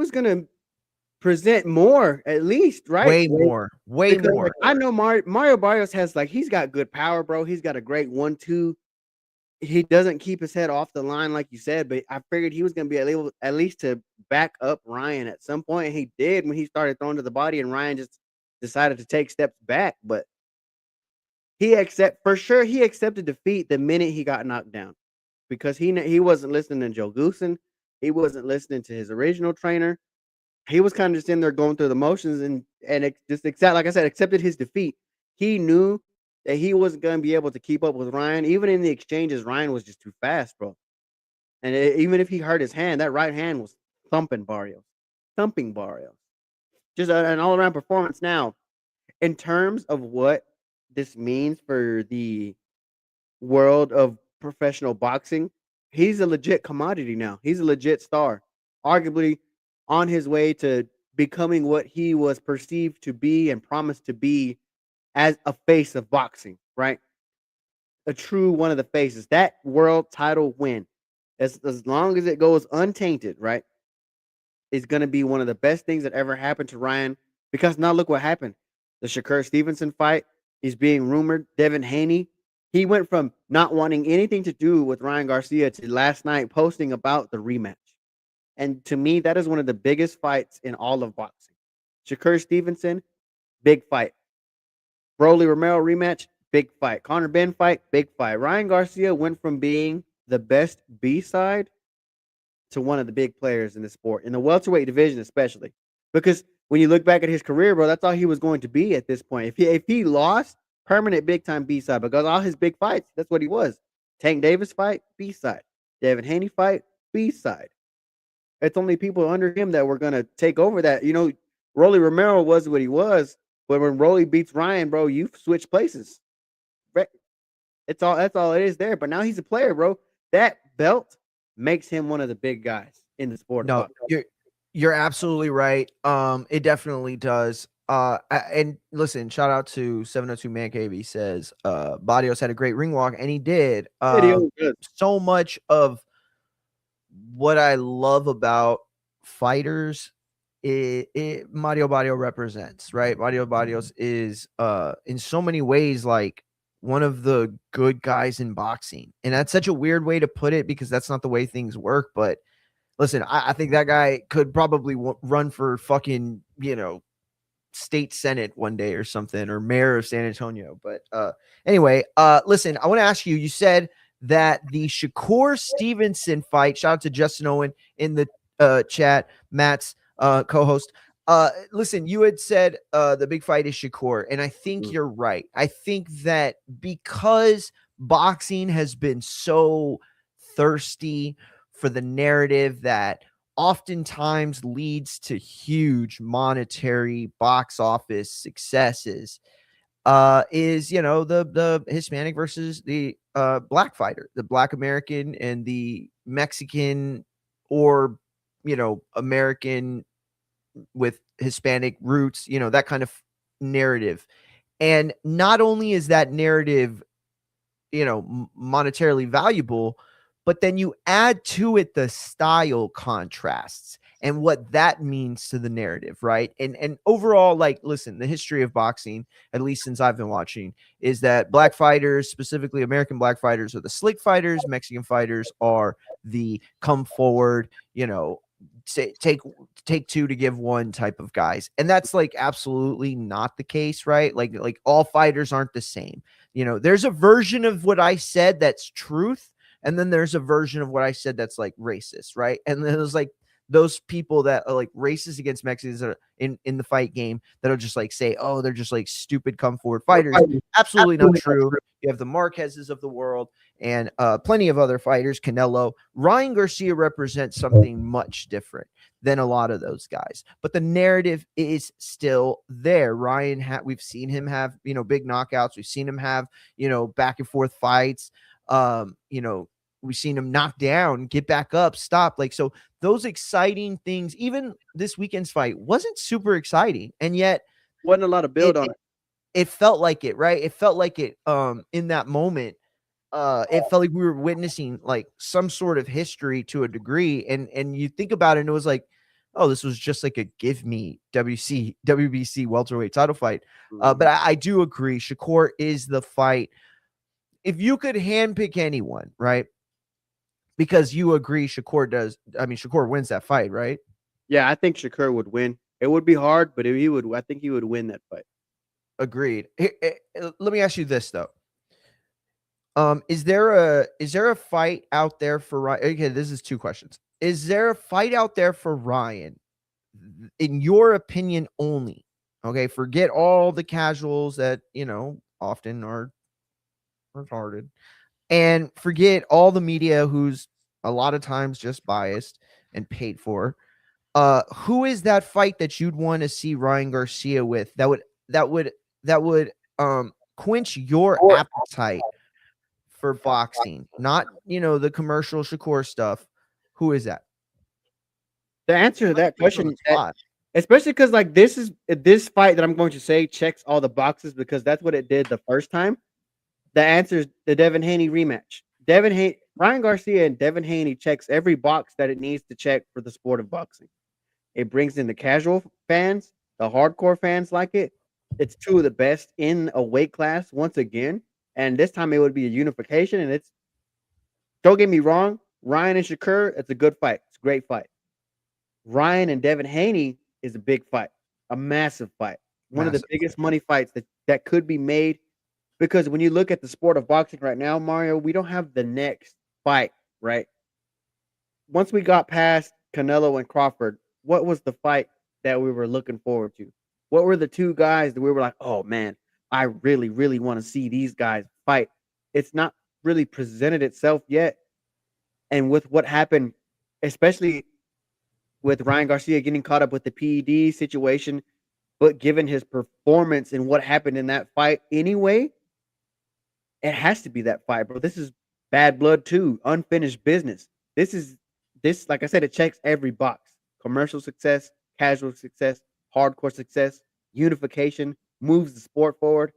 was gonna present more, at least, right? Way more. Way Because more. like I know Mario Barrios has like he's got good power, bro. He's got a great 1-2. He doesn't keep his head off the line, like you said, but I figured he was going to be able at least to back up Ryan at some point. And he did when he started throwing to the body, and Ryan just decided to take steps back. But he accepted defeat the minute he got knocked down because he wasn't listening to Joe Goosen. He wasn't listening to his original trainer. He was kind of just in there going through the motions and just accept, like I said, accepted his defeat. He knew that he wasn't going to be able to keep up with Ryan. Even in the exchanges, Ryan was just too fast, bro. And even if he hurt his hand, that right hand was thumping Barrios. Just an all around performance. Now, in terms of what this means for the world of professional boxing, he's a legit commodity now. He's a legit star, arguably on his way to becoming what he was perceived to be and promised to be as a face of boxing, right? A true one of the faces. That world title win, as long as it goes untainted, right, is going to be one of the best things that ever happened to Ryan. Because now look what happened. The Shakur Stevenson fight is being rumored. Devin Haney, he went from not wanting anything to do with Ryan Garcia to last night posting about the rematch. And to me, that is one of the biggest fights in all of boxing. Shakur Stevenson, big fight. Broly Romero rematch, big fight. Conor Ben fight, big fight. Ryan Garcia went from being the best B side to one of the big players in the sport, in the welterweight division especially. Because when you look back at his career, bro, that's all he was going to be at this point. If he lost, permanent big time B side, because all his big fights, that's what he was. Tank Davis fight, B side. Devin Haney fight, B side. It's only people under him that were gonna take over that. Rolly Romero was what he was, but when Rolly beats Ryan, bro, you switch places. That's all it is there. But now he's a player, bro. That belt makes him one of the big guys in the sport of No, boxing. you're absolutely right. It definitely does. And listen, shout out to 702 Man Cave. He says, Barrios had a great ring walk, and he did. Video good. So much of what I love about fighters, Mario Barrios represents, right? Mario Barrios is, in so many ways, like one of the good guys in boxing. And that's such a weird way to put it because that's not the way things work. But listen, I think that guy could probably run for fucking, state senate one day or something, or mayor of San Antonio. But anyway, listen, I want to ask you, you said that the Shakur Stevenson fight, shout out to Justin Owen in the chat, Matt's co-host. Listen, you had said the big fight is Shakur, and I think you're right. I think that because boxing has been so thirsty for the narrative that oftentimes leads to huge monetary box office successes, is the Hispanic versus the black fighter, the Black American and the Mexican, or American with Hispanic roots, that kind of narrative. And not only is that narrative, monetarily valuable, but then you add to it the style contrasts and what that means to the narrative, right? And overall, like, listen, the history of boxing, at least since I've been watching, is that black fighters, specifically American black fighters, are the slick fighters. Mexican fighters are the come forward, say take two to give one type of guys. And that's like absolutely not the case, right? Like all fighters aren't the same. There's a version of what I said that's truth, and then there's a version of what I said that's like racist, right? And then there's like those people that are like racist against Mexicans that are in the fight game that'll just like say, oh, they're just like stupid come forward fighters. Absolutely not true. You have the Marquezes of the world and plenty of other fighters, Canelo. Ryan Garcia represents something much different than a lot of those guys. But the narrative is still there. We've seen him have, big knockouts. We've seen him have, back and forth fights. We've seen him knock down, get back up, stop. Like, so those exciting things, even this weekend's fight wasn't super exciting. And yet wasn't a lot of build on it. It felt like it, right? It felt like it, in that moment, it felt like we were witnessing like some sort of history to a degree. And you think about it and it was like, oh, this was just like a give me WBC welterweight title fight. But I do agree, Shakur is the fight. If you could handpick anyone, right? Because you agree Shakur does. I mean, Shakur wins that fight, right? Yeah, I think Shakur would win. It would be hard, but if he would, I think he would win that fight. Agreed. Let me ask you this though. Is there a fight out there for Ryan? Okay, this is two questions. Is there a fight out there for Ryan, in your opinion only? Okay, forget all the casuals that often are retarded, and forget all the media who's a lot of times just biased and paid for. Who is that fight that you'd want to see Ryan Garcia with that would quench your appetite for boxing? Not the commercial Shakur stuff. Who is that? The answer to that question, especially because like this fight that I'm going to say checks all the boxes because that's what it did the first time. The answer is the Devin Haney rematch. Ryan Garcia and Devin Haney checks every box that it needs to check for the sport of boxing. It brings in the casual fans, the hardcore fans like it. It's two of the best in a weight class once again, and this time it would be a unification. And don't get me wrong, Ryan and Shakur, it's a good fight. It's a great fight. Ryan and Devin Haney is a big fight, a massive fight, one of the biggest money fights that could be made. Because when you look at the sport of boxing right now, Mario, we don't have the next fight, right? Once we got past Canelo and Crawford, what was the fight that we were looking forward to? What were the two guys that we were like, oh man, I really, really want to see these guys fight? It's not really presented itself yet. And with what happened, especially with Ryan Garcia getting caught up with the PED situation, but given his performance and what happened in that fight anyway, it has to be that fight, bro. This is bad blood too, unfinished business. This, like I said, it checks every box. Commercial success, casual success, hardcore success, unification, moves the sport forward,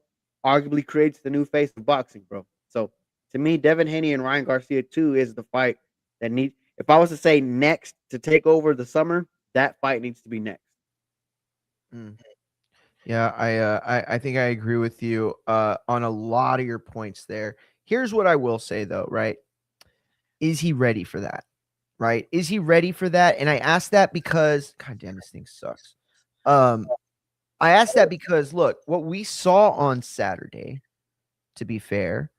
arguably creates the new face of boxing, bro. So to me, Devin Haney and Ryan Garcia 2 is the fight that needs. If I was to say next to take over the summer, that fight needs to be next. Yeah, I think I agree with you on a lot of your points there. Here's what I will say though, right? Is he ready for that? Right? Is he ready for that? And I ask that because, God damn, this thing sucks. I asked that because look, what we saw on Saturday, to be fair,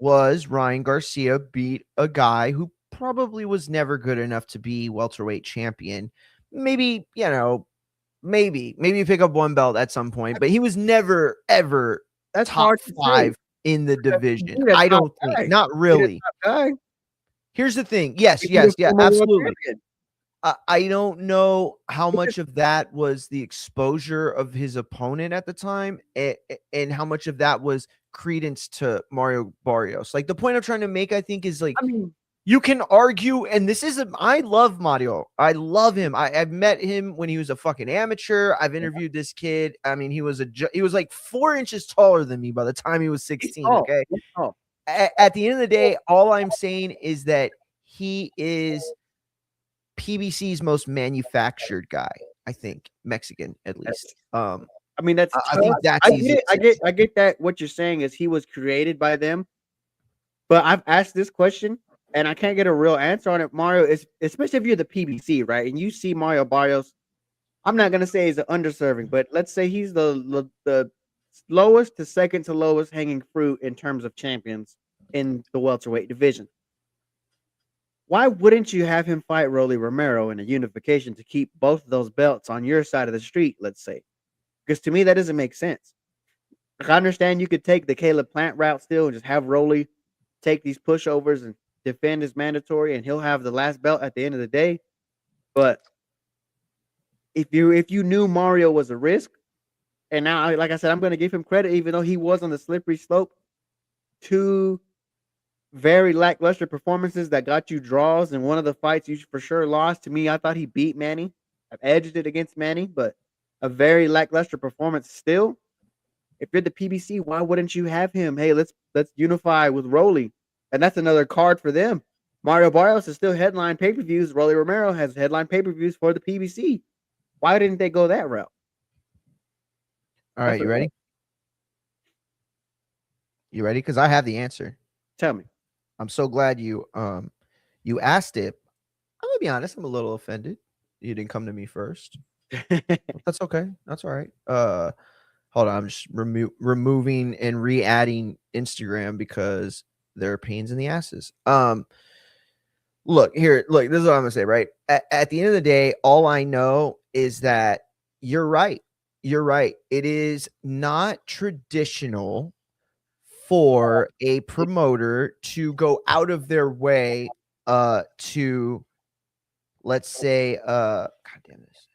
was Ryan Garcia beat a guy who probably was never good enough to be welterweight champion. Maybe, maybe pick up one belt at some point, but he was never ever top 5 in the division. I don't think, not really. Here's the thing. Yes, yeah, absolutely. I don't know how much of that was the exposure of his opponent at the time and how much of that was credence to Mario Barrios. Like the point I'm trying to make, I think, is like, you can argue, and I love Mario. I love him. I've met him when he was a fucking amateur. I've interviewed this kid. I mean, he was like 4 inches taller than me by the time he was 16. Okay. At the end of the day, all I'm saying is that he is PBC's most manufactured guy. I think Mexican, at least. I mean, that's. I think that's. I get that. What you're saying is he was created by them, but I've asked this question and I can't get a real answer on it, Mario. Especially if you're the PBC, right? And you see Mario Barrios. I'm not gonna say he's an underserving, but let's say he's the lowest to second to lowest hanging fruit in terms of champions in the welterweight division. Why wouldn't you have him fight Rolly Romero in a unification to keep both of those belts on your side of the street, let's say? Because to me, that doesn't make sense. Like, I understand you could take the Caleb Plant route still and just have Rolly take these pushovers and defend his mandatory, and he'll have the last belt at the end of the day. But if you knew Mario was a risk, and now, like I said, I'm going to give him credit, even though he was on the slippery slope to very lackluster performances that got you draws, and one of the fights you for sure lost. To me, I thought he beat Manny. I've edged it against Manny, but a very lackluster performance still. If you're the PBC, why wouldn't you have him? Hey, let's unify with Rolly, and that's another card for them. Mario Barrios is still headline pay-per-views. Rolly Romero has headline pay-per-views for the PBC. Why didn't they go that route? All right, you ready? You ready? Because I have the answer. Tell me. I'm so glad you asked it. I'm gonna be honest. I'm a little offended. You didn't come to me first. That's okay. That's all right. Hold on. I'm just removing and re-adding Instagram because they're pains in the asses. Look here. Look, this is what I'm gonna say. Right at the end of the day, all I know is that you're right. You're right. It is not traditional for a promoter to go out of their way to, let's say, god damn this,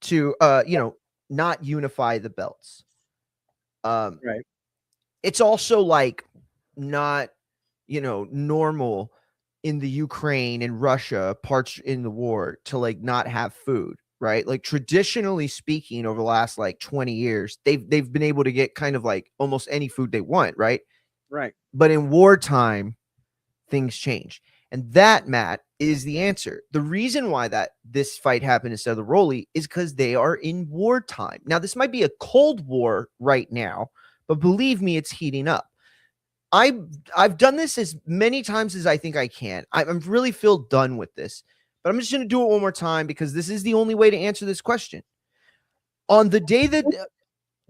to not unify the belts. Right. It's also like not normal in the Ukraine and Russia parts in the war to like not have food, right? Like traditionally speaking, over the last like 20 years, they've been able to get kind of like almost any food they want, right? Right. But in wartime, things change. And that, Matt, is the answer. The reason why that this fight happened instead of the Rolly is because they are in wartime. Now, this might be a Cold War right now, but believe me, it's heating up. I've done this as many times as I think I can. I'm really feel done with this, but I'm just going to do it one more time because this is the only way to answer this question. On the day that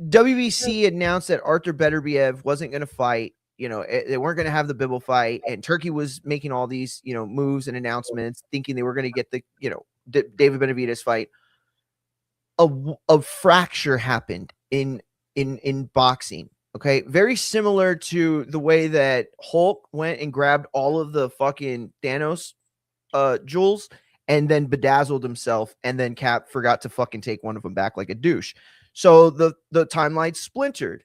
WBC announced that Arthur Beterbiev wasn't going to fight, they weren't going to have the Bibble fight, and Turkey was making all these, moves and announcements, thinking they were going to get the, David Benavidez fight. A fracture happened in boxing. Okay, very similar to the way that Hulk went and grabbed all of the fucking Thanos jewels and then bedazzled himself, and then Cap forgot to fucking take one of them back like a douche. So the timeline splintered.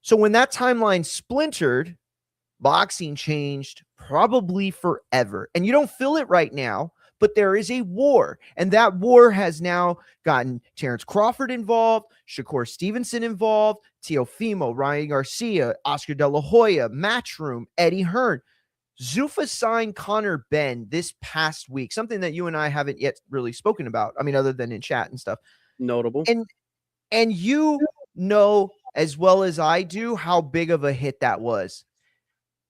So when that timeline splintered, boxing changed probably forever. And you don't feel it right now, but there is a war. And that war has now gotten Terrence Crawford involved, Shakur Stevenson involved, Teofimo, Ryan Garcia, Oscar De La Hoya, Matchroom, Eddie Hearn. Zuffa signed Connor Benn this past week, something that you and I haven't yet really spoken about. I mean, other than in chat and stuff. Notable. And you know as well as I do how big of a hit that was.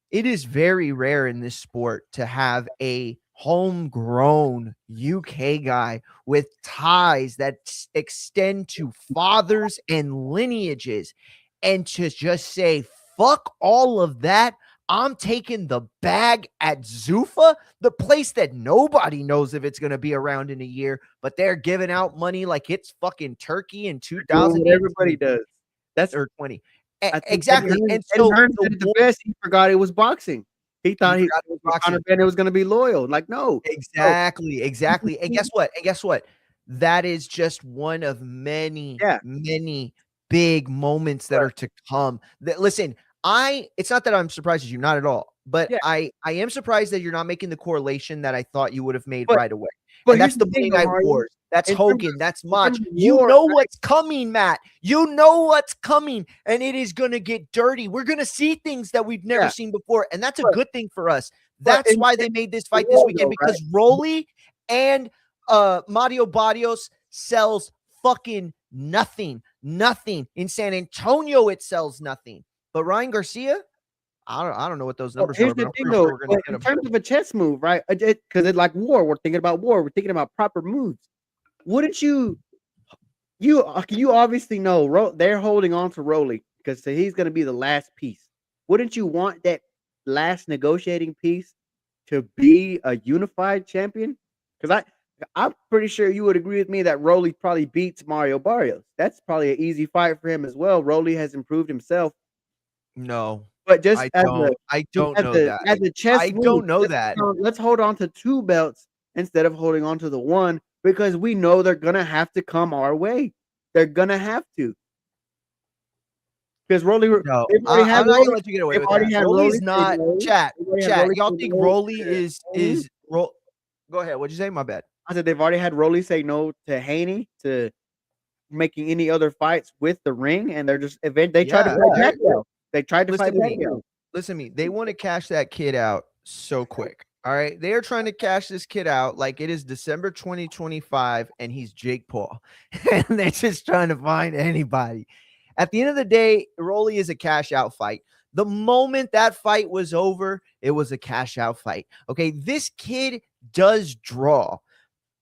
It is very rare in this sport to have a homegrown UK guy with ties that extend to fathers and lineages, and to just say, fuck all of that. I'm taking the bag at Zuffa, the place that nobody knows if it's going to be around in a year, but they're giving out money like it's fucking Turkey in 2000. Everybody does. That's or 20. Exactly. And so the best, he forgot it was boxing. He thought he boxing. Conor Bennett was going to be loyal. Like, no. Exactly. And guess what? That is just one of many big moments that are to come. Listen, it's not that I'm surprised at you, not at all. But I am surprised that you're not making the correlation that I thought you would have made right away. But that's the Monday Night Wars. That's Hogan. That's Mach. You know what's coming, Matt. You know what's coming, and it is going to get dirty. We're going to see things that we've never seen before, and that's a good thing for us. That's why they made this fight this weekend, because Rolly and Mario Barrios sells fucking nothing. Nothing. In San Antonio, it sells nothing. But Ryan Garcia, I don't know what those numbers are. Here's the thing, though. In terms of a chess move, right? Because it's like war. We're thinking about war. We're thinking about proper moves. Wouldn't you obviously know they're holding on to Rolly because he's going to be the last piece. Wouldn't you want that last negotiating piece to be a unified champion? Because I'm pretty sure you would agree with me that Rolly probably beats Mario Barrios. That's probably an easy fight for him as well. Rolly has improved himself. No, but just I don't know that. As a chess I move, don't know that. Let's hold on to 2 belts instead of holding on to the one, because we know they're gonna have to come our way. They're gonna have to. Because Rolly, I'm not gonna let you get away with that. Rolly's not chat. Y'all think Rolly is Go ahead. What'd you say? My bad. I said they've already had Rolly say no to Haney to making any other fights with the ring, and they're just they tried to fight Pacquiao. They tried to fight Pacquiao. Listen to me. They want to cash that kid out so quick. All right. They are trying to cash this kid out like it is December 2025 and he's Jake Paul. And they're just trying to find anybody. At the end of the day, Rolly is a cash out fight. The moment that fight was over, it was a cash out fight. Okay. This kid does draw,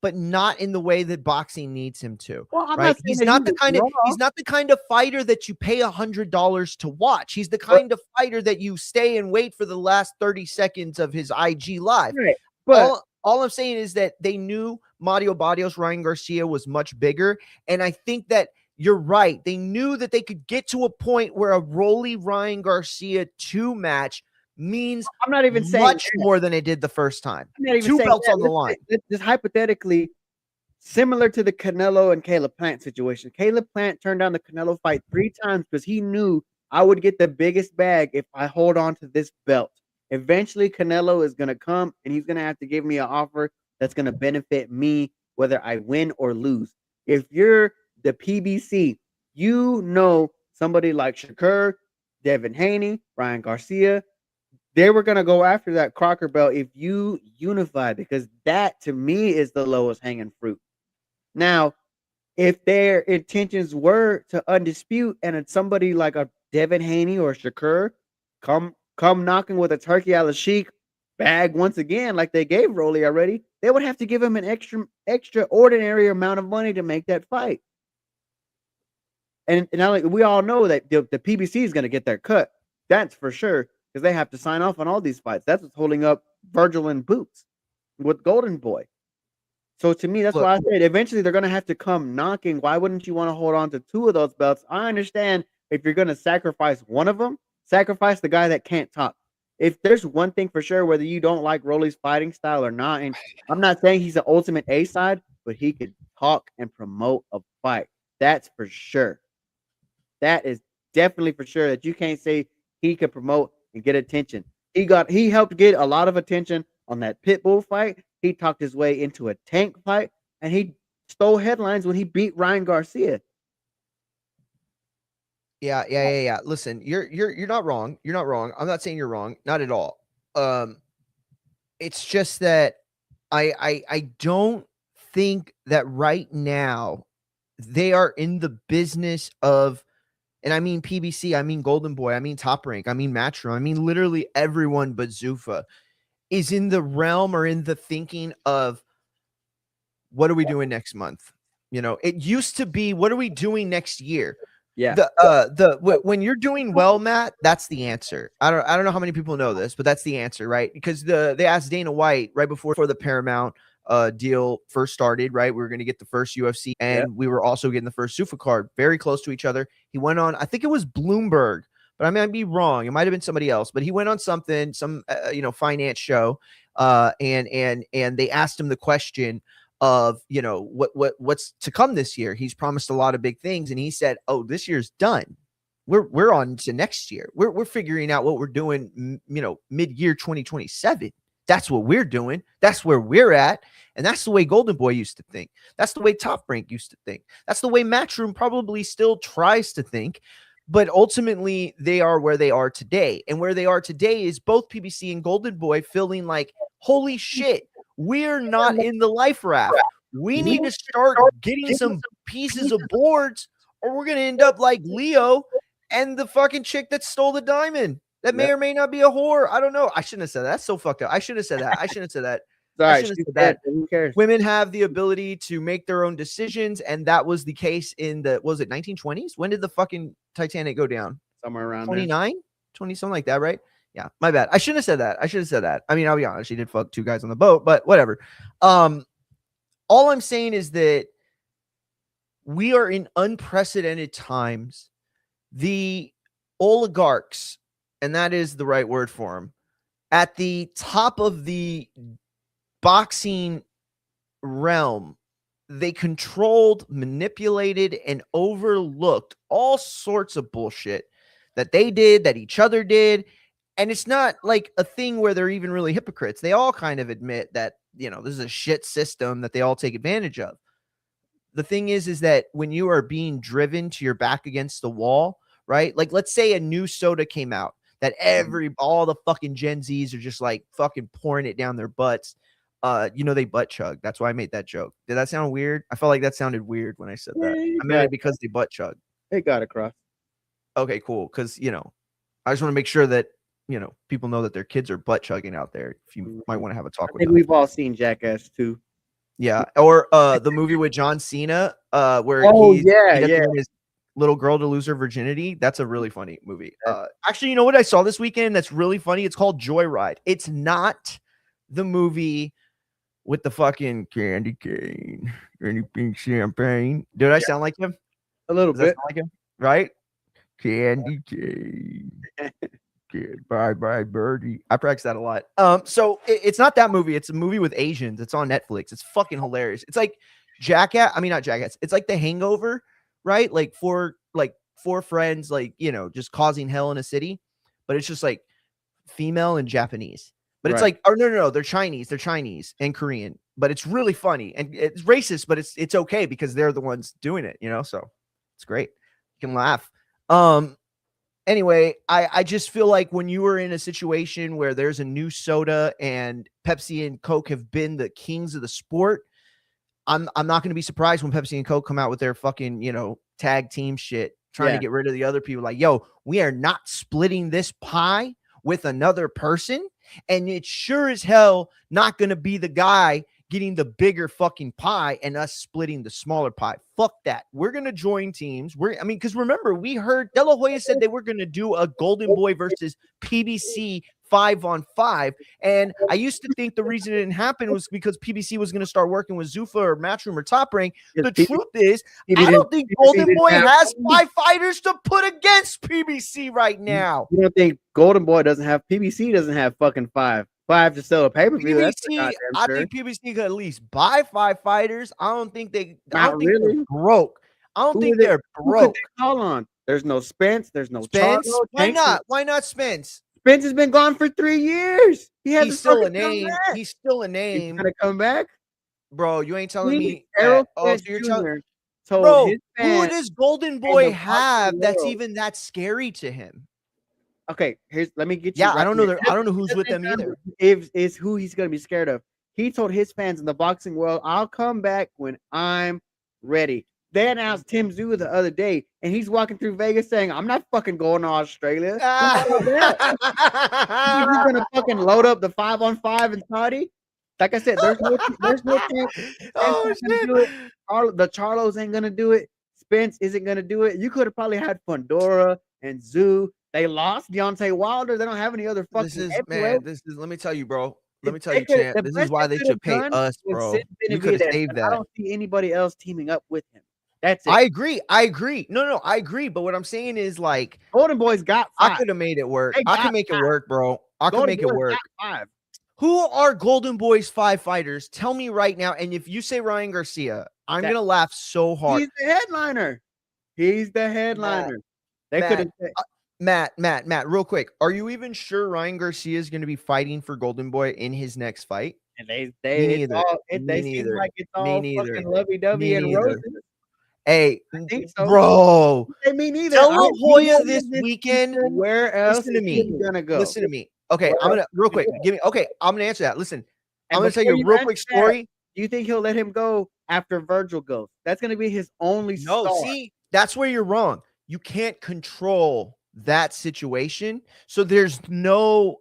but not in the way that boxing needs him to. Well, I'm right? not saying He's that not the would kind of draw. he's not the kind of fighter that you pay $100 to watch. He's the kind of fighter that you stay and wait for the last 30 seconds of his IG live. Right. But All I'm saying is that they knew Mario Barrios, Ryan Garcia was much bigger, and I think that you're right. They knew that they could get to a point where a Rolly Ryan Garcia 2 match means I'm not even saying much more than it did the first time. I'm not even 2 saying belts that. on the line. Just hypothetically, similar to the Canelo and Caleb Plant situation. Caleb Plant turned down the Canelo fight 3 times because he knew I would get the biggest bag if I hold on to this belt. Eventually, Canelo is going to come and he's going to have to give me an offer that's going to benefit me, whether I win or lose. If you're the PBC, you know somebody like Shakur, Devin Haney, Ryan Garcia, they were going to go after that Crocker belt if you unify, because that to me is the lowest hanging fruit. Now, if their intentions were to undispute and it's somebody like a Devin Haney or Shakur come knocking with a turkey a la Sheik bag once again, like they gave Rolly already, they would have to give him an extraordinary amount of money to make that fight. And we all know that the PBC is going to get their cut. That's for sure, because they have to sign off on all these fights. That's what's holding up Virgil and Boots with Golden Boy. So to me, that's why I said eventually they're going to have to come knocking. Why wouldn't you want to hold on to 2 of those belts? I understand if you're going to sacrifice one of them, sacrifice the guy that can't talk. If there's one thing for sure, whether you don't like Rolly's fighting style or not, and I'm not saying he's the ultimate A side, but he could talk and promote a fight. That's for sure. That is definitely for sure that you can't say he could promote and get attention. He helped get a lot of attention on that Pitbull fight. He talked his way into a Tank fight, and he stole headlines when he beat Ryan Garcia. Yeah. Listen, you're not wrong. You're not wrong. I'm not saying you're wrong. Not at all. It's just that I don't think that right now they are in the business of, and I mean PBC, I mean Golden Boy, I mean Top Rank, I mean Matchroom, I mean literally everyone but Zuffa is in the realm or in the thinking of what are we doing next month? It used to be, what are we doing next year? Yeah. When you're doing well, Matt, that's the answer. I don't know how many people know this, but that's the answer, right? Because they asked Dana White right before the Paramount deal first started, right? We were going to get the first UFC, and we were also getting the first Zuffa card, very close to each other. He went on, I think it was Bloomberg, but I might be wrong. It might have been somebody else, but he went on some finance show, and they asked him the question of, what's to come this year. He's promised a lot of big things, and he said, "Oh, this year's done. We're on to next year. We're figuring out what we're doing, mid-year 2027. That's what we're doing. That's where we're at." And that's the way Golden Boy used to think. That's the way Top Rank used to think. That's the way Matchroom probably still tries to think. But ultimately, they are where they are today. And where they are today is both PBC and Golden Boy feeling like, holy shit, we're not in the life raft. We need to start getting some pieces of boards, or we're going to end up like Leo and the fucking chick that stole the diamond. That may or may not be a whore. I don't know. I shouldn't have said that. That's so fucked up. I shouldn't have said that. I shouldn't have said that. Sorry, who cares? Women have the ability to make their own decisions, and that was the case in the, was it 1920s? When did the fucking Titanic go down? Somewhere around 29, 20, something like that, right? Yeah, my bad. I shouldn't have said that. I mean, I'll be honest, she did fuck 2 guys on the boat, but whatever. All I'm saying is that we are in unprecedented times. The oligarchs, and that is the right word for them, at the top of the boxing realm, they controlled, manipulated, and overlooked all sorts of bullshit that they did, that each other did. And it's not like a thing where they're even really hypocrites. They all kind of admit that, this is a shit system that they all take advantage of. The thing is that when you are being driven to your back against the wall, right? Like, let's say a new soda came out that all the fucking Gen Zs are just like fucking pouring it down their butts. They butt chug. That's why I made that joke. Did that sound weird? I felt like that sounded weird when I said that. I meant it because they butt chug. It got across. Okay, cool. Because I just want to make sure that people know that their kids are butt chugging out there. If you might want to have a talk with them. We've all seen Jackass too. Yeah, or the movie with John Cena, where he doesn't his little girl to lose her virginity. That's a really funny movie. Actually, you know what I saw this weekend? That's really funny. It's called Joyride. It's not the movie with the fucking candy cane, candy pink champagne. Did I sound like him? A little bit. Like him, right? Candy cane. Bye bye birdie. I practice that a lot. So it's not that movie. It's a movie with Asians. It's on Netflix. It's fucking hilarious. It's like Jackass. I mean, not Jackass. It's like The Hangover, right? Like four friends, just causing hell in a city, but it's just like female and Japanese. But it's like, oh no, they're Chinese. They're Chinese and Korean. But it's really funny and it's racist, but it's okay because they're the ones doing it. So it's great. You can laugh. Anyway, I just feel like when you are in a situation where there's a new soda and Pepsi and Coke have been the kings of the sport, I'm not going to be surprised when Pepsi and Coke come out with their fucking, tag team shit, trying to get rid of the other people. Like, yo, we are not splitting this pie with another person. And it's sure as hell not going to be the guy getting the bigger fucking pie and us splitting the smaller pie. Fuck that. We're going to join teams. Because remember, we heard De La Hoya said they were going to do a Golden Boy versus PBC 5-on-5. And I used to think the reason it didn't happen was because PBC was going to start working with Zuffa or Matchroom or Top Rank. The truth is, I don't think Golden Boy has 5 fighters to put against PBC right now. You don't think Golden Boy doesn't have PBC doesn't have fucking 5 to sell a pay-per-view? I think PBC could at least buy 5 fighters. I don't think they're broke. I don't think they're broke. Who could they call on? There's no Spence. There's no Spence. Charlo. Why not? Why not Spence? Spence has been gone for 3 years. He's still a name. He's still a name. He's gonna come back, bro. You ain't telling me. Bro, who does Golden Boy have that's even that scary to him? Okay, let me get you. Yeah, I don't know. I don't know who's with them either. Is who he's gonna be scared of. He told his fans in the boxing world, "I'll come back when I'm ready." They announced Tim Tszyu the other day, and he's walking through Vegas saying, "I'm not fucking going to Australia." He's gonna fucking load up the 5-on-5 in Saudi. Like I said, there's no chance. Oh shit! The Charlos ain't gonna do it. Spence isn't gonna do it. You could have probably had Fundora and Tszyu. They lost Deontay Wilder. They don't have any other fucking. Let me tell you, bro. Let me tell you, champ. This is why they should pay us, bro. You could have saved that. I don't see anybody else teaming up with him. That's it. I agree. No, I agree. But what I'm saying is, like, Golden Boy's got 5. I could have made it work. I could make it work, bro. I could make it work. 5. Who are Golden Boy's 5 fighters? Tell me right now. And if you say Ryan Garcia, I'm gonna laugh so hard. He's the headliner. They could have. Matt, real quick. Are you even sure Ryan Garcia is going to be fighting for Golden Boy in his next fight? And they seem like it's all fucking lovey-dovey and roses. Hey, I think so. Bro. Me neither. De La Hoya this weekend. Where else Listen to me. Gonna go? Listen to me. Okay, I'm gonna real quick. I'm gonna answer that. Listen, I'm gonna tell you a real quick story. Do you think he'll let him go after Virgil goes? That's gonna be his only star. See, that's where you're wrong. You can't control that situation. So there's no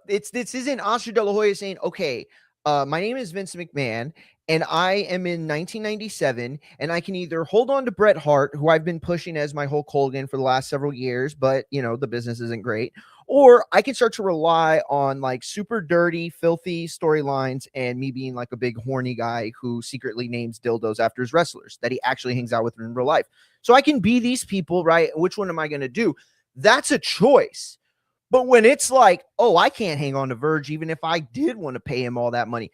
this isn't Oscar De La Hoya saying, okay, my name is Vince McMahon and I am in 1997 and I can either hold on to Bret Hart, who I've been pushing as my Hulk Hogan for the last several years, but the business isn't great, or I can start to rely on like super dirty, filthy storylines and me being like a big horny guy who secretly names dildos after his wrestlers that he actually hangs out with in real life. So I can be these people, right? Which one am I going to do? That's a choice. But when it's like, oh, I can't hang on to Verge even if I did want to pay him all that money.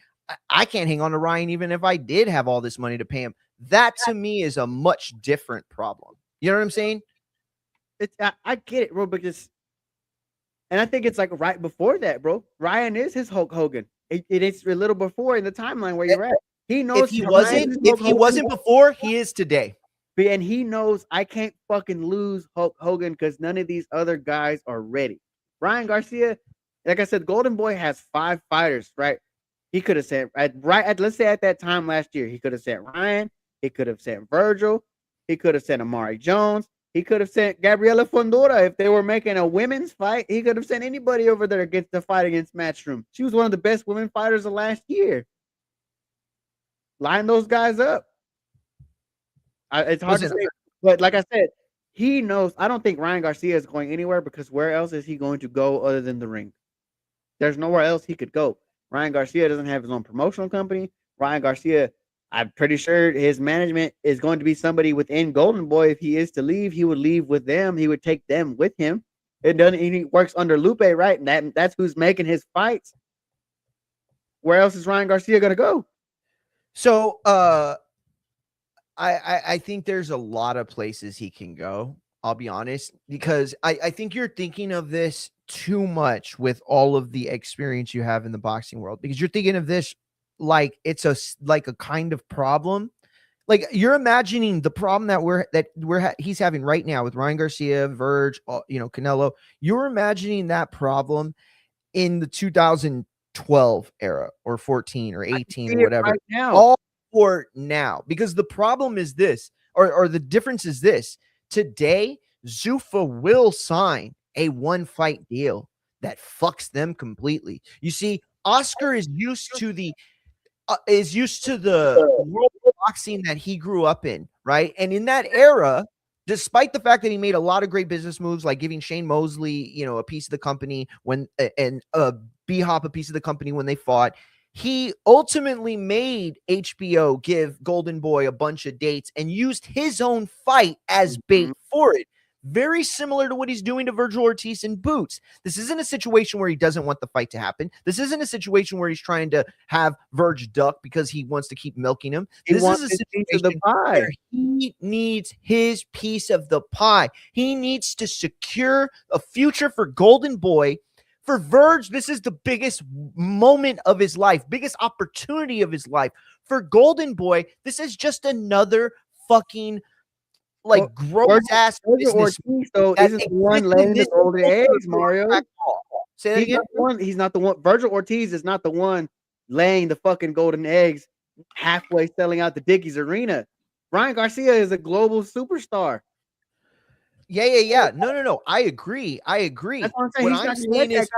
I can't hang on to Ryan even if I did have all this money to pay him. That to me is a much different problem. You know what I'm saying? I get it, bro, because and I think it's like right before that, bro. Ryan is his Hulk Hogan. It's a little before in the timeline where you're at. He knows if he wasn't before, he is today. And he knows I can't fucking lose Hulk Hogan because none of these other guys are ready. Ryan Garcia, like I said, Golden Boy has 5 fighters, right? He could have said let's say at that time last year, he could have sent Ryan, he could have sent Virgil, he could have sent Amari Jones, he could have sent Gabriela Fondora if they were making a women's fight. He could have sent anybody over there against the fight against Matchroom. She was one of the best women fighters of last year. Line those guys up. It's hard to say, but like I said, he knows. I don't think Ryan Garcia is going anywhere because where else is he going to go other than the ring? There's nowhere else he could go. Ryan Garcia doesn't have his own promotional company. Ryan Garcia, I'm pretty sure his management is going to be somebody within Golden Boy. If he is to leave, he would leave with them. He would take them with him. It doesn't. He works under Lupe, right? And that's who's making his fights. Where else is Ryan Garcia going to go? So, I think there's a lot of places he can go. I'll be honest, because I think you're thinking of this too much with all of the experience you have in the boxing world, because you're thinking of this like it's a kind of problem. Like you're imagining the problem that he's having right now with Ryan Garcia, Verge, Canelo. You're imagining that problem in the 2012 era or 14 or 18 or whatever. Right now. All for now, because the problem is this, or the difference is this. Today, Zuffa will sign a 1-fight deal that fucks them completely. You see, Oscar is used to the world of boxing that he grew up in, right? And in that era, despite the fact that he made a lot of great business moves, like giving Shane Mosley, a piece of the company and B-Hop a piece of the company when they fought, he ultimately made HBO give Golden Boy a bunch of dates and used his own fight as bait for it. Very similar to what he's doing to Virgil Ortiz and Boots. This isn't a situation where he doesn't want the fight to happen. This isn't a situation where he's trying to have Verge duck because he wants to keep milking him. This is a situation where he needs his piece of the pie. He needs to secure a future for Golden Boy. For Verge, this is the biggest moment of his life, biggest opportunity of his life. For Golden Boy, this is just another fucking gross ass business. So isn't the one laying the golden eggs, Mario? Say that again. He's not the one. Virgil Ortiz is not the one laying the fucking golden eggs, halfway selling out the Dickies Arena. Ryan Garcia is a global superstar. Yeah. No. I agree. That's what I'm saying. What I'm saying is,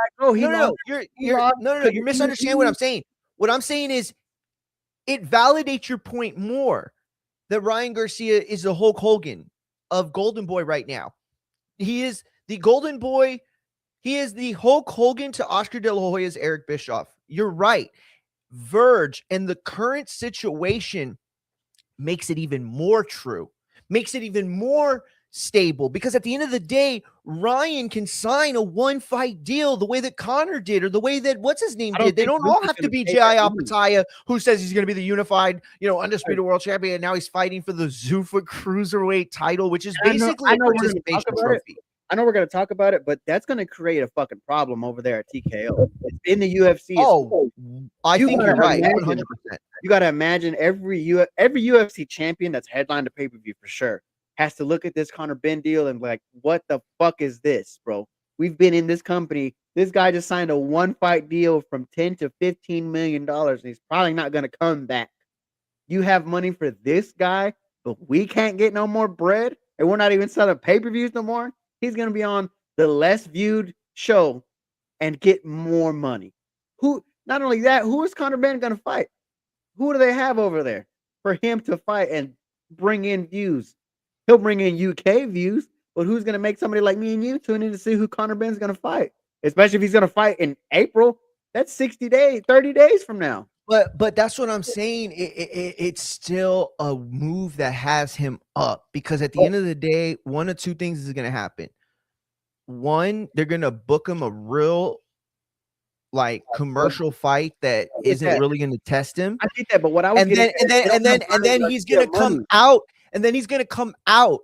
you're misunderstanding what I'm saying. What I'm saying is, it validates your point more that Ryan Garcia is the Hulk Hogan of Golden Boy right now. He is the Golden Boy. He is the Hulk Hogan to Oscar De La Hoya's Eric Bischoff. You're right. Verge and the current situation makes it even more true, makes it even more stable, because at the end of the day, Ryan can sign a 1-fight deal the way that Connor did, or the way that what's his name did. They don't all have to be Jai Alpataya, who says he's going to be the unified, undisputed world champion, and now he's fighting for the Zuffa cruiserweight title, which is basically a participation trophy. I know we're going to talk about it, but that's going to create a fucking problem over there at TKO. It's in the UFC. I think you're right. 100%. You got to imagine every UFC champion that's headlined a pay-per-view for sure has to look at this Conor Benn deal and be like, what the fuck is this, bro? We've been in this company. This guy just signed a 1-fight deal from $10 to $15 million, and he's probably not going to come back. You have money for this guy, but we can't get no more bread, and we're not even selling pay-per-views no more. He's going to be on the less viewed show and get more money. Not only that, who is Conor Benn going to fight? Who do they have over there for him to fight and bring in views? He'll bring in UK views, but who's going to make somebody like me and you tune in to see who Conor Benn's going to fight? Especially if he's going to fight in April. That's 60 days, 30 days from now. But that's what I'm saying. It's still a move that has him up, because at the end of the day, one of two things is going to happen. One, they're going to book him a real commercial fight that isn't really going to test him. I get that, but what I was and then he's going to come out. And then he's going to come out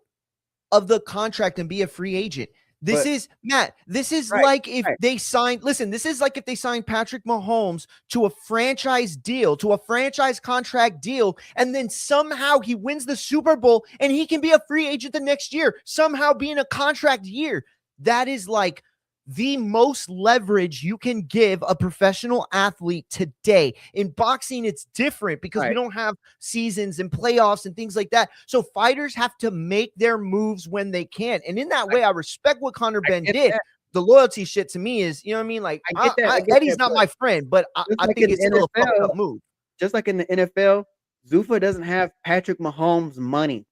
of the contract and be a free agent. This is like if they signed, this is like if they signed Patrick Mahomes to a franchise deal, to a franchise contract deal, and then somehow he wins the Super Bowl and he can be a free agent the next year, somehow being a contract year. That is like the most leverage you can give a professional athlete today. In boxing, it's different because we don't have seasons and playoffs and things like that. So fighters have to make their moves when they can. And in that way, I respect what Conor Ben did. That. The loyalty shit to me is, you know what I mean? Like, I get that. Eddie's not my friend, but I think it's still a fucked up move. Just like in the NFL, Zuffa doesn't have Patrick Mahomes' money.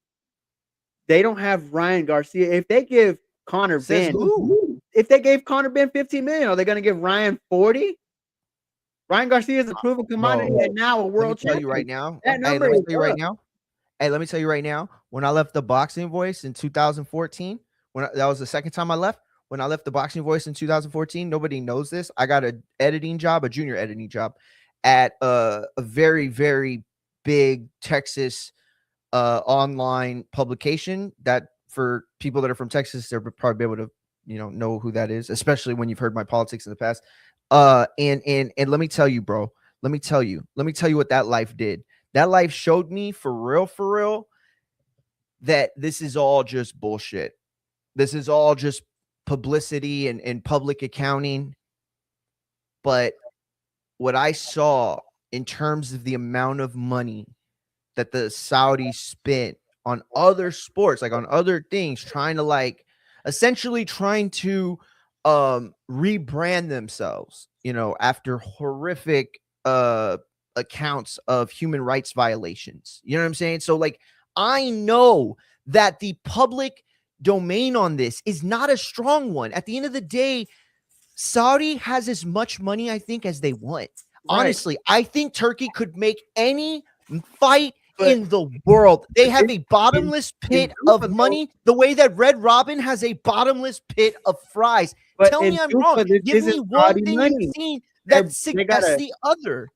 They don't have Ryan Garcia. If they give Conor Ben, if they gave Conor Ben 15 million, are they going to give Ryan 40? Ryan Garcia is a proven commodity and now a world champion. Let me tell you right now. Hey, let me tell you right now. When I left the Boxing Voice in 2014, that was the second time I left. When I left the Boxing Voice in 2014, nobody knows this. I got a junior editing job at a very, very big Texas online publication that, for people that are from Texas, they'll probably be able to, know who that is, especially when you've heard my politics in the past. And let me tell you, bro, let me tell you what that life did. That life showed me for real, that this is all just bullshit. This is all just publicity and public accounting. But what I saw in terms of the amount of money that the Saudis spent on other sports, like on other things, essentially trying to rebrand themselves, after horrific accounts of human rights violations. You know what I'm saying? So like, I know that the public domain on this is not a strong one. At the end of the day, Saudi has as much money, I think, as they want. Right. Honestly, I think Turkey could make any fight in the world. They have a bottomless pit of money, the way that Red Robin has a bottomless pit of fries. Tell me I'm wrong. Give me one thing you've seen that suggests the other.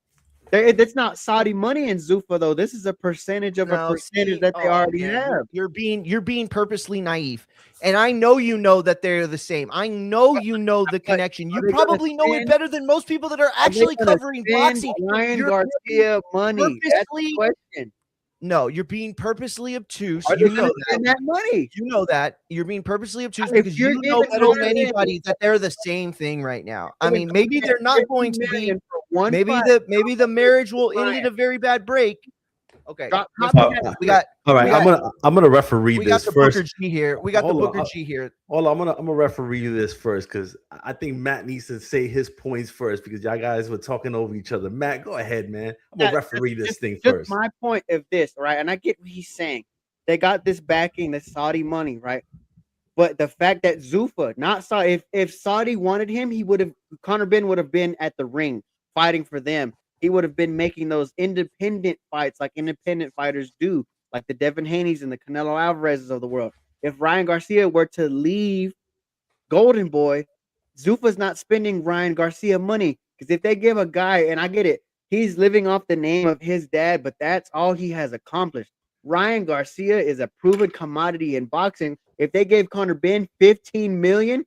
It's not Saudi money in Zuffa, though. This is a percentage of a percentage that they already have. You're being purposely naive. And I know you know that they're the same. I know you know the connection. You probably know it better than most people that are actually covering boxing. Ryan Garcia money. That's the question. No, you're being purposely obtuse. You know that money. You know that. You're being purposely obtuse because you know better than anybody that they're the same thing right now. I mean, maybe they're not going to be. Maybe the marriage will end in a very bad break. Okay. We got. All right. I'm gonna referee this first. Booker G here. We got the Booker G here. Hold on. I'm gonna referee this first because I think Matt needs to say his points first because y'all guys were talking over each other. Matt, go ahead, man. I'm gonna referee this thing first. My point of this, right? And I get what he's saying. They got this backing, the Saudi money, right? But the fact that Zuffa, not Saudi, if Saudi wanted him, Conor Ben would have been at the ring fighting for them. He would have been making those independent fights like independent fighters do, like the Devin Haney's and the Canelo Alvarez's of the world. If Ryan Garcia were to leave Golden Boy, Zuffa's not spending Ryan Garcia money because if they give a guy, and I get it, he's living off the name of his dad, but that's all he has accomplished. Ryan Garcia is a proven commodity in boxing. If they gave Conor Ben 15 million,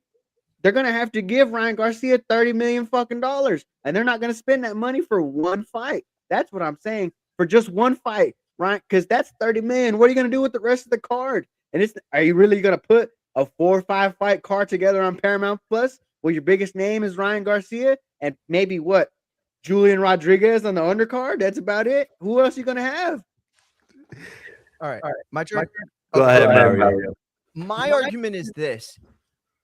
they're gonna have to give Ryan Garcia 30 million fucking dollars, and they're not gonna spend that money for one fight. That's what I'm saying, for just one fight, right? Because that's 30 million. What are you gonna do with the rest of the card? And are you really gonna put a 4 or 5 fight card together on Paramount Plus where your biggest name is Ryan Garcia and maybe Julian Rodriguez on the undercard? That's about it. Who else are you gonna have? All right. My turn. Go ahead, Mario. My argument is this.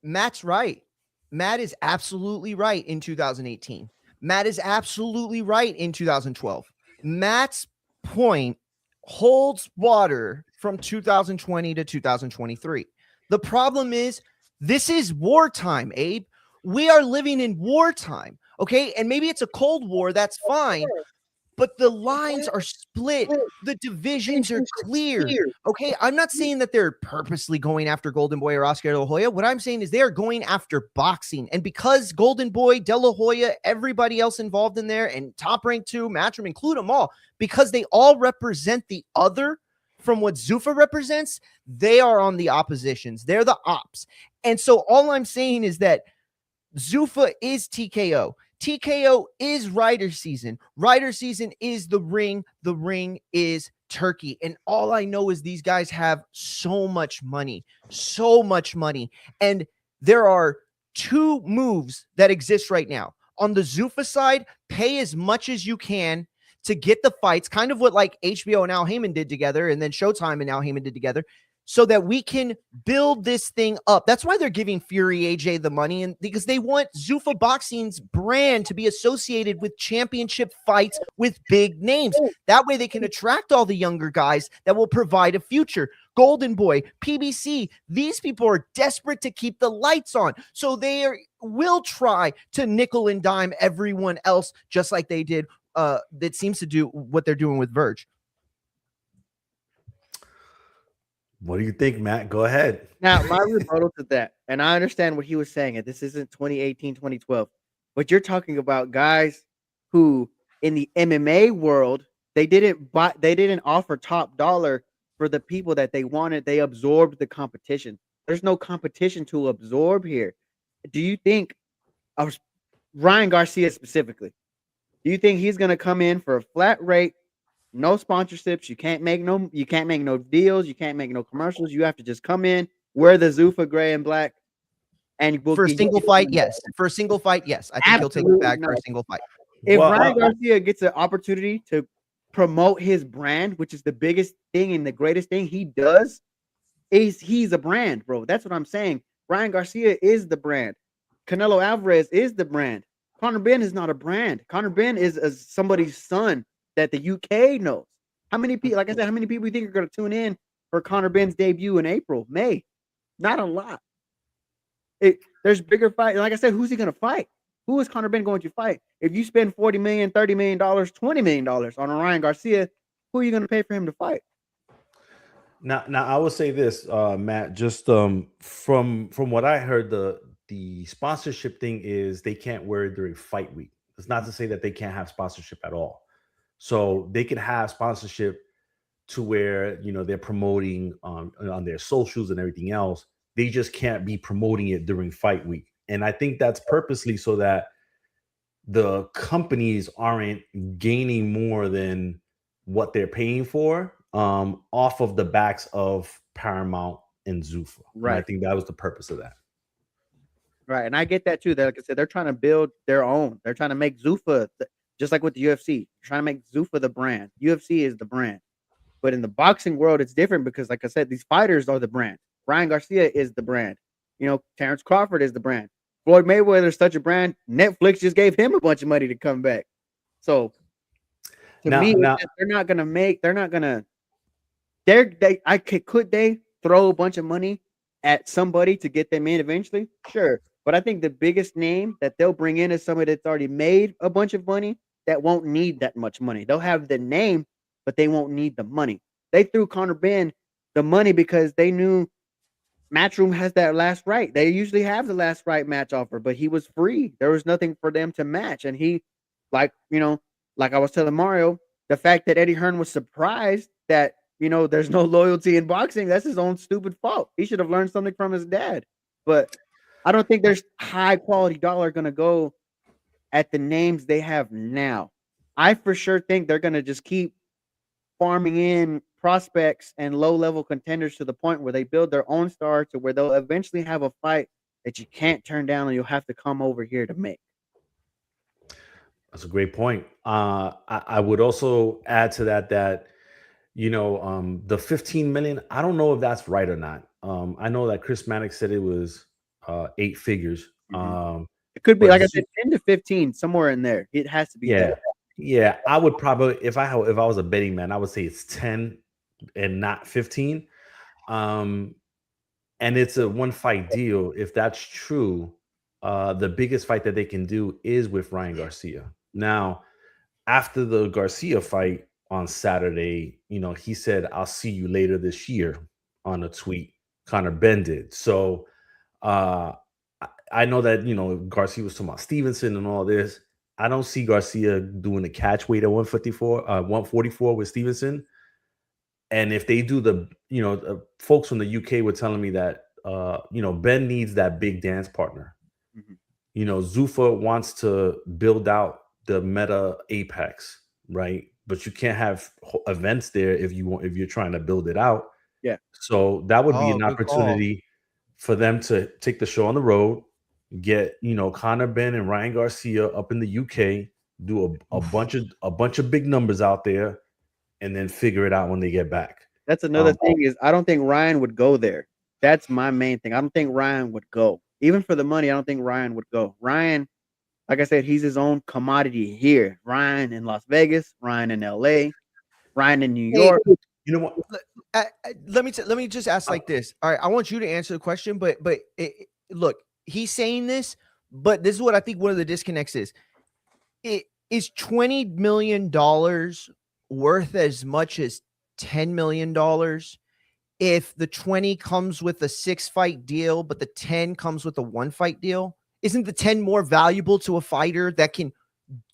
Matt's right. Matt is absolutely right in 2018. Matt is absolutely right in 2012. Matt's point holds water from 2020 to 2023. The problem is this is wartime, Abe. We are living in wartime, okay? And maybe it's a Cold War, that's fine. But the lines are split. The divisions are clear. Okay, I'm not saying that they're purposely going after Golden Boy or Oscar De La Hoya. What I'm saying is they are going after boxing. And because Golden Boy, De La Hoya, everybody else involved in there, and Top Rank 2, Matchroom, include them all, because they all represent the other from what Zuffa represents, they are on the oppositions. They're the ops. And so all I'm saying is that Zuffa is TKO. TKO is Rider Season. Rider Season is the ring. The ring is Turkey. And all I know is these guys have so much money. And there are two moves that exist right now. On the Zuffa side, pay as much as you can to get the fights, kind of what like HBO and Al Heyman did together, and then Showtime and Al Heyman did together, so that we can build this thing up. That's why they're giving Fury AJ the money, and because they want Zuffa Boxing's brand to be associated with championship fights with big names. That way they can attract all the younger guys that will provide a future. Golden Boy, PBC, these people are desperate to keep the lights on. So will try to nickel and dime everyone else, just like they did. That seems to do what they're doing with Verge. What do you think, Matt? Go ahead. Now, my rebuttal to that, and I understand what he was saying, and this isn't 2018, 2012, but you're talking about guys who, in the MMA world, they didn't offer top dollar for the people that they wanted. They absorbed the competition. There's no competition to absorb here. Do you think, Ryan Garcia specifically, do you think he's going to come in for a flat rate? No sponsorships. You can't make no deals. You can't make no commercials. You have to just come in, wear the Zuffa gray and black, and for a single fight, yes. For a single fight, yes. I think he'll take it back for a single fight. If Ryan Garcia gets an opportunity to promote his brand, which is the biggest thing and the greatest thing he does, he's a brand, bro. That's what I'm saying. Ryan Garcia is the brand. Canelo Alvarez is the brand. Conor Benn is not a brand. Conor Benn is somebody's son that the UK knows. How many people, like I said, how many people you think are going to tune in for Conor Benn's debut in May? Not a lot. There's bigger fights. Like I said, who's he going to fight? Who is Conor Benn going to fight? If you spend $40 million, $30 million, $20 million on a Ryan Garcia, who are you going to pay for him to fight? Now I will say this, Matt, just from what I heard, the sponsorship thing is they can't wear it during fight week. It's not to say that they can't have sponsorship at all. So they could have sponsorship to where, they're promoting on their socials and everything else. They just can't be promoting it during fight week. And I think that's purposely so that the companies aren't gaining more than what they're paying for off of the backs of Paramount and Zuffa. Right. And I think that was the purpose of that. Right. And I get that too. Like I said, they're trying to build their own. They're trying to make Zuffa, just like with the UFC, they're trying to make Zuffa the brand. UFC is the brand. But in the boxing world, it's different because, like I said, these fighters are the brand. Ryan Garcia is the brand. Terrence Crawford is the brand. Floyd Mayweather is such a brand. Netflix just gave him a bunch of money to come back. So to me, could they throw a bunch of money at somebody to get them in eventually? Sure. But I think the biggest name that they'll bring in is somebody that's already made a bunch of money that won't need that much money. They'll have the name, but they won't need the money. They threw Conor Benn the money because they knew Matchroom has that last right. They usually have the last right match offer, but he was free. There was nothing for them to match. And he, like I was telling Mario, the fact that Eddie Hearn was surprised that, there's no loyalty in boxing, that's his own stupid fault. He should have learned something from his dad. But I don't think there's high quality dollar going to go at the names they have now. I for sure think they're going to just keep farming in prospects and low-level contenders to the point where they build their own star to where they'll eventually have a fight that you can't turn down and you'll have to come over here to make. That's a great point. I would also add to that the 15 million, I don't know if that's right or not. I know that Chris Mannix said it was 8 figures. It could be, like I said, 10 to 15, somewhere in there. It has to be. Yeah. I would probably, if I was a betting man, I would say it's 10 and not 15. And it's a one fight deal. If that's true, the biggest fight that they can do is with Ryan Garcia. Now, after the Garcia fight on Saturday, he said, "I'll see you later this year," on a tweet. Conor Benn did. So I know that, Garcia was talking about Stevenson and all this. I don't see Garcia doing the catch weight at 144 with Stevenson. And if they do the folks from the UK were telling me that, Ben needs that big dance partner. Zuffa wants to build out the meta apex, right? But you can't have events there if you're trying to build it out. Yeah. So that would be an opportunity for them to take the show on the road, get Conor Ben and Ryan Garcia up in the UK, do a bunch of big numbers out there, and then figure it out when they get back. That's another thing is I don't think Ryan would go there. That's my main thing. I don't think Ryan would go. Even for the money, I don't think Ryan would go. Ryan, like I said, he's his own commodity here. Ryan in Las Vegas, Ryan in LA, Ryan in New Hey, York. You know what? let me just ask like this. All right, I want you to answer the question, but look, he's saying this, but this is what I think one of the disconnects is. It is $20 million worth as much as $10 million if the 20 comes with a 6-fight deal, but the 10 comes with a 1-fight deal? Isn't the 10 more valuable to a fighter that can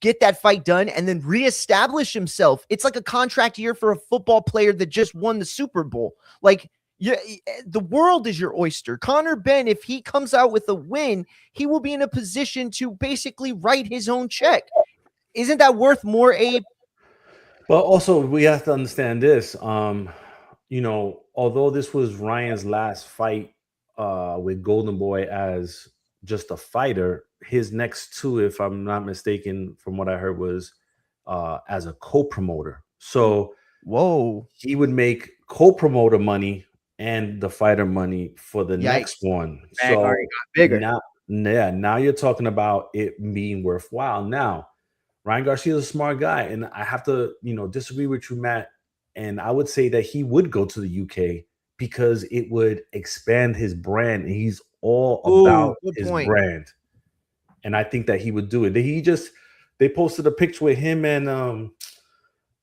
get that fight done and then reestablish himself? It's like a contract year for a football player that just won the Super Bowl. Like, the world is your oyster. Conor Ben, if he comes out with a win, he will be in a position to basically write his own check. Isn't that worth more, Abe? But also, we have to understand this. Although this was Ryan's last fight with Golden Boy as just a fighter, his next two, if I'm not mistaken, from what I heard, was as a co-promoter. So whoa, he would make co-promoter money and the fighter money for the next one. Bag So already got bigger. now you're talking about it being worthwhile. Now, Ryan Garcia is a smart guy, and I have to, disagree with you, Matt. And I would say that he would go to the UK because it would expand his brand. And he's all about his brand. And I think that he would do it. They posted a picture with him and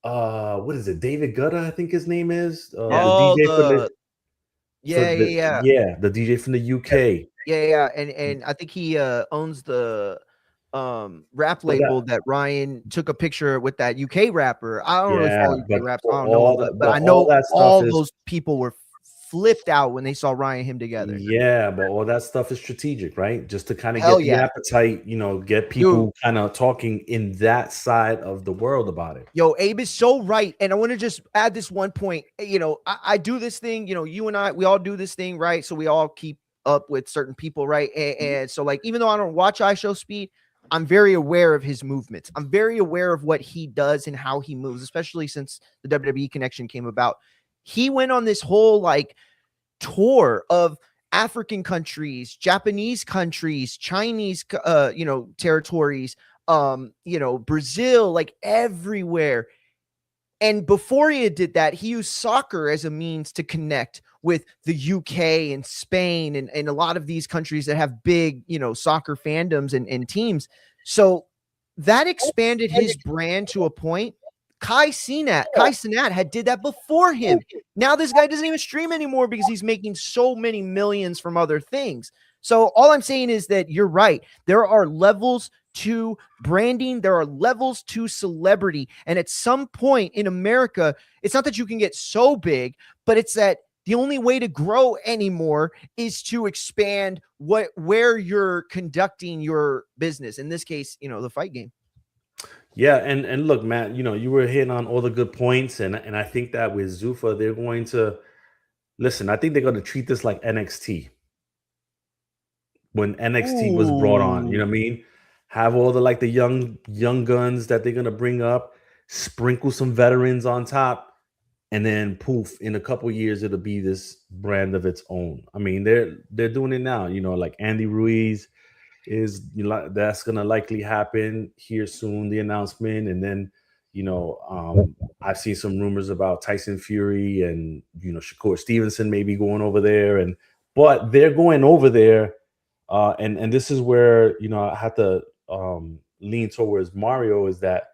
what is it? David Guetta, I think his name is. The DJ the DJ from the UK. Yeah. And I think he owns the rap label that Ryan took a picture with that UK rapper. I don't really follow UK raps. I don't know, but I know all those people were flipped out when they saw Ryan and him together. Yeah, but all that stuff is strategic, right? Just to kind of get the appetite, get people kind of talking in that side of the world about it. Yo, Abe is so right. And I want to just add this one point. I do this thing, you and I, we all do this thing, right? So we all keep up with certain people, right? And so, like, even though I don't watch iShowSpeed, I'm very aware of his movements. I'm very aware of what he does and how he moves, especially since the WWE connection came about. He went on this whole like tour of African countries, Japanese countries, Chinese, territories, Brazil, like everywhere. And before he did that, he used soccer as a means to connect with the UK and Spain and a lot of these countries that have big, soccer fandoms and teams. So that expanded his brand to a point. Kai Cenat had did that before him. Now this guy doesn't even stream anymore because he's making so many millions from other things. So all I'm saying is that you're right. There are levels to branding. There are levels to celebrity. And at some point in America, it's not that you can get so big, but it's that the only way to grow anymore is to expand where you're conducting your business. In this case, the fight game. Yeah, and look, Matt, you were hitting on all the good points, and I think that with Zuffa, they're going to listen. I think they're going to treat this like NXT. When NXT was brought on, you know what I mean? Have all the young guns that they're going to bring up, sprinkle some veterans on top, and then poof, in a couple of years it'll be this brand of its own. I mean, they're doing it now, like Andy Ruiz is, that's gonna likely happen here soon, the announcement. And then I've seen some rumors about Tyson Fury and Shakur Stevenson maybe going over there, but they're going over there, and this is where I have to lean towards Mario, is that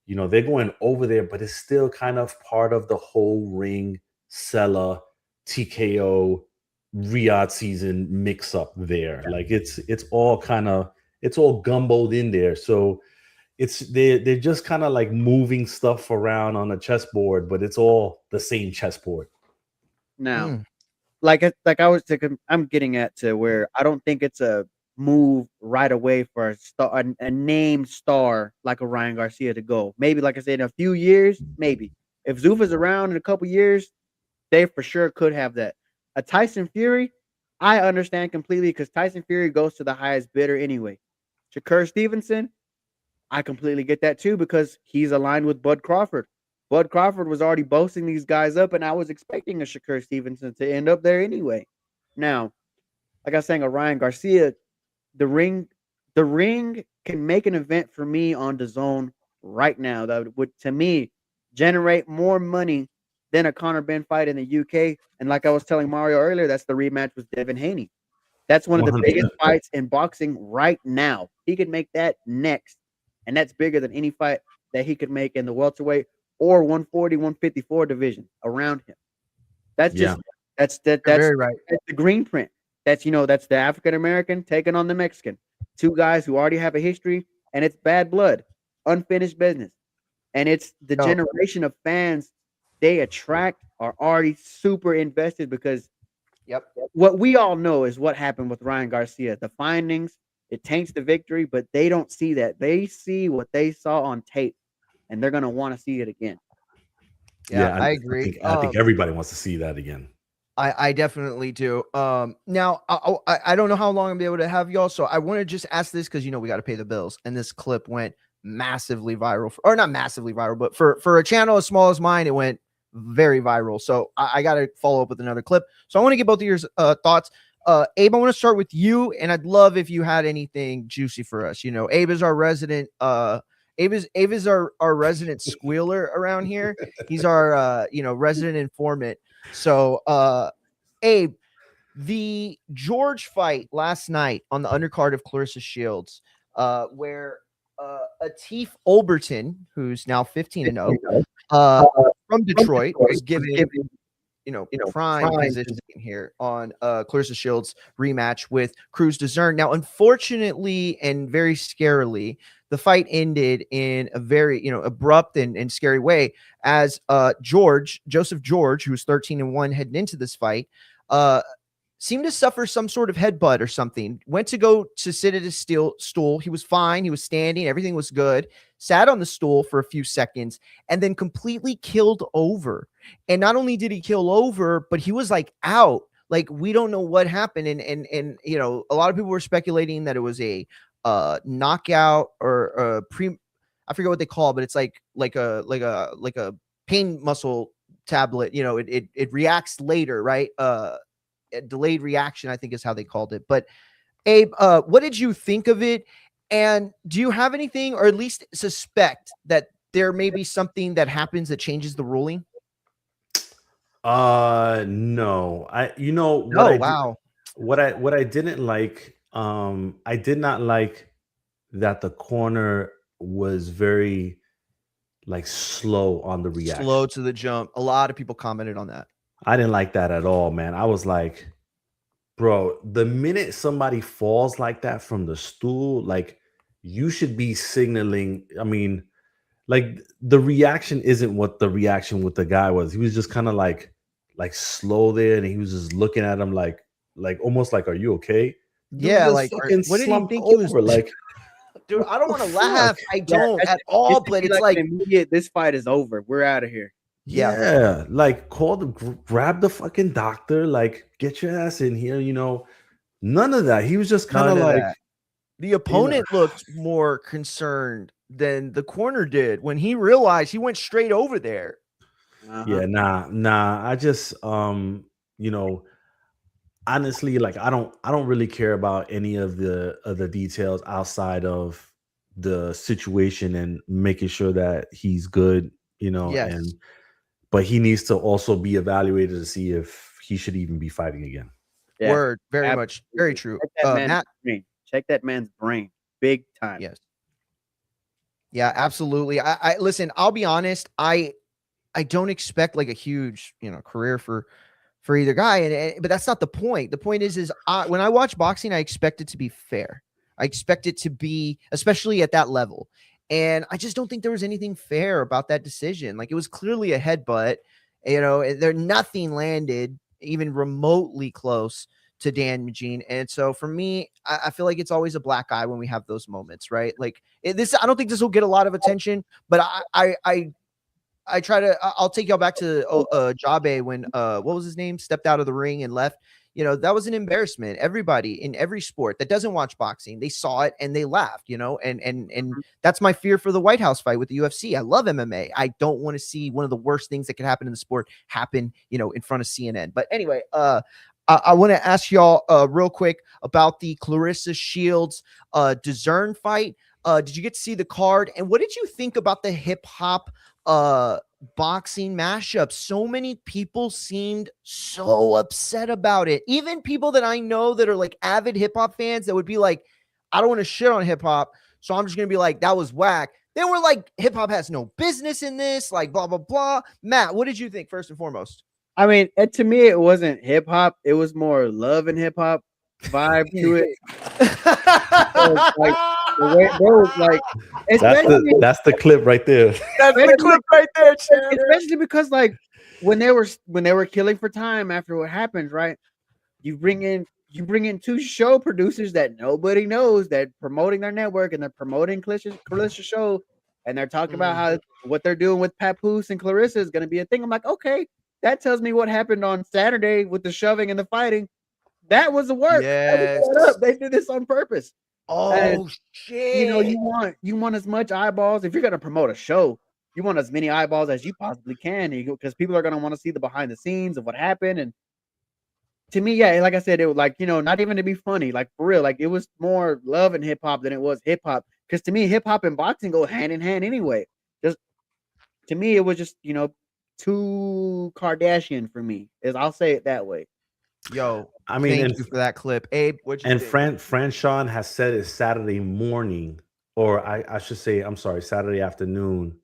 they're going over there, but it's still kind of part of the whole Ring, Sella, TKO, Riyadh season mix up there. Like it's all gumboed in there. So they're just kind of like moving stuff around on a chessboard, but it's all the same chessboard. Now, like I was thinking, I'm getting at to where I don't think it's a move right away for a star, a named star like a Ryan Garcia to go. Maybe, like I said, in a few years, maybe if Zuffa's around in a couple years, they for sure could have that. A Tyson Fury, I understand completely because Tyson Fury goes to the highest bidder anyway. Shakur Stevenson, I completely get that too because he's aligned with Bud Crawford. Bud Crawford was already boasting these guys up, and I was expecting a Shakur Stevenson to end up there anyway. Now, like I was saying, a Ryan Garcia, the ring, the ring can make an event for me on the zone right now that would, to me, generate more money than a Conor Benn fight in the UK. And like I was telling Mario earlier, that's the rematch with Devin Haney. That's one of the 100%. biggest fights in boxing right now. He could make that next, and that's bigger than any fight that he could make in the welterweight or 140, 154 division around him. That's Yeah. just that's You're very right. that's the green print. That's that's the African American taking on the Mexican. Two guys who already have a history, and it's bad blood, unfinished business, and it's the No. generation of fans they attract are already super invested because Yep. what we all know is what happened with Ryan Garcia. The findings, it taints the victory, but they don't see that. They see what they saw on tape, and they're gonna want to see it again. Yeah, I agree. I think everybody wants to see that again. I definitely do. Now I don't know how long I'll be able to have y'all, so I want to just ask this because we got to pay the bills, and this clip went massively viral, or not massively viral, but for a channel as small as mine, it went very viral. So I got to follow up with another clip. So I want to get both of your thoughts. Abe, I want to start with you, and I'd love if you had anything juicy for us. Abe is our resident. Abe is our resident squealer around here. He's our resident informant. So, Abe, the George fight last night on the undercard of Clarissa Shields, where Atif Olberton, who's now 15-0, from Detroit, was given prime position here on Clarissa Shields' rematch with Cruz Dezern. Now, unfortunately and very scarily, the fight ended in a very abrupt and scary way as Joseph George, who was 13-1 heading into this fight, seemed to suffer some sort of headbutt or something. Went to go to sit at his stool. He was fine. He was standing. Everything was good. Sat on the stool for a few seconds and then completely killed over. And not only did he kill over, but he was out. Like, we don't know what happened. And a lot of people were speculating that it was a knockout or I forget what they call it, but it's like a pain muscle tablet. It reacts later, right? A delayed reaction, I think is how they called it. But Abe, what did you think of it? And do you have anything, or at least suspect that there may be something that happens that changes the ruling? No. What I didn't like, I did not like that the corner was very slow on the reaction. Slow to the jump. A lot of people commented on that. I didn't like that at all, man. I was like, bro, the minute somebody falls like that from the stool, you should be signaling. I mean, the reaction isn't what the reaction with the guy was. He was just kind of like slow there, and he was just looking at him like almost like, "Are you okay?" Dude, Yeah, what did he think he was like? Dude, I don't want to laugh. I don't at all, but it's like immediate. This fight is over. We're out of here. Yeah, grab the fucking doctor, get your ass in here. None of that. He was just kind of like that. The opponent looked more concerned than the corner did when he realized he went straight over there. Yeah, nah. I just honestly, I don't really care about any of the details outside of the situation and making sure that he's good, Yes. but he needs to also be evaluated to see if he should even be fighting again. Yeah, word, very much, very true. Check that man's brain, big time. Yes. Yeah, absolutely. I listen. I'll be honest. I don't expect a huge career for either guy, but that's not the point. The point is when I watch boxing, I expect it to be fair. I expect it to be, especially at that level. And I just don't think there was anything fair about that decision. It was clearly a headbutt. Nothing landed even remotely close to Dan Magine. And so for me, I feel like it's always a black eye when we have those moments, right? I don't think this will get a lot of attention, but I try to, I'll take y'all back to Jabe when, what was his name? Stepped out of the ring and left. that was an embarrassment. Everybody in every sport that doesn't watch boxing, they saw it and they laughed, and that's my fear for the White House fight with the UFC. I love MMA. I don't want to see one of the worst things that could happen in the sport happen, in front of CNN. But anyway, I want to ask y'all real quick about the Clarissa Shields DAZN fight. Did you get to see the card? And what did you think about the hip hop boxing mashup? So many people seemed so upset about it. Even people that I know that are like avid hip hop fans that would be like, I don't want to shit on hip hop, so I'm just going to be like, that was whack. They were like, hip hop has no business in this, like blah, blah, blah. Matt, what did you think first and foremost? I mean, to me, it wasn't hip hop. It was more love and hip hop vibe to it. Like, the way, bro, like, that's the clip right there. That's the clip right there, Chandler. Especially because, like, when they were killing for time after what happens, right? You bring in two show producers that nobody knows that promoting their network, and they're promoting Clarissa's show, and they're talking about how what they're doing with Papoose and Clarissa is going to be a thing. I'm like, okay, that tells me what happened on Saturday with the shoving and the fighting. That was the work. Yes. They did this on purpose. Oh, and, shit. You want as much eyeballs. If you're going to promote a show, you want as many eyeballs as you possibly can, because people are going to want to see the behind the scenes of what happened. And to me, yeah, like I said, it was like, not even to be funny, like for real, like it was more love and hip hop than it was hip hop. Because to me, hip hop and boxing go hand in hand anyway. Just to me, it was just too Kardashian for me. I'll say it that way. Yo, I mean, thank you for that clip, Abe. What you think? Franchon has said it's Saturday morning, or I should say, I'm sorry, Saturday afternoon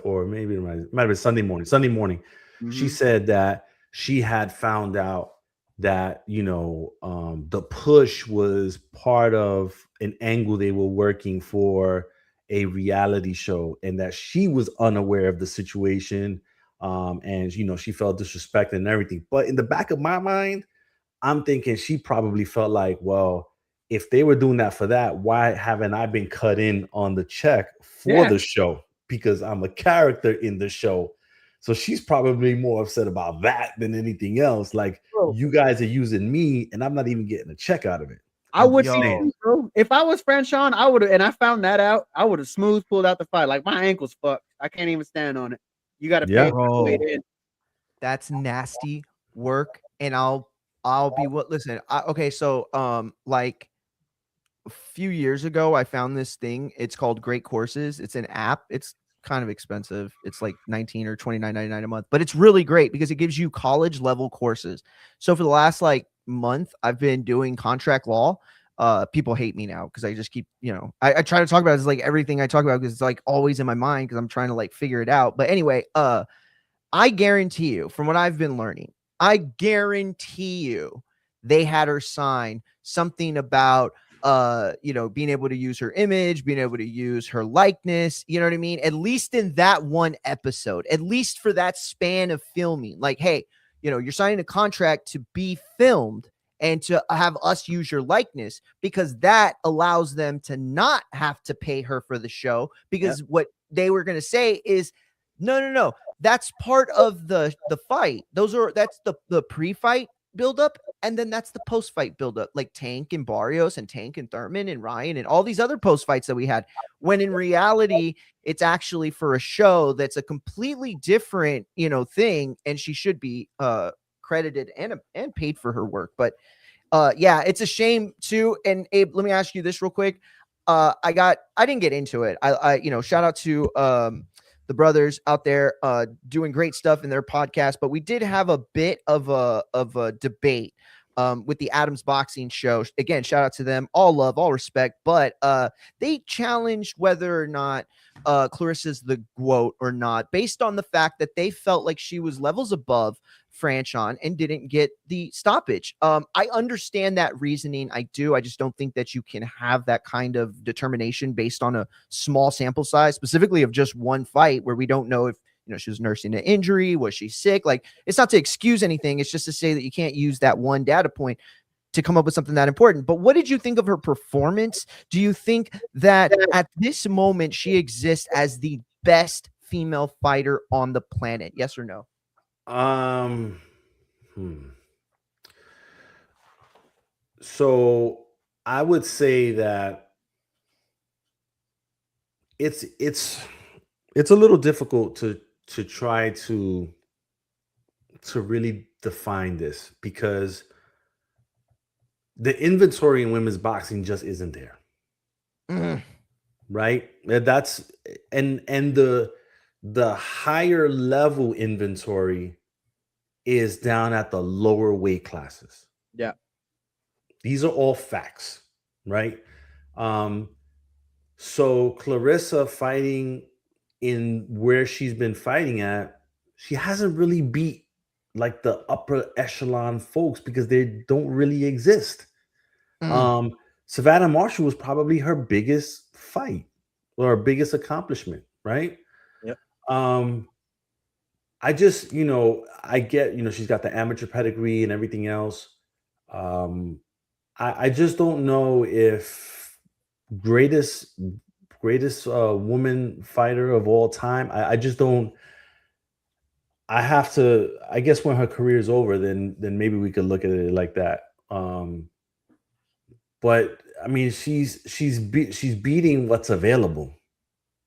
or maybe it might have been Sunday morning. Mm-hmm. She said that she had found out that the push was part of an angle they were working for a reality show, and that she was unaware of the situation, and she felt disrespected and everything. But in the back of my mind, I'm thinking she probably felt like, well, if they were doing that for that, why haven't I been cut in on the check for the show? Because I'm a character in the show. So she's probably more upset about that than anything else. Like, you guys are using me and I'm not even getting a check out of it. I would be, bro. If I was Franchon, I would have, and I found that out, I would have smooth pulled out the fight. Like, my ankle's fucked. I can't even stand on it. You got to pay to wait in. That's nasty work. And I'll be listen. Okay. So, like a few years ago, I found this thing. It's called Great Courses. It's an app. It's kind of expensive. It's like $19 or $29.99 a month, but it's really great because it gives you college level courses. So for the last month, I've been doing contract law. People hate me now because I just keep, I try to talk about it as like everything I talk about because it's like always in my mind because I'm trying to figure it out. But anyway, I guarantee you, from what I've been learning, I guarantee you they had her sign something about being able to use her image, being able to use her likeness, you know what I mean? At least in that one episode, at least for that span of filming, like, hey, you're signing a contract to be filmed and to have us use your likeness, because that allows them to not have to pay her for the show, because what they were going to say is, no, that's part of the fight. That's the pre-fight buildup, and then that's the post-fight buildup, like Tank and Barrios and Tank and Thurman and Ryan and all these other post-fights that we had, when in reality it's actually for a show that's a completely different thing, and she should be credited and paid for her work. But it's a shame too. And Abe, let me ask you this real quick. I didn't get into it. I shout out to the brothers out there doing great stuff in their podcast, but we did have a bit of a debate with the Adams Boxing Show. Again, shout out to them. All love, all respect. But they challenged whether or not Clarissa's the GOAT or not, based on the fact that they felt like she was levels above Franchon and didn't get the stoppage. I understand that reasoning. I do. I just don't think that you can have that kind of determination based on a small sample size, specifically of just one fight where we don't know if she was nursing an injury, was she sick? Like, it's not to excuse anything. It's just to say that you can't use that one data point to come up with something that important. But what did you think of her performance? Do you think that at this moment she exists as the best female fighter on the planet? Yes or no? So I would say that it's a little difficult to try to really define this because the inventory in women's boxing just isn't there, Mm. right? That's and the higher level inventory is down at the lower weight classes. Yeah. These are all facts, right? Um, so Clarissa fighting in where she's been fighting at, she hasn't really beat like the upper echelon folks because they don't really exist. Mm. Um, Savannah Marshall was probably her biggest fight or her biggest accomplishment, right? Yep. I just, I get, she's got the amateur pedigree and everything else. Um, I just don't know if greatest greatest woman fighter of all time. I just don't. I have to. I guess when her career is over, then maybe we could look at it like that. But I mean, she's beating what's available.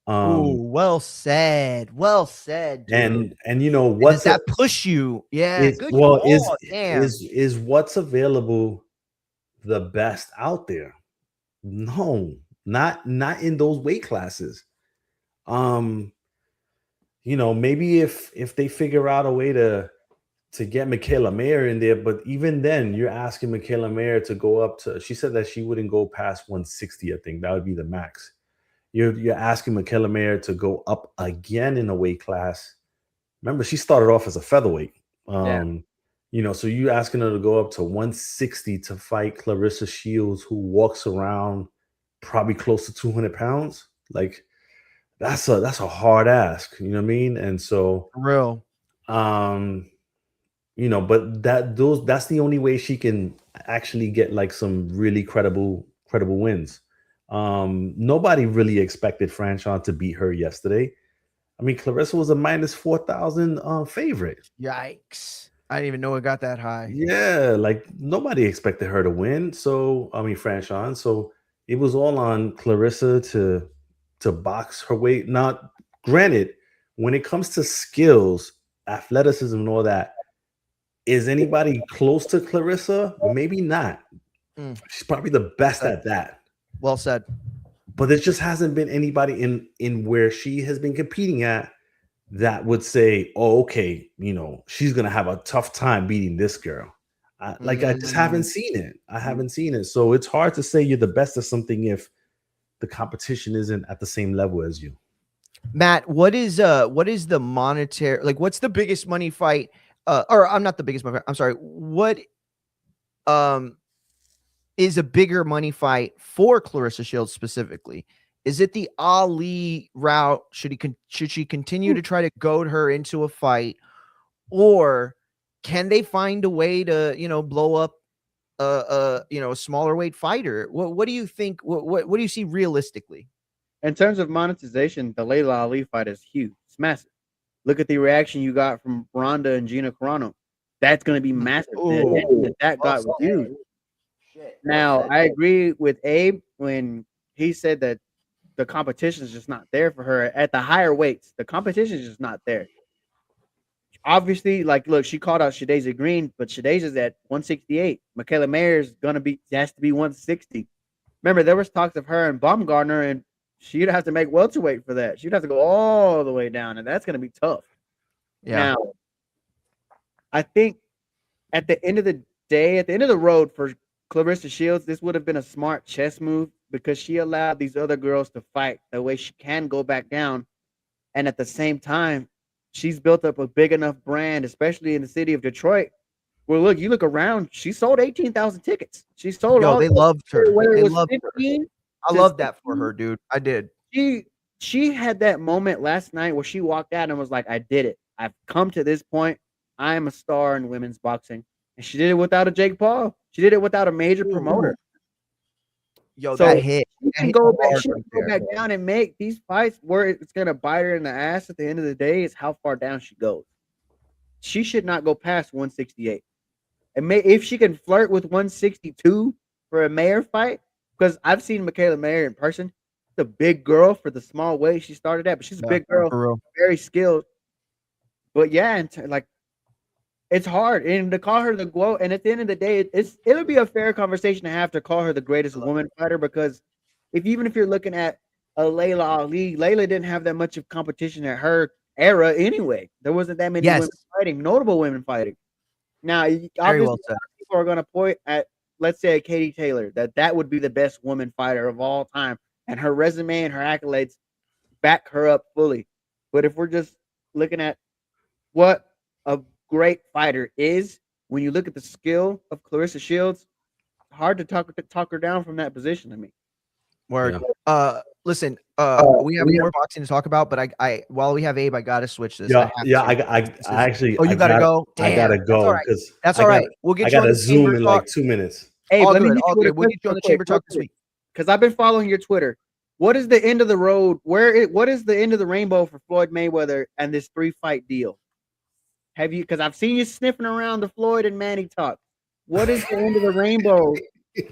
Ooh, well said. Well said, dude. And And does that push you? Yeah, is good well call. Damn. is what's available the best out there? No, not in those weight classes. Maybe if they figure out a way to get Michaela Mayer in there, but even then, you're asking Michaela Mayer to go up to. She said that she wouldn't go past 160. I think that would be the max. You're asking Michaela Mayer to go up again in a weight class. Remember, she started off as a featherweight. So you asking her to go up to 160 to fight Clarissa Shields, who walks around probably close to 200 pounds. Like that's a hard ask, you know what I mean? And so For real. but that's the only way she can actually get like some really credible wins. Nobody really expected Franchon to beat her yesterday. I mean, Clarissa was a minus 4,000 favorite. Yikes. I didn't even know it got that high. Yeah, like nobody expected her to win. So, I mean, Franchon. So it was all on Clarissa to box her way. Now, granted, when it comes to skills, athleticism, and all that, is anybody close to Clarissa? Maybe not. She's probably the best at that. Well said. But there just hasn't been anybody in where she has been competing at that would say, "Oh, okay, she's gonna have a tough time beating this girl." I just haven't seen it. I haven't seen it. So it's hard to say you're the best at something if the competition isn't at the same level as you. Matt, what is the monetary, like what's the biggest money fight? Or I'm not the biggest money fight. I'm sorry. What is a bigger money fight for Clarissa Shields specifically? Is it the Ali route? Should she continue to try to goad her into a fight, or can they find a way to blow up a smaller weight fighter? What do you think? What do you see realistically? In terms of monetization, the Layla Ali fight is huge. It's massive. Look at the reaction you got from Ronda and Gina Carano. That's going to be massive. The attention that got was huge. Now, I agree with Abe when he said that the competition is just not there for her at the higher weights. The competition is just not there. Obviously, like, look, she called out Shadasia Green, but Shadasia's at 168. Michaela Mayer's has to be 160. Remember, there was talks of her and Baumgartner, and she'd have to make welterweight for that. She'd have to go all the way down, and that's going to be tough. Yeah. Now, I think at the end of the day, at the end of the road for Clarissa Shields, this would have been a smart chess move because she allowed these other girls to fight the way she can go back down. And at the same time, she's built up a big enough brand, especially in the city of Detroit. Well, look, you look around, she sold 18,000 tickets. She sold all. They loved her. Whether They it was loved 15 her. I to love that for 16, her, dude. I did. She had that moment last night where she walked out and was like, I did it. I've come to this point. I am a star in women's boxing. And she did it without a Jake Paul. She did it without a major promoter. Yo, that hit. She can go back down and make these fights where it's going to bite her in the ass at the end of the day is how far down she goes. She should not go past 168. And if she can flirt with 162, for a Mayer fight, because I've seen Michaela Mayer in person. She's a big girl for the small weight she started at, but she's a big girl, for real. very skilled. But yeah, and like it's hard, and to call her the GOAT, and at the end of the day, it'll be a fair conversation to have to call her the greatest woman fighter, because even if you're looking at a Layla Ali, Layla didn't have that much of competition at her era anyway. There wasn't that many women fighting, notable women fighting. Now, obviously, people are going to point at, let's say, Katie Taylor, that would be the best woman fighter of all time, and her resume and her accolades back her up fully. But if we're just looking at what a great fighter is, when you look at the skill of Clarissa Shields, it's hard to talk her down from that position. I mean, word. Listen, we have more boxing to talk about, but I while we have Abe, I gotta switch this. I actually. Oh, you gotta go. Damn, I gotta go because that's all right. We'll get you on the Zoom in like 2 minutes. Hey, all good. We'll get you on the chamber talk this week. Because I've been following your Twitter. What is the end of the road? What is the end of the rainbow for Floyd Mayweather and this 3-fight deal? Have you? Because I've seen you sniffing around the Floyd and Manny talk. What is the end of the rainbow?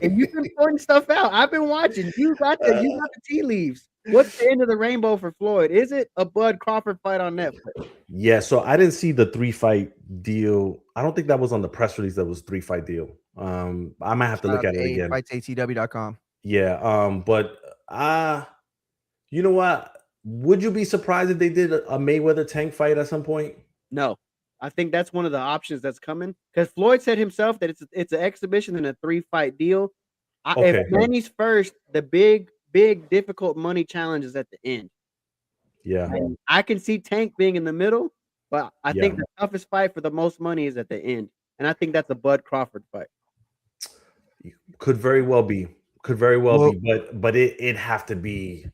And you've been pointing stuff out. I've been watching. You got the tea leaves. What's the end of the rainbow for Floyd? Is it a Bud Crawford fight on Netflix? Yeah, so I didn't see the 3-fight deal. I don't think that was on the press release. That was 3-fight deal. I might have to look at it again. FightsATW.com. Yeah. But you know what? Would you be surprised if they did a Mayweather Tank fight at some point? No. I think that's one of the options that's coming, because Floyd said himself that it's an exhibition and a 3-fight deal. If Manny's first, the big, difficult money challenge is at the end. Yeah. And I can see Tank being in the middle, but I think the toughest fight for the most money is at the end. And I think that's a Bud Crawford fight. Could very well be. But it'd have to be.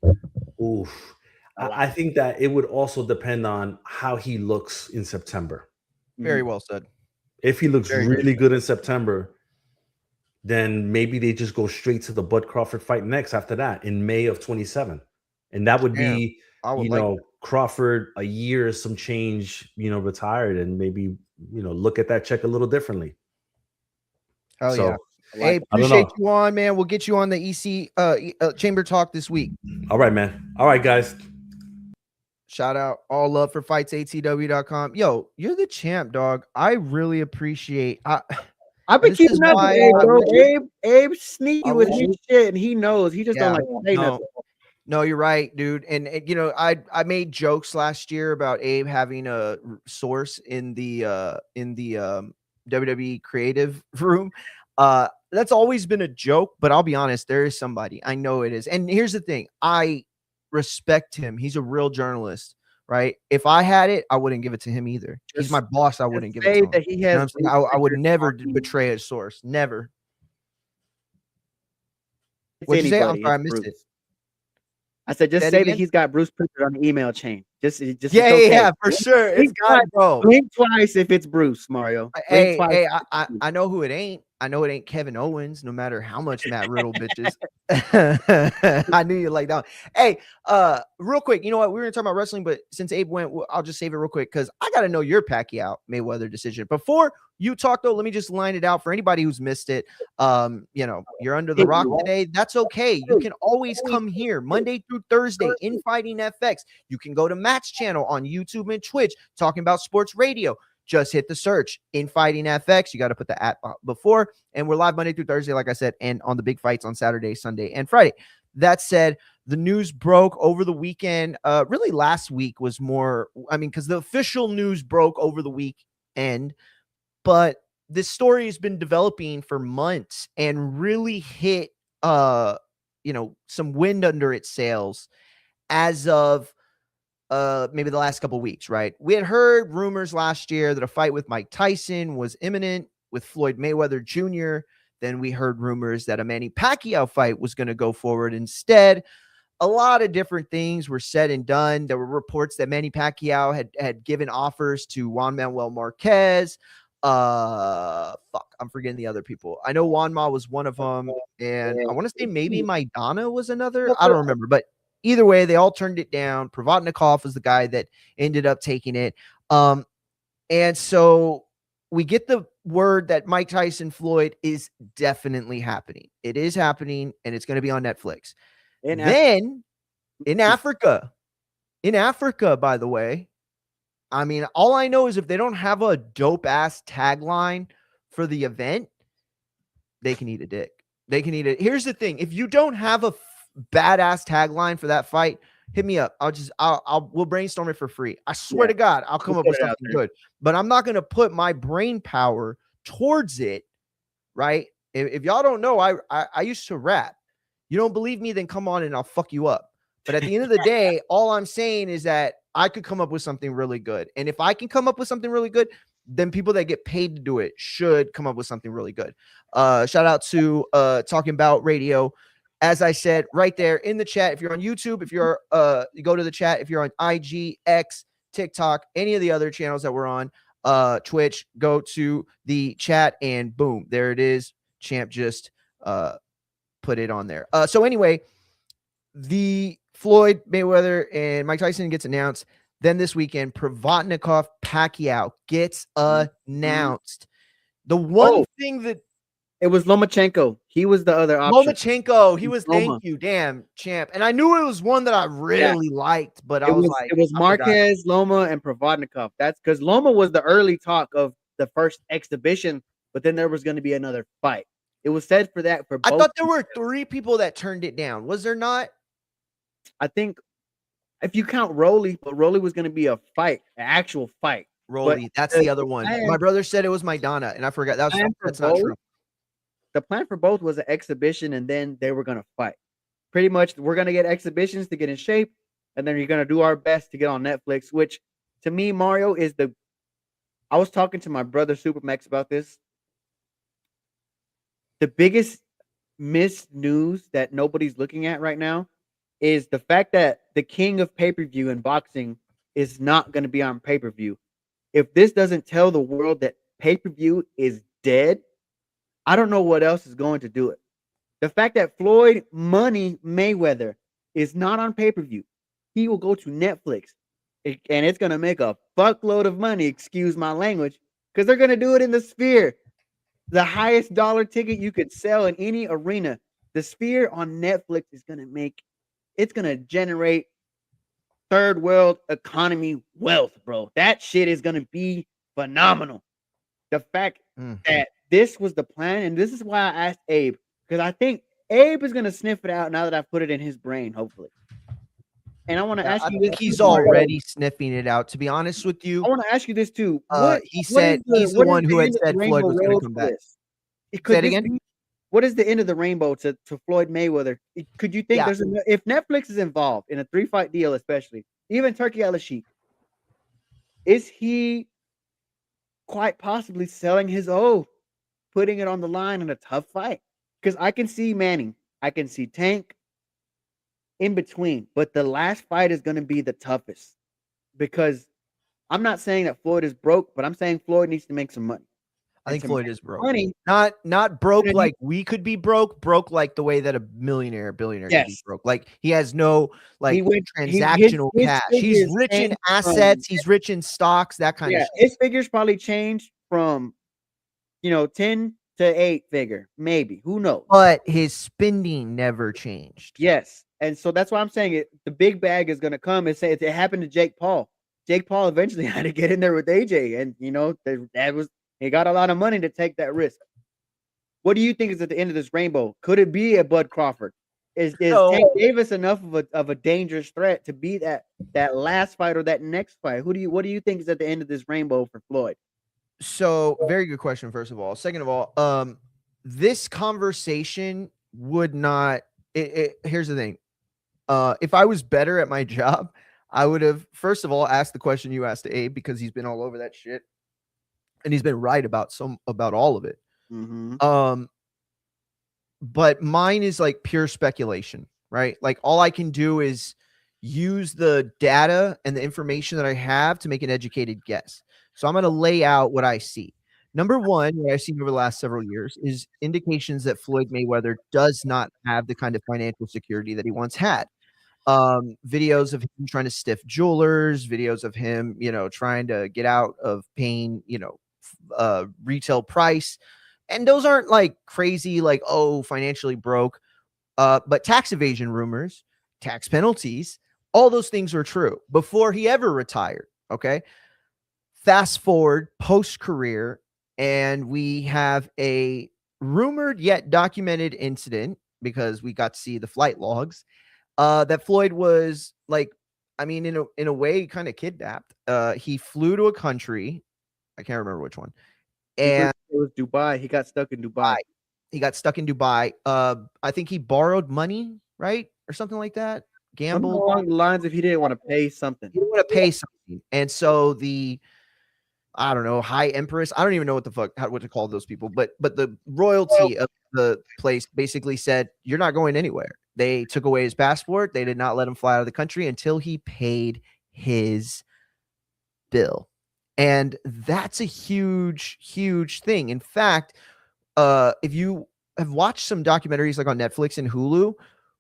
Oof. I think that it would also depend on how he looks in September. Very well said. If he looks really good in September, then maybe they just go straight to the Bud Crawford fight next after that in May of 27. And that would be, Crawford a year, some change, retired, and maybe, look at that check a little differently. Oh, yeah. Hey, appreciate you on, man. We'll get you on the EC Chamber Talk this week. All right, man. All right, guys. Shout out, all love for FightsATW.com. Yo, you're the champ, dog. I really appreciate. I've been keeping up with Abe, bro. Abe sneaky with his shit, and he knows. He just don't like to say nothing. No, you're right, dude. And I made jokes last year about Abe having a source in the WWE creative room. That's always been a joke, but I'll be honest, there is somebody. I know it is. And here's the thing. I respect him. He's a real journalist, right? If I had it, I wouldn't give it to him either. He's my boss. I wouldn't give it to him. That he has, I would never betray a source. Never. What'd you say? I'm sorry, I missed it. I said, just say that he's got Bruce Pritchard on the email chain. Just yeah, for sure. He's got it, bro. Blink twice if it's Bruce, Mario. Hey, I know who it ain't. I know it ain't Kevin Owens, no matter how much Matt Riddle bitches. I knew you like that one. Hey, real quick, you know what? We were going to talk about wrestling, but since Abe went, I'll just save it real quick because I got to know your Pacquiao Mayweather decision. Before you talk, though, let me just line it out for anybody who's missed it. You're under the rock today. That's okay. You can always come here Monday through Thursday, InfightingFX. You can go to Matt's channel on YouTube and Twitch, talking about sports radio. Just hit the search, InfightingFX. You got to put the at before. And we're live Monday through Thursday, like I said, and on the big fights on Saturday, Sunday, and Friday. That said, the news broke over the weekend. Really last week was more, because the official news broke over the weekend. But this story has been developing for months and really hit, some wind under its sails as of maybe the last couple of weeks, right? We had heard rumors last year that a fight with Mike Tyson was imminent with Floyd Mayweather Jr. Then we heard rumors that a Manny Pacquiao fight was going to go forward instead. A lot of different things were said and done. There were reports that Manny Pacquiao had given offers to Juan Manuel Marquez. I'm forgetting the other people. I know Juan Ma was one of them, and I want to say maybe Maidana was another. I don't remember, but either way, they all turned it down. Provodnikov was the guy that ended up taking it. And so we get the word that Mike Tyson Floyd is definitely happening. It is happening, and it's going to be on Netflix. Then in Africa, by the way, I mean, all I know is if they don't have a dope ass tagline for the event, they can eat a dick. They can eat it. Here's the thing: if you don't have a badass tagline for that fight, hit me up. We'll brainstorm it for free. I swear to God, I'll come up with something good. But I'm not gonna put my brain power towards it. Right? If y'all don't know, I used to rap. You don't believe me? Then come on and I'll fuck you up. But at the end of the day, all I'm saying is that I could come up with something really good. And if I can come up with something really good, then people that get paid to do it should come up with something really good. Shout out to Talking About Radio. As I said right there in the chat, if you're on YouTube, if you're you go to the chat, if you're on IG, X, TikTok, any of the other channels that we're on, Twitch, go to the chat and boom, there it is. Champ just put it on there. So anyway, the Floyd Mayweather and Mike Tyson gets announced. Then this weekend, Provodnikov Pacquiao gets announced. The one thing that it was Lomachenko. He was the other option. Lomachenko. He was. Thank you, damn champ. And I knew it was one that I really liked, but I was like, it was Marquez, Loma, and Provodnikov. That's because Loma was the early talk of the first exhibition, but then there was going to be another fight. It was said for that for both. I thought there were 3 people that turned it down. Was there not? I think if you count Rolly, but Rolly was going to be a fight, an actual fight. Rolly, that's the other one. My brother said it was Maidana, and I forgot. That's not true. The plan for both was an exhibition, and then they were going to fight. Pretty much, we're going to get exhibitions to get in shape, and then you're going to do our best to get on Netflix, which to me, Mario, is the... I was talking to my brother, Supermax, about this. The biggest missed news that nobody's looking at right now is the fact that the king of pay-per-view in boxing is not going to be on pay-per-view. If this doesn't tell the world that pay-per-view is dead, I don't know what else is going to do it. The fact that Floyd Money Mayweather is not on pay-per-view, he will go to Netflix, and it's going to make a fuckload of money, excuse my language, because they're going to do it in the Sphere. The highest dollar ticket you could sell in any arena. The Sphere on Netflix is going to make... It's going to generate third world economy wealth, bro. That shit is going to be phenomenal. The fact that this was the plan, and this is why I asked Abe, because I think Abe is going to sniff it out now that I've put it in his brain, hopefully. And I want to ask you... I think he's already sniffing it out, to be honest with you. I want to ask you this too. He said he's the one who had said Floyd was going to come back. Say it again? What is the end of the rainbow to Floyd Mayweather? Could you think there's if Netflix is involved in a 3-fight deal, especially even Turkey Al-Sheikh, is he quite possibly selling his putting it on the line in a tough fight? Because I can see Manning, I can see Tank in between, but the last fight is going to be the toughest. Because I'm not saying that Floyd is broke, but I'm saying Floyd needs to make some money. I think Floyd is broke. Money, not broke like we could be broke like the way that a billionaire could be broke. Like he has no transactional cash. He's rich in assets, he's rich in stocks, that kind of shit. His figures probably changed from 10 to 8 figure, maybe. Who knows? But his spending never changed. Yes. And so that's why I'm saying the big bag is gonna come and say it happened to Jake Paul. Jake Paul eventually had to get in there with AJ, and he got a lot of money to take that risk. What do you think is at the end of this rainbow? Could it be a Bud Crawford? Is Tank Davis enough of a dangerous threat to be that last fight or that next fight? What do you think is at the end of this rainbow for Floyd? So, very good question, first of all. Second of all, this conversation would not... here's the thing. If I was better at my job, I would have, first of all, asked the question you asked to Abe, because he's been all over that shit. And he's been right about all of it. Mm-hmm. But mine is like pure speculation, right? Like all I can do is use the data and the information that I have to make an educated guess. So I'm going to lay out what I see. Number one, what I've seen over the last several years is indications that Floyd Mayweather does not have the kind of financial security that he once had. Videos of him trying to stiff jewelers, videos of him, trying to get out of paying, retail price. And those aren't like crazy, like, oh, financially broke. But tax evasion rumors, tax penalties, all those things were true before he ever retired. Okay. Fast forward post career, and we have a rumored yet documented incident, because we got to see the flight logs, that Floyd was like, I mean, in a way, kind of kidnapped. He flew to a country, I can't remember which one, and It was Dubai. He got stuck in Dubai. he got stuck in Dubai. I think he borrowed money, right, or something like that. Something Gambled along the lines if he didn't want to pay something. He didn't want to pay something, and so I don't know, high empress, I don't even know what the fuck what to call those people, but the royalty of the place basically said, you're not going anywhere. They took away his passport. They did not let him fly out of the country until he paid his bill. And that's a huge, huge thing. In fact, if you have watched some documentaries like on Netflix and Hulu,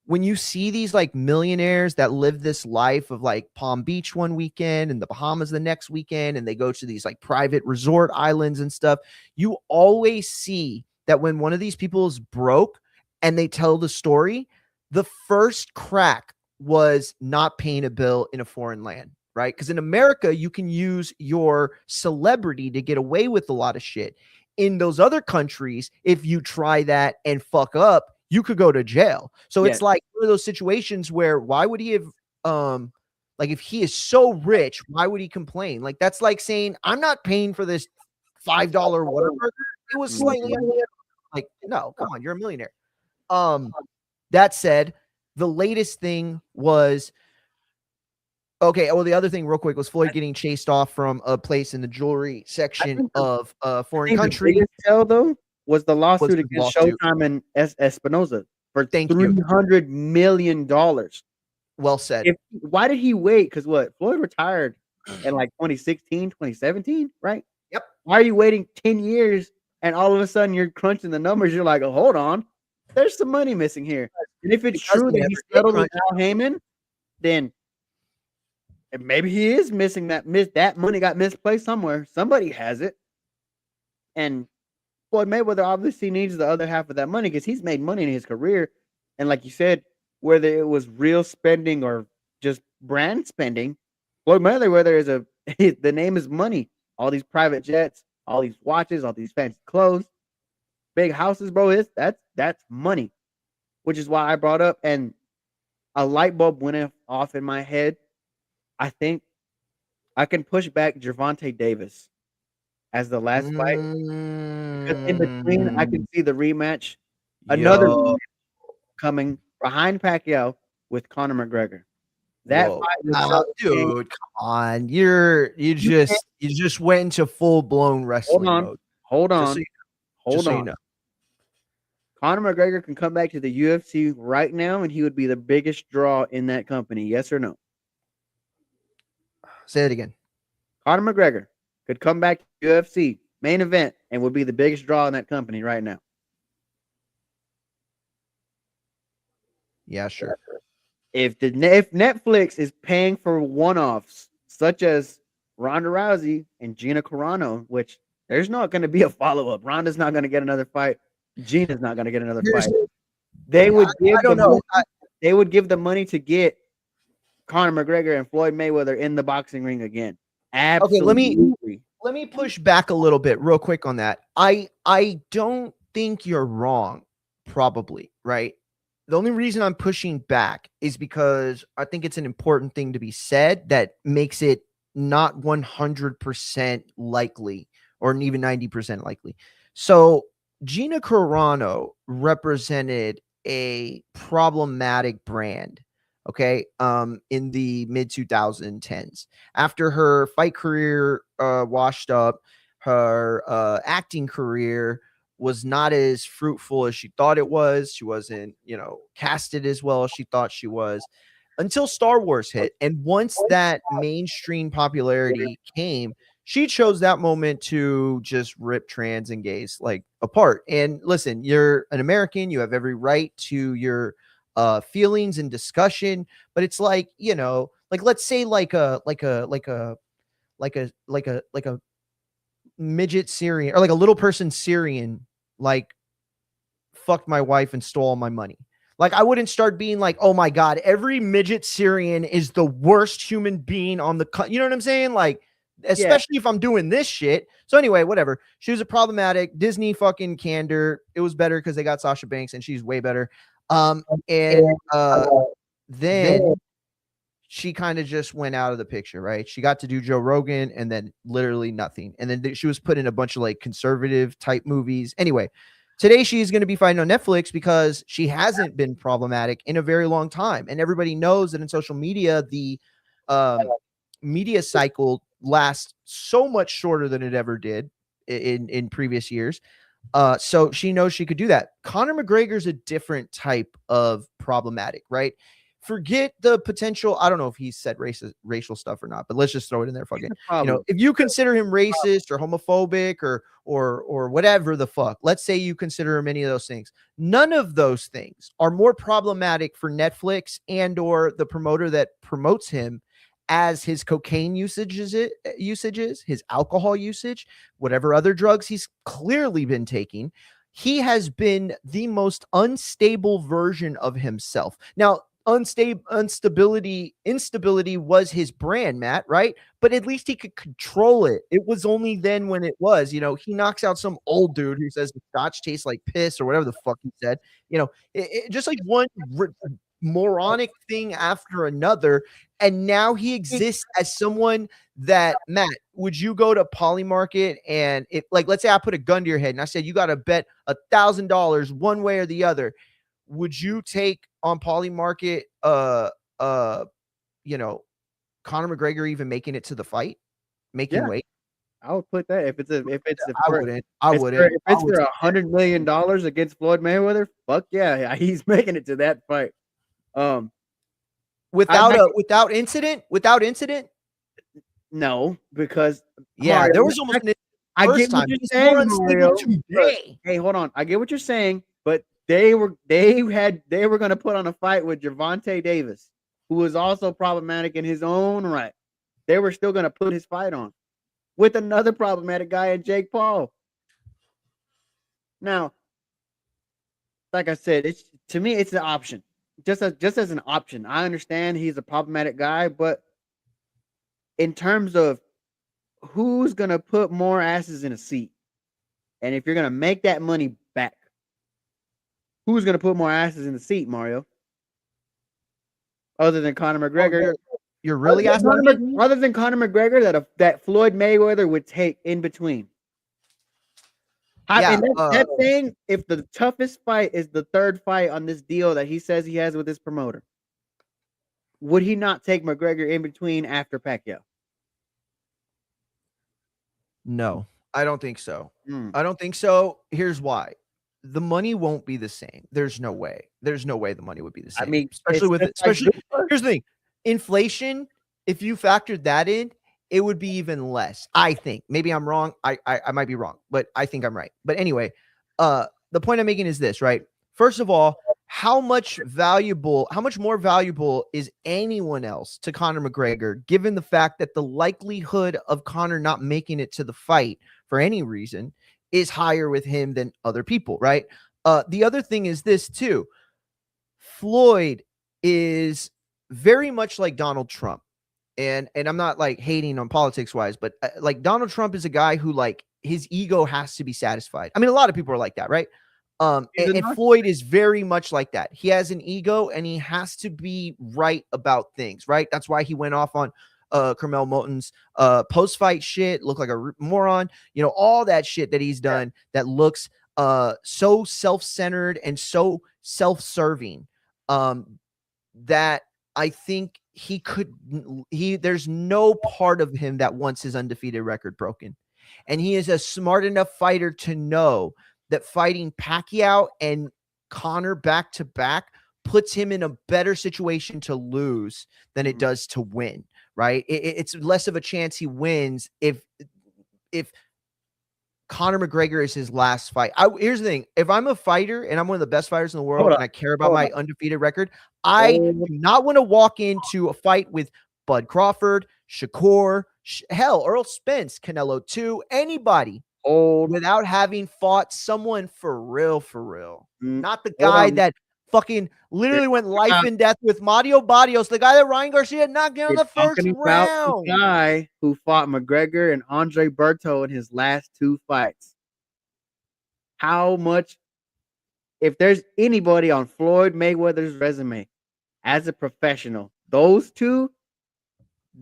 when you see these like millionaires that live this life of like Palm Beach one weekend and the Bahamas the next weekend, and they go to these like private resort islands and stuff, you always see that when one of these people is broke and they tell the story, the first crack was not paying a bill in a foreign land, right? Because in America, you can use your celebrity to get away with a lot of shit. In those other countries, if you try that and fuck up, you could go to jail. So it's like one of those situations where why would he have, like if he is so rich, why would he complain? Like that's like saying, I'm not paying for this $5 Whataburger. It was slightly like, no, come on, you're a millionaire. That said, the latest thing was, okay, well, the other thing real quick was Floyd getting chased off from a place in the jewelry section of a foreign country. The biggest tell, though, was the lawsuit against Showtime and Espinoza for $300 million. Well said. Why did he wait? Because what? Floyd retired in like 2016, 2017, right? Yep. Why are you waiting 10 years and all of a sudden you're crunching the numbers? You're like, oh, hold on. There's some money missing here. And if it's true that he settled with Al Heyman, then maybe he is missing that money got misplaced somewhere. Somebody has it. And Floyd Mayweather obviously needs the other half of that money because he's made money in his career. And like you said, whether it was real spending or just brand spending, Floyd Mayweather the name is money. All these private jets, all these watches, all these fancy clothes, big houses, bro. That's money, which is why I brought up, and a light bulb went off in my head. I think I can push back Gervonta Davis as the last fight. Because in between, I can see the rematch. Another rematch coming behind Pacquiao with Conor McGregor. That fight dude, come on. You just went into full-blown wrestling mode. Hold on. So you know. Conor McGregor can come back to the UFC right now, and he would be the biggest draw in that company. Yes or no? Say it again. Conor McGregor could come back to UFC main event and would be the biggest draw in that company right now. Yeah, sure. If Netflix is paying for one-offs such as Ronda Rousey and Gina Carano, which there's not going to be a follow-up. Ronda's not going to get another fight. Gina's not going to get another fight. They would give the money to get Conor McGregor and Floyd Mayweather in the boxing ring again. Absolutely. Okay, let me push back a little bit real quick on that. I don't think you're wrong, probably, right? The only reason I'm pushing back is because I think it's an important thing to be said that makes it not 100% likely or even 90% likely. So Gina Carano represented a problematic brand, okay, in the mid 2010s. After her fight career washed up, her acting career was not as fruitful as she thought it was. She wasn't, casted as well as she thought she was until Star Wars hit. And once that mainstream popularity came, she chose that moment to just rip trans and gays like apart. And listen, you're an American. You have every right to your feelings and discussion, but it's like, let's say like a midget Syrian or like a little person Syrian, like fucked my wife and stole all my money. Like I wouldn't start being like, oh my God, every midget Syrian is the worst human being on the, you know what I'm saying? Like, especially if I'm doing this shit. So anyway, whatever. She was a problematic Disney fucking candor. It was better because they got Sasha Banks and she's way better. Then she kind of just went out of the picture, right? She got to do Joe Rogan and then literally nothing. And then she was put in a bunch of like conservative type movies. Anyway, today she's going to be fighting on Netflix because she hasn't been problematic in a very long time. And everybody knows that in social media, the media cycle lasts so much shorter than it ever did in previous years. So she knows she could do that. Conor McGregor's a different type of problematic, right? Forget the potential. I don't know if he said racial stuff or not, but let's just throw it in there. Fucking, you know, if you consider him racist or homophobic or whatever the fuck, let's say you consider him any of those things. None of those things are more problematic for Netflix and or the promoter that promotes him as his cocaine usages, his alcohol usage, whatever other drugs he's clearly been taking. He has been the most unstable version of himself. Now, instability was his brand, Matt, right? But at least he could control it. It was only then when it was, you know, he knocks out some old dude who says the scotch tastes like piss or whatever the fuck he said, you know, it just like one moronic thing after another. And now he exists as someone that, Matt, would you go to Polymarket and if, like, let's say I put a gun to your head and I said, you got to bet $1,000 one way or the other. Would you take on Polymarket, you know, Conor McGregor even making it to the fight, making weight? I would put that if it's I wouldn't. If it's for $100 million against Floyd Mayweather, fuck yeah, he's making it to that fight. Without incident, no, because Mario, there was almost I get what you're saying, Mario. Hey, hold on, I get what you're saying, but they were going to put on a fight with Gervonta Davis, who was also problematic in his own right. They were still going to put his fight on with another problematic guy in Jake Paul. Now, like I said, to me it's an option. Just as an option. I understand he's a problematic guy, but in terms of who's going to put more asses in a seat, and if you're going to make that money back, who's going to put more asses in the seat, Mario? Other than Conor McGregor. You're really asking me? Other than Conor McGregor that Floyd Mayweather would take in between. And that's saying if the toughest fight is the third fight on this deal that he says he has with his promoter, would he not take McGregor in between after Pacquiao? No, I don't think so. I don't think so. Here's why. The money won't be the same. There's no way. There's no way the money would be the same. I mean, especially here's the thing. Inflation, if you factored that in, it would be even less. I think. Maybe I'm wrong. I might be wrong, but I think I'm right. But anyway, the point I'm making is this, right? First of all, how much more valuable is anyone else to Conor McGregor, given the fact that the likelihood of Conor not making it to the fight for any reason is higher with him than other people, right? The other thing is this too. Floyd is very much like Donald Trump. And I'm not like hating on politics wise, but like Donald Trump is a guy who like his ego has to be satisfied. I mean, a lot of people are like that, right? And Floyd is very much like that. He has an ego and he has to be right about things, right? That's why he went off on Carmel Moulton's post-fight shit, looked like a moron, you know, all that shit that he's done that looks so self-centered and so self-serving that I think there's no part of him that wants his undefeated record broken. And he is a smart enough fighter to know that fighting Pacquiao and Conor back to back puts him in a better situation to lose than it does to win, right? It's less of a chance he wins if Conor McGregor is his last fight. Here's the thing. If I'm a fighter and I'm one of the best fighters in the world and I care about my undefeated record, I do not want to walk into a fight with Bud Crawford, Shakur, Hell, Earl Spence, Canelo 2, anybody Old. without having fought someone for real. Not the Hold guy on. that fucking literally went life about- and death with Mario Barrios, the guy that Ryan Garcia knocked down in You're the first talking about round. the guy who fought McGregor and Andre Berto in his last 2 fights. How much, if there's anybody on Floyd Mayweather's resume as a professional, those two,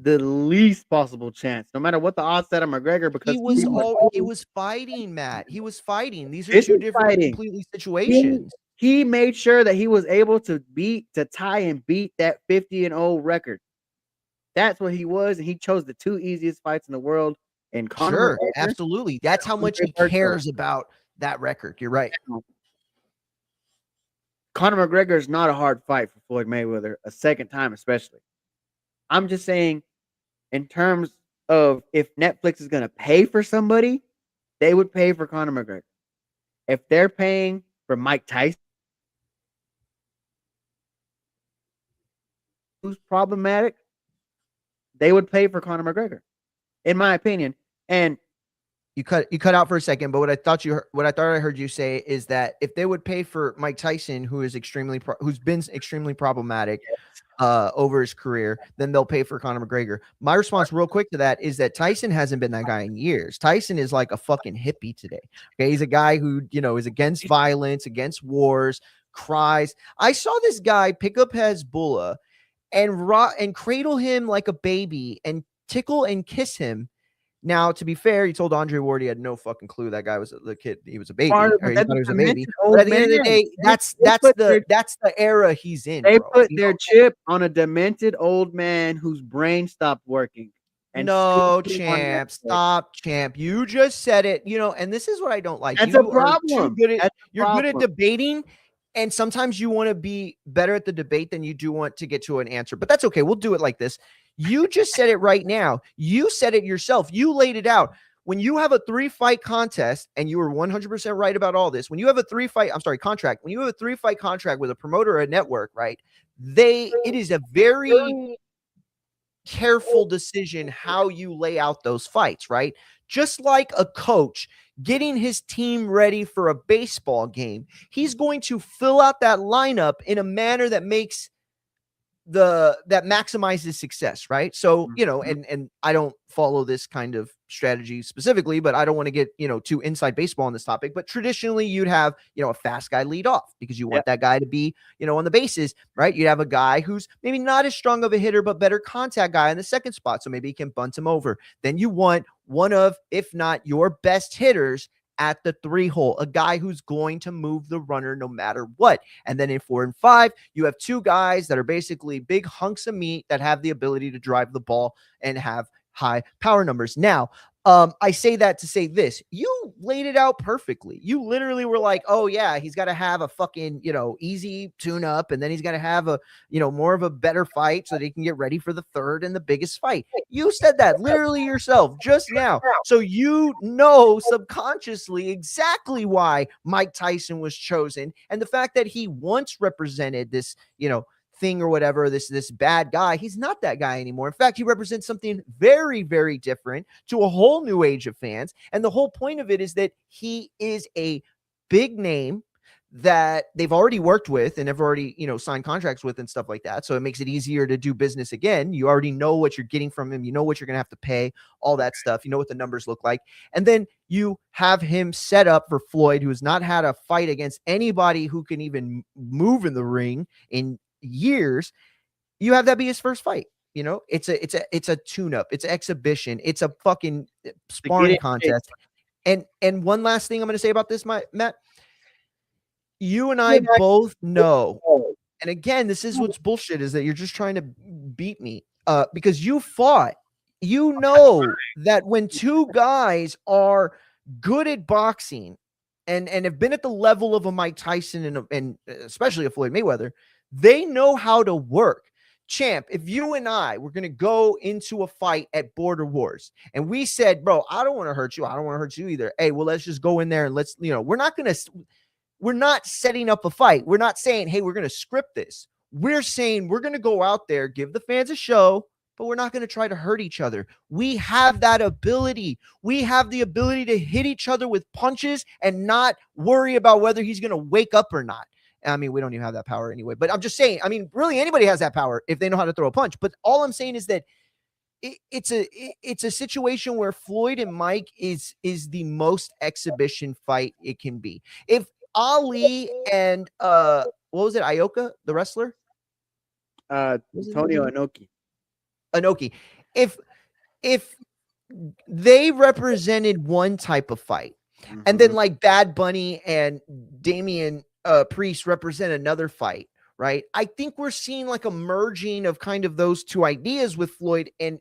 the least possible chance, no matter what the odds set on McGregor, because He was people fighting, Matt. He was fighting. These are This two is different fighting. completely situations. he made sure that he was able to tie and beat that 50-0 record. That's what he was, and he chose the 2 easiest fights in the world. And Conor Sure, McGregor, absolutely. That's how much he Andre Berto. cares about that record. You're right. Conor McGregor is not a hard fight for Floyd Mayweather, a second time especially. I'm just saying, in terms of if Netflix is going to pay for somebody, they would pay for Conor McGregor. If they're paying for Mike Tyson, who's problematic, they would pay for Conor McGregor, in my opinion. And you cut out for a second, but what I thought I heard you say is that if they would pay for Mike Tyson, who's been extremely problematic over his career, then they'll pay for Conor McGregor. My response real quick to that is that Tyson hasn't been that guy in years. Tyson is like a fucking hippie today. Okay. He's a guy who, is against violence, against wars, cries. I saw this guy pick up Hezbollah and cradle him like a baby and tickle and kiss him. Now, to be fair, he told Andre Ward he had no fucking clue that guy was the kid. He was a baby. Or he thought he was a baby. But at the end of the day, that's the era he's in. They bro. put their chip on a demented old man whose brain stopped working. And no, champ, stop, champ. You just said it. And this is what I don't like. That's you a problem. You're good at debating, and sometimes you want to be better at the debate than you do want to get to an answer. But that's okay. We'll do it like this. You just said it right now. You said it yourself. You laid it out. When you have a 3-fight contest, and you were 100% right about all this, when you have a 3-fight, contract, when you have a 3-fight contract with a promoter or a network, right? It is a very careful decision how you lay out those fights, right? Just like a coach getting his team ready for a baseball game, he's going to fill out that lineup in a manner that makes that maximizes success, right? So, and I don't follow this kind of strategy specifically, but I don't want to get, too inside baseball on this topic. But traditionally, you'd have, a fast guy lead off because you want that guy to be, on the bases, right? You'd have a guy who's maybe not as strong of a hitter, but better contact guy in the second spot. So maybe he can bunt him over. Then you want one of, if not your best hitters at the 3-hole, a guy who's going to move the runner no matter what. And then in 4 and 5, you have 2 guys that are basically big hunks of meat that have the ability to drive the ball and have high power numbers. Now, I say that to say this. You laid it out perfectly. You literally were like, oh yeah, he's got to have a fucking, easy tune up. And then he's got to have a, more of a better fight so that he can get ready for the third and the biggest fight. You said that literally yourself just now. So subconsciously exactly why Mike Tyson was chosen. And the fact that he once represented this, thing or whatever, this bad guy, he's not that guy anymore. In fact, he represents something very, very different to a whole new age of fans. And the whole point of it is that he is a big name that they've already worked with and have already, signed contracts with and stuff like that. So it makes it easier to do business again. You already know what you're getting from him. You know what you're going to have to pay, all that stuff. You know what the numbers look like. And then you have him set up for Floyd, who has not had a fight against anybody who can even move in the ring in years. You have that be his first fight. It's a tune-up, it's an exhibition, it's a fucking sparring contest. And one last thing I'm going to say about this, Matt, you and I both know, and again, this is what's bullshit, is that you're just trying to beat me because you fought. That when 2 guys are good at boxing and have been at the level of a Mike Tyson and especially a Floyd Mayweather, they know how to work. Champ, if you and I were going to go into a fight at Border Wars and we said, bro, I don't want to hurt you. I don't want to hurt you either. Hey, well, let's just go in there and we're not setting up a fight. We're not saying, hey, we're going to script this. We're saying we're going to go out there, give the fans a show, but we're not going to try to hurt each other. We have that ability. We have the ability to hit each other with punches and not worry about whether he's going to wake up or not. I mean, we don't even have that power anyway, but I'm just saying, I mean, really anybody has that power if they know how to throw a punch. But all I'm saying is that it's a situation where Floyd and Mike is the most exhibition fight it can be. If Ali and what was it, Ioka, the wrestler? Antonio Inoki. If they represented one type of fight, and then like Bad Bunny and Damian Priest represent another fight, right? I think we're seeing like a merging of kind of those two ideas with Floyd and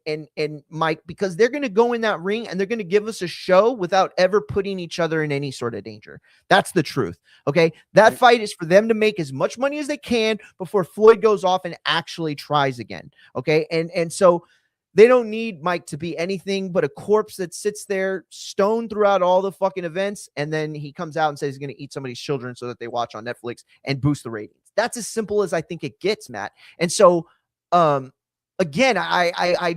Mike, because they're going to go in that ring and they're going to give us a show without ever putting each other in any sort of danger. That's the truth. Okay. That fight is for them to make as much money as they can before Floyd goes off and actually tries again. Okay. And so they don't need Mike to be anything but a corpse that sits there stoned throughout all the fucking events. And then he comes out and says he's going to eat somebody's children so that they watch on Netflix and boost the ratings. That's as simple as I think it gets, Matt. And so, again, I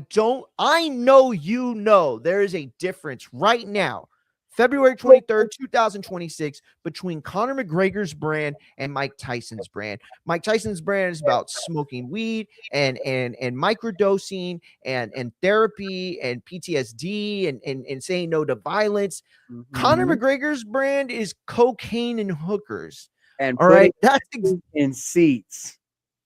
know there is a difference right now, February 23rd, 2026, between Conor McGregor's brand and Mike Tyson's brand. Mike Tyson's brand is about smoking weed and microdosing and therapy and PTSD and saying no to violence. Conor McGregor's brand is cocaine and hookers. And all right, that's in seats.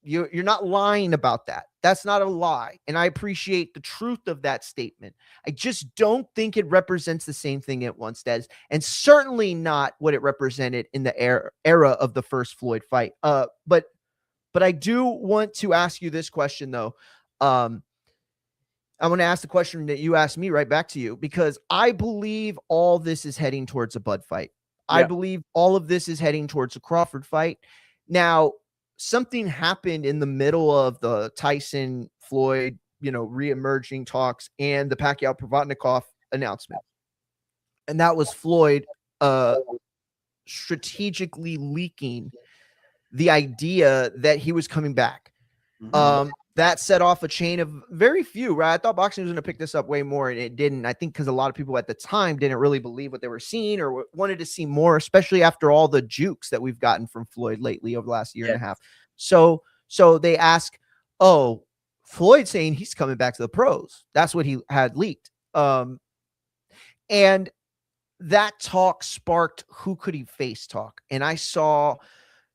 You're not lying about that. That's not a lie. And I appreciate the truth of that statement. I just don't think it represents the same thing it once does. And certainly not what it represented in the era of the first Floyd fight. But I do want to ask you this question, though. I want to ask the question that you asked me right back to you, because I believe all this is heading towards a Bud fight. Yeah. I believe all of this is heading towards a Crawford fight. Now, something happened in the middle of the Tyson Floyd, re-emerging talks and the Pacquiao Provodnikov announcement. And that was Floyd strategically leaking the idea that he was coming back. That set off a chain of very few, right? I thought boxing was going to pick this up way more, and it didn't. I think because a lot of people at the time didn't really believe what they were seeing or wanted to see more, especially after all the jukes that we've gotten from Floyd lately over the last year and a half. So they ask, oh, Floyd saying he's coming back to the pros. That's what he had leaked. And that talk sparked who could he face talk. And I saw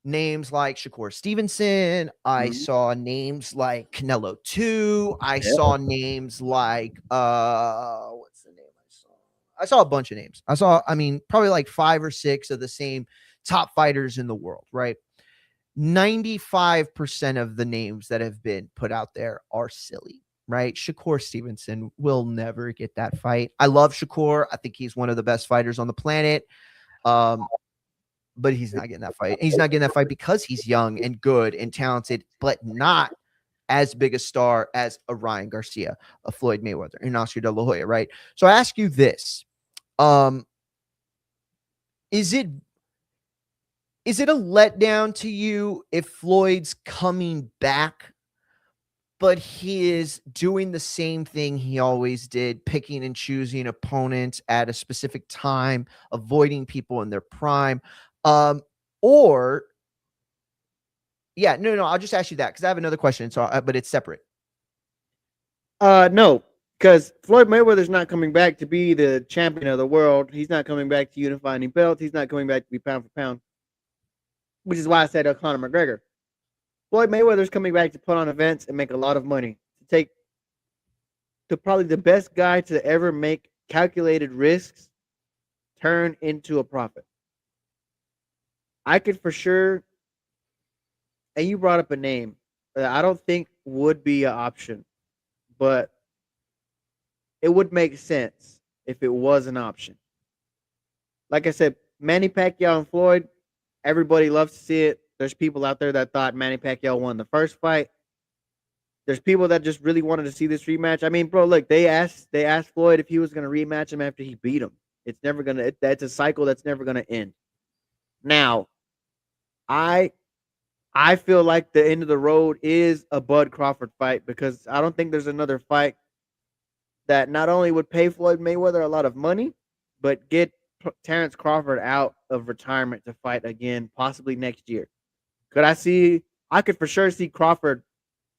names like Shakur Stevenson. I saw names like Canelo 2. I saw names like what's the name I saw a bunch of names. Probably like 5 or 6 of the same top fighters in the world, right? 95% of the names that have been put out there are silly, right? Shakur Stevenson will never get that fight. I love Shakur. I think he's one of the best fighters on the planet. But he's not getting that fight. He's not getting that fight because he's young and good and talented, but not as big a star as a Ryan Garcia, a Floyd Mayweather, and Oscar De La Hoya, right? So I ask you this. Is it a letdown to you if Floyd's coming back, but he is doing the same thing he always did, picking and choosing opponents at a specific time, avoiding people in their prime? No, I'll just ask you that because I have another question. So, but it's separate. No, because Floyd Mayweather's not coming back to be the champion of the world. He's not coming back to unify any belts. He's not coming back to be pound for pound, which is why I said Conor McGregor. Floyd Mayweather's coming back to put on events and make a lot of money. To probably the best guy to ever make calculated risks turn into a profit. I could for sure, and you brought up a name that I don't think would be an option, but it would make sense if it was an option. Like I said, Manny Pacquiao and Floyd, everybody loves to see it. There's people out there that thought Manny Pacquiao won the first fight. There's people that just really wanted to see this rematch. I mean, bro, look, they asked Floyd if he was going to rematch him after he beat him. It's never going to. That's a cycle that's never going to end. Now, I I feel like the end of the road is a Bud Crawford fight because I don't think there's another fight that not only would pay Floyd Mayweather a lot of money, but get Terrence Crawford out of retirement to fight again, possibly next year. Could I see? I could for sure see Crawford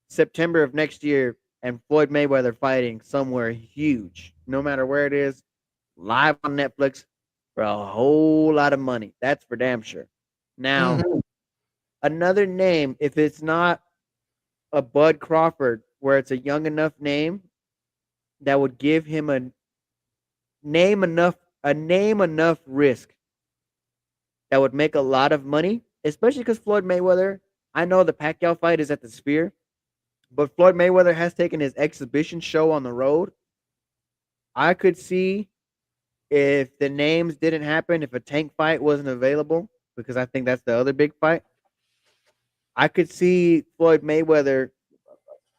September of next year and Floyd Mayweather fighting somewhere huge, no matter where it is, live on Netflix for a whole lot of money. That's for damn sure. Now, another name, if it's not a Bud Crawford, where it's a young enough name that would give him name enough risk that would make a lot of money, especially because Floyd Mayweather. I know the Pacquiao fight is at the Sphere, but Floyd Mayweather has taken his exhibition show on the road. I could see if the names didn't happen, if a tank fight wasn't available, because I think that's the other big fight. I could see Floyd Mayweather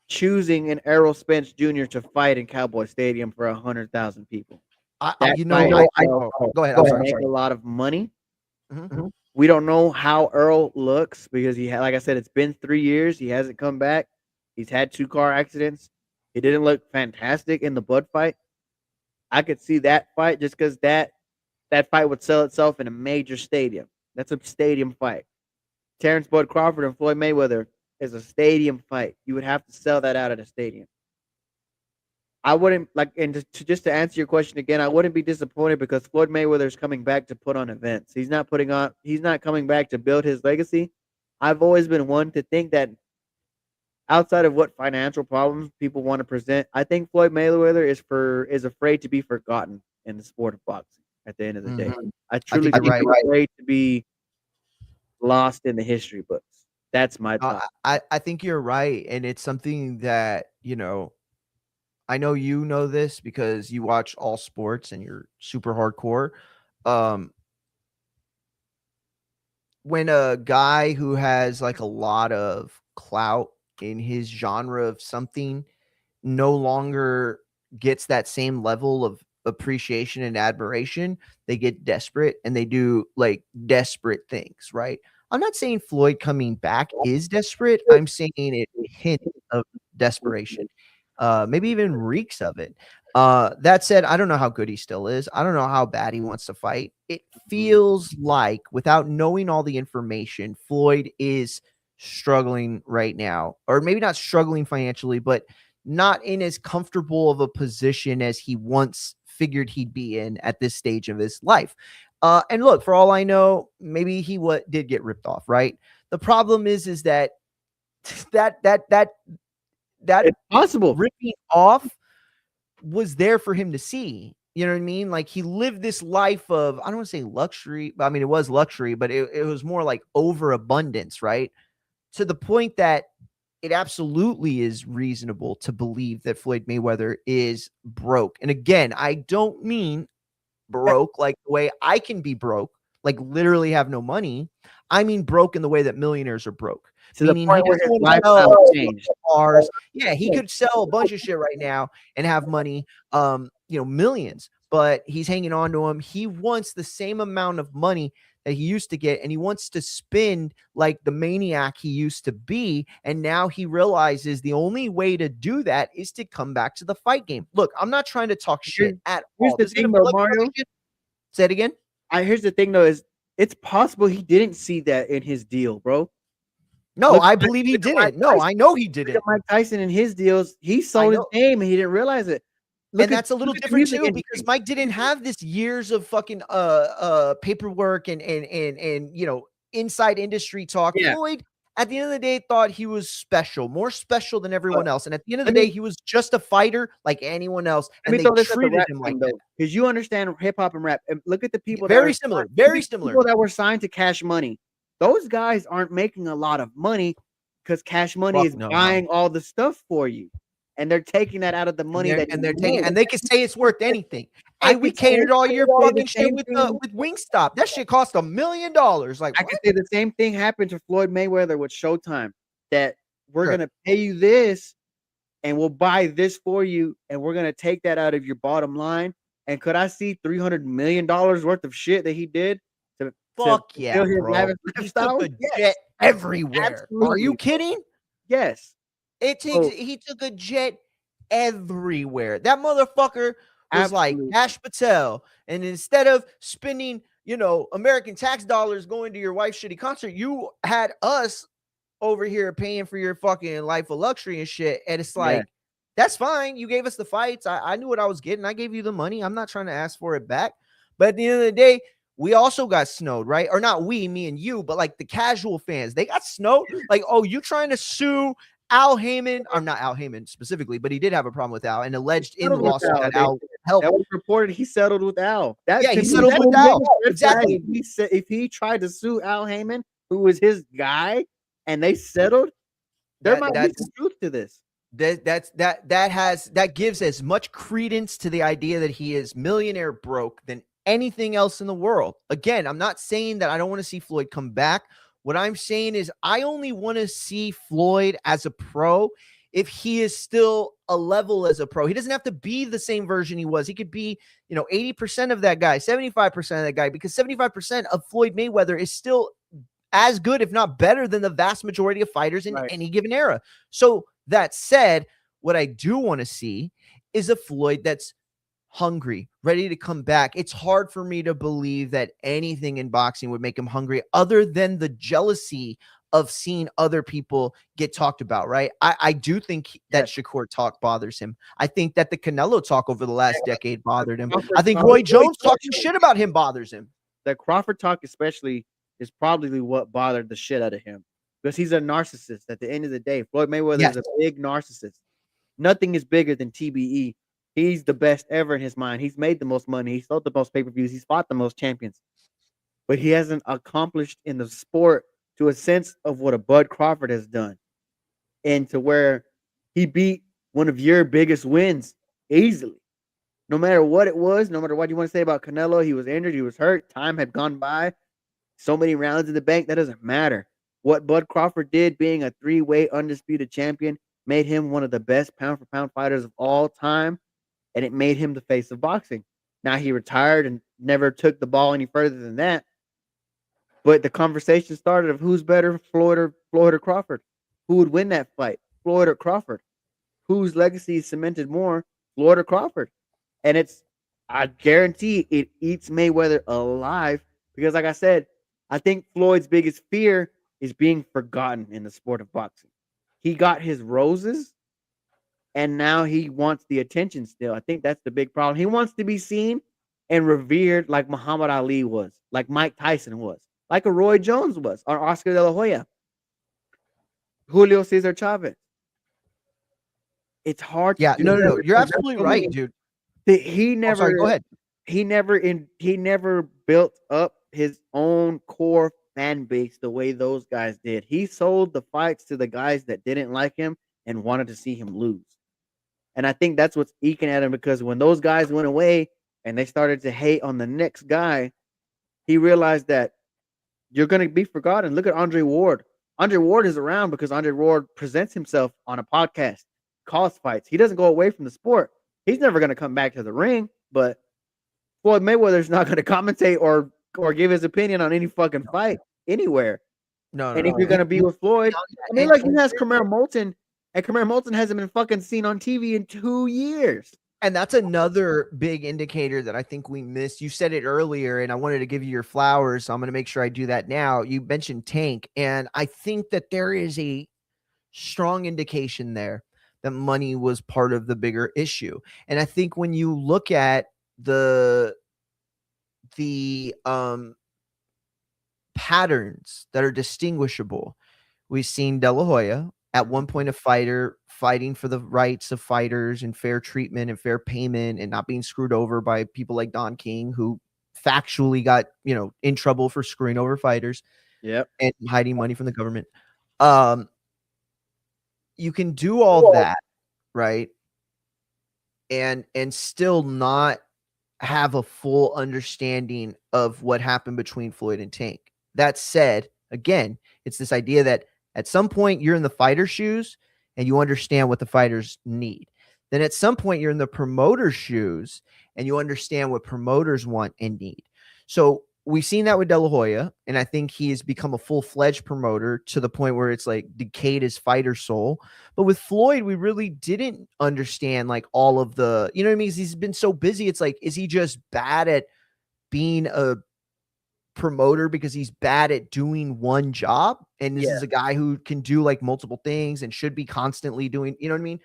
choosing an Errol Spence Jr. to fight in Cowboy Stadium for 100,000 people. That Go ahead. would make a lot of money. We don't know how Earl looks because like I said, it's been 3 years. He hasn't come back. He's had 2 car accidents. He didn't look fantastic in the Bud fight. I could see that fight just because that fight would sell itself in a major stadium. That's a stadium fight. Terrence Bud Crawford and Floyd Mayweather is a stadium fight. You would have to sell that out at a stadium. I wouldn't and just to answer your question again, I wouldn't be disappointed because Floyd Mayweather is coming back to put on events. He's not coming back to build his legacy. I've always been one to think that outside of what financial problems people want to present, I think Floyd Mayweather is afraid to be forgotten in the sport of boxing at the end of the day. I truly think he's afraid to be lost in the history books. That's my thought. I think you're right. And it's something that, I know you know this because you watch all sports and you're super hardcore. When a guy who has like a lot of clout in his genre of something no longer gets that same level of appreciation and admiration, they get desperate and they do like desperate things, right? I'm not saying Floyd coming back is desperate. I'm saying it hint of desperation. Maybe even reeks of it. That said, I don't know how good he still is. I don't know how bad he wants to fight. It feels like, without knowing all the information, Floyd is struggling right now, or maybe not struggling financially, but not in as comfortable of a position as he once figured he'd be in at this stage of his life. And look, for all I know, maybe he did get ripped off, right? The problem is that it's possible ripping off was there for him to see. You know what I mean? Like, he lived this life of, I don't want to say luxury, but I mean, it was luxury, but it was more like overabundance, right? To the point that it absolutely is reasonable to believe that Floyd Mayweather is broke. And again, I don't mean broke like the way I can be broke, like literally have no money. I mean broke in the way that millionaires are broke. To the point where his lifestyle changed. Cars. Yeah, he could sell a bunch of shit right now and have money, millions, but he's hanging on to him. He wants the same amount of money that he used to get, and he wants to spend like the maniac he used to be. And now he realizes the only way to do that is to come back to the fight game. Look, I'm not trying to talk shit at all. Here's the thing, though, Mario. Say it again. Here's the thing, though, is it's possible he didn't see that in his deal, bro. No, I believe he didn't. No, I know he didn't. Mike Tyson in his deals, he sold his name and he didn't realize it. And that's a little different too, because Mike didn't have this years of fucking paperwork and inside industry talk. Yeah. Floyd, at the end of the day, thought he was special, more special than everyone else. And at the end of the day, he was just a fighter like anyone else. And they treated him like that. Because you understand hip hop and rap. And look at the people very similar. People that were signed to Cash Money. Those guys aren't making a lot of money because Cash Money is buying all the stuff for you. And they're taking that out of the money and they can say it's worth anything. Hey, we catered all your fucking shit with Wingstop. That shit cost $1 million. Like, I can say the same thing happened to Floyd Mayweather with Showtime. That we're gonna pay you this, and we'll buy this for you, and we're gonna take that out of your bottom line. And could I see $300 million worth of shit that he did? Fuck yeah, bro. He took a jet everywhere. Are you Absolutely. kidding? Yes. He took a jet everywhere. That motherfucker was like Absolutely. Ash Patel. And instead of spending, American tax dollars going to your wife's shitty concert, you had us over here paying for your fucking life of luxury and shit. And it's like, that's fine. You gave us the fights. I knew what I was getting. I gave you the money. I'm not trying to ask for it back. But at the end of the day, we also got snowed, right? Or not we, me and you, but like the casual fans, they got snowed. Like, oh, you trying to sue Al Heyman? Or not Al Heyman specifically, but he did have a problem with Al and alleged in the lawsuit that Al helped. That was reported. He settled with Al. He settled with Al. Exactly. If he tried to sue Al Heyman, who was his guy, and they settled, there might be some truth to this. That gives as much credence to the idea that he is millionaire broke than anything else in the world. Again, I'm not saying that I don't want to see Floyd come back. What I'm saying is I only want to see Floyd as a pro if he is still a level as a pro. He doesn't have to be the same version he was. He could be, 80% of that guy, 75% of that guy, because 75% of Floyd Mayweather is still as good, if not better, than the vast majority of fighters in any given era. So that said, what I do want to see is a Floyd that's hungry, ready to come back. It's hard for me to believe that anything in boxing would make him hungry other than the jealousy of seeing other people get talked about, right? I do think that Shakur talk bothers him. I think that the Canelo talk over the last decade bothered him. I think Roy Jones talking shit about him bothers him. The Crawford talk especially is probably what bothered the shit out of him because he's a narcissist at the end of the day. Floyd Mayweather is a big narcissist. Nothing is bigger than TBE. He's the best ever in his mind. He's made the most money. He's sold the most pay-per-views. He's fought the most champions. But he hasn't accomplished in the sport to a sense of what a Bud Crawford has done. And to where he beat one of your biggest wins easily. No matter what it was, no matter what you want to say about Canelo, he was injured, he was hurt, time had gone by. So many rounds in the bank, that doesn't matter. What Bud Crawford did, being a three-way undisputed champion, made him one of the best pound-for-pound fighters of all time, and it made him the face of boxing. Now he retired and never took the ball any further than that. But the conversation started of who's better, Floyd or Crawford. Who would win that fight, Floyd or Crawford? Whose legacy is cemented more, Floyd or Crawford? And I guarantee it eats Mayweather alive because, like I said, I think Floyd's biggest fear is being forgotten in the sport of boxing. He got his roses, and now he wants the attention still. I think that's the big problem. He wants to be seen and revered like Muhammad Ali was, like Mike Tyson was, like a Roy Jones was, or Oscar De La Hoya, Julio Cesar Chavez. It's hard. No. You're absolutely right, dude. He never. Sorry, go ahead. He never built up his own core fan base the way those guys did. He sold the fights to the guys that didn't like him and wanted to see him lose. And I think that's what's eking at him because when those guys went away and they started to hate on the next guy, he realized that you're going to be forgotten. Look at Andre Ward. Andre Ward is around because Andre Ward presents himself on a podcast, calls fights. He doesn't go away from the sport. He's never going to come back to the ring, but Floyd Mayweather's not going to commentate or give his opinion on any fucking fight anywhere. And if you're going to be with Floyd, I mean, like he has Kamara Moulton, and Kamara Moulton hasn't been fucking seen on TV in 2 years. And that's another big indicator that I think we missed. You said it earlier, and I wanted to give you your flowers, so I'm going to make sure I do that now. You mentioned Tank, and I think that there is a strong indication there that money was part of the bigger issue. And I think when you look at the patterns that are distinguishable, we've seen De La Hoya, at one point a fighter fighting for the rights of fighters and fair treatment and fair payment and not being screwed over by people like Don King, who factually got, in trouble for screwing over fighters and hiding money from the government. You can do all that, right? And still not have a full understanding of what happened between Floyd and Tank. That said, again, it's this idea that at some point you're in the fighter's shoes and you understand what the fighters need. Then at some point you're in the promoter's shoes and you understand what promoters want and need. So we've seen that with De La Hoya, and I think he has become a full-fledged promoter to the point where it's like decayed his fighter soul. But with Floyd, we really didn't understand like all of the, you know what I mean? He's been so busy. It's like, is he just bad at being a promoter because he's bad at doing one job? And this is a guy who can do like multiple things and should be constantly doing, you know what I mean?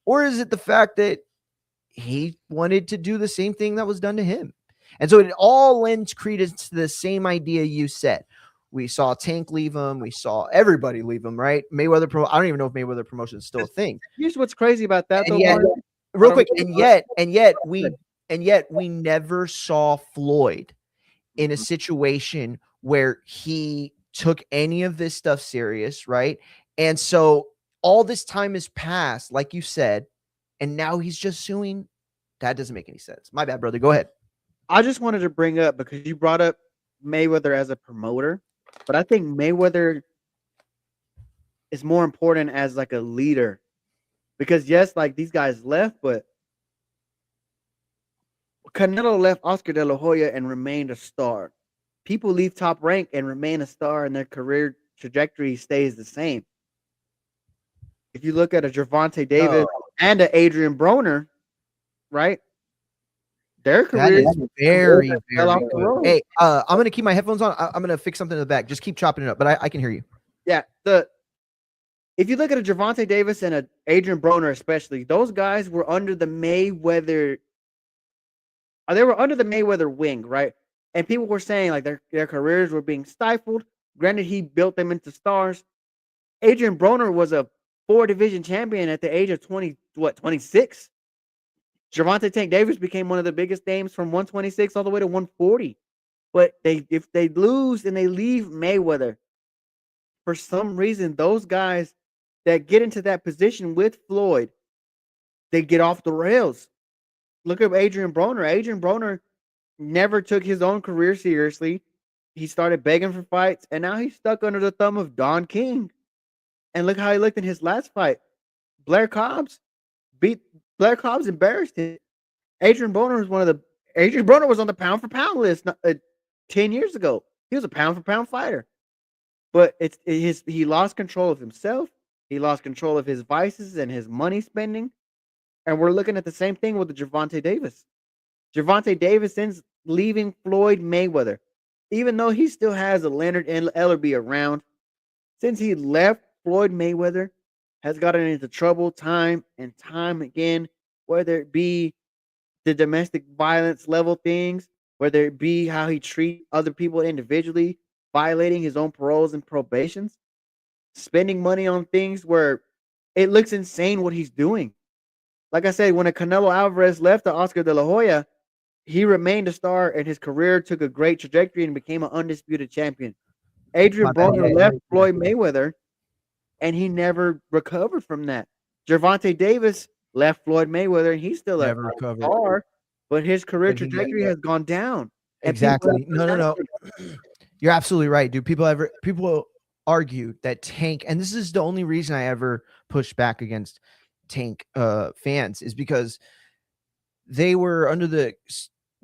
Or is it the fact that he wanted to do the same thing that was done to him? And so it all lends credence to the same idea you said. We saw Tank leave him. We saw everybody leave him, right? Mayweather I don't even know if Mayweather promotion is still a thing. Here's what's crazy about that, though. Yet, real quick, and yet we never saw Floyd in a situation where he took any of this stuff serious, right? And so all this time has passed, like you said, and now he's just suing. That doesn't make any sense. My bad, brother. Go ahead. I just wanted to bring up, because you brought up Mayweather as a promoter, but I think Mayweather is more important as like a leader, because yes, like these guys left, but Canelo left Oscar De La Hoya and remained a star. People leave Top Rank and remain a star, and their career trajectory stays the same. If you look at a Gervonta Davis and an Adrian Broner, right? Their career is very, very good. Hey, I'm gonna keep my headphones on. I'm gonna fix something in the back. Just keep chopping it up, but I can hear you. Yeah. If you look at a Gervonta Davis and a Adrian Broner, especially, those guys were under the Mayweather. They were under the Mayweather wing, right? And people were saying like their careers were being stifled. Granted, he built them into stars. Adrian Broner was a 4-division champion at the age of 26. Gervonta Tank Davis became one of the biggest names from 126 all the way to 140. But if they lose and they leave Mayweather, for some reason, those guys that get into that position with Floyd, they get off the rails. Look at Adrian Broner. Adrian Broner never took his own career seriously. He started begging for fights, and now he's stuck under the thumb of Don King. And look how he looked in his last fight. Blair Cobbs embarrassed him. Adrian Broner was on the pound for pound list 10 years ago. He was a pound for pound fighter. But he lost control of himself. He lost control of his vices and his money spending. And we're looking at the same thing with the Gervonta Davis. Gervonta Davis, since leaving Floyd Mayweather, even though he still has a Leonard Ellerbe around, since he left, Floyd Mayweather has gotten into trouble time and time again, whether it be the domestic violence level things, whether it be how he treats other people individually, violating his own paroles and probations, spending money on things where it looks insane what he's doing. Like I said, when a Canelo Alvarez left to Oscar De La Hoya, he remained a star and his career took a great trajectory and became an undisputed champion. Adrian Broner left Floyd Mayweather and he never recovered from that. Gervonta Davis left Floyd Mayweather and he's still a star, but his career trajectory has gone down. Exactly. No. You're absolutely right, dude. People argue that Tank, and this is the only reason I ever pushed back against Tank fans, is because they were under the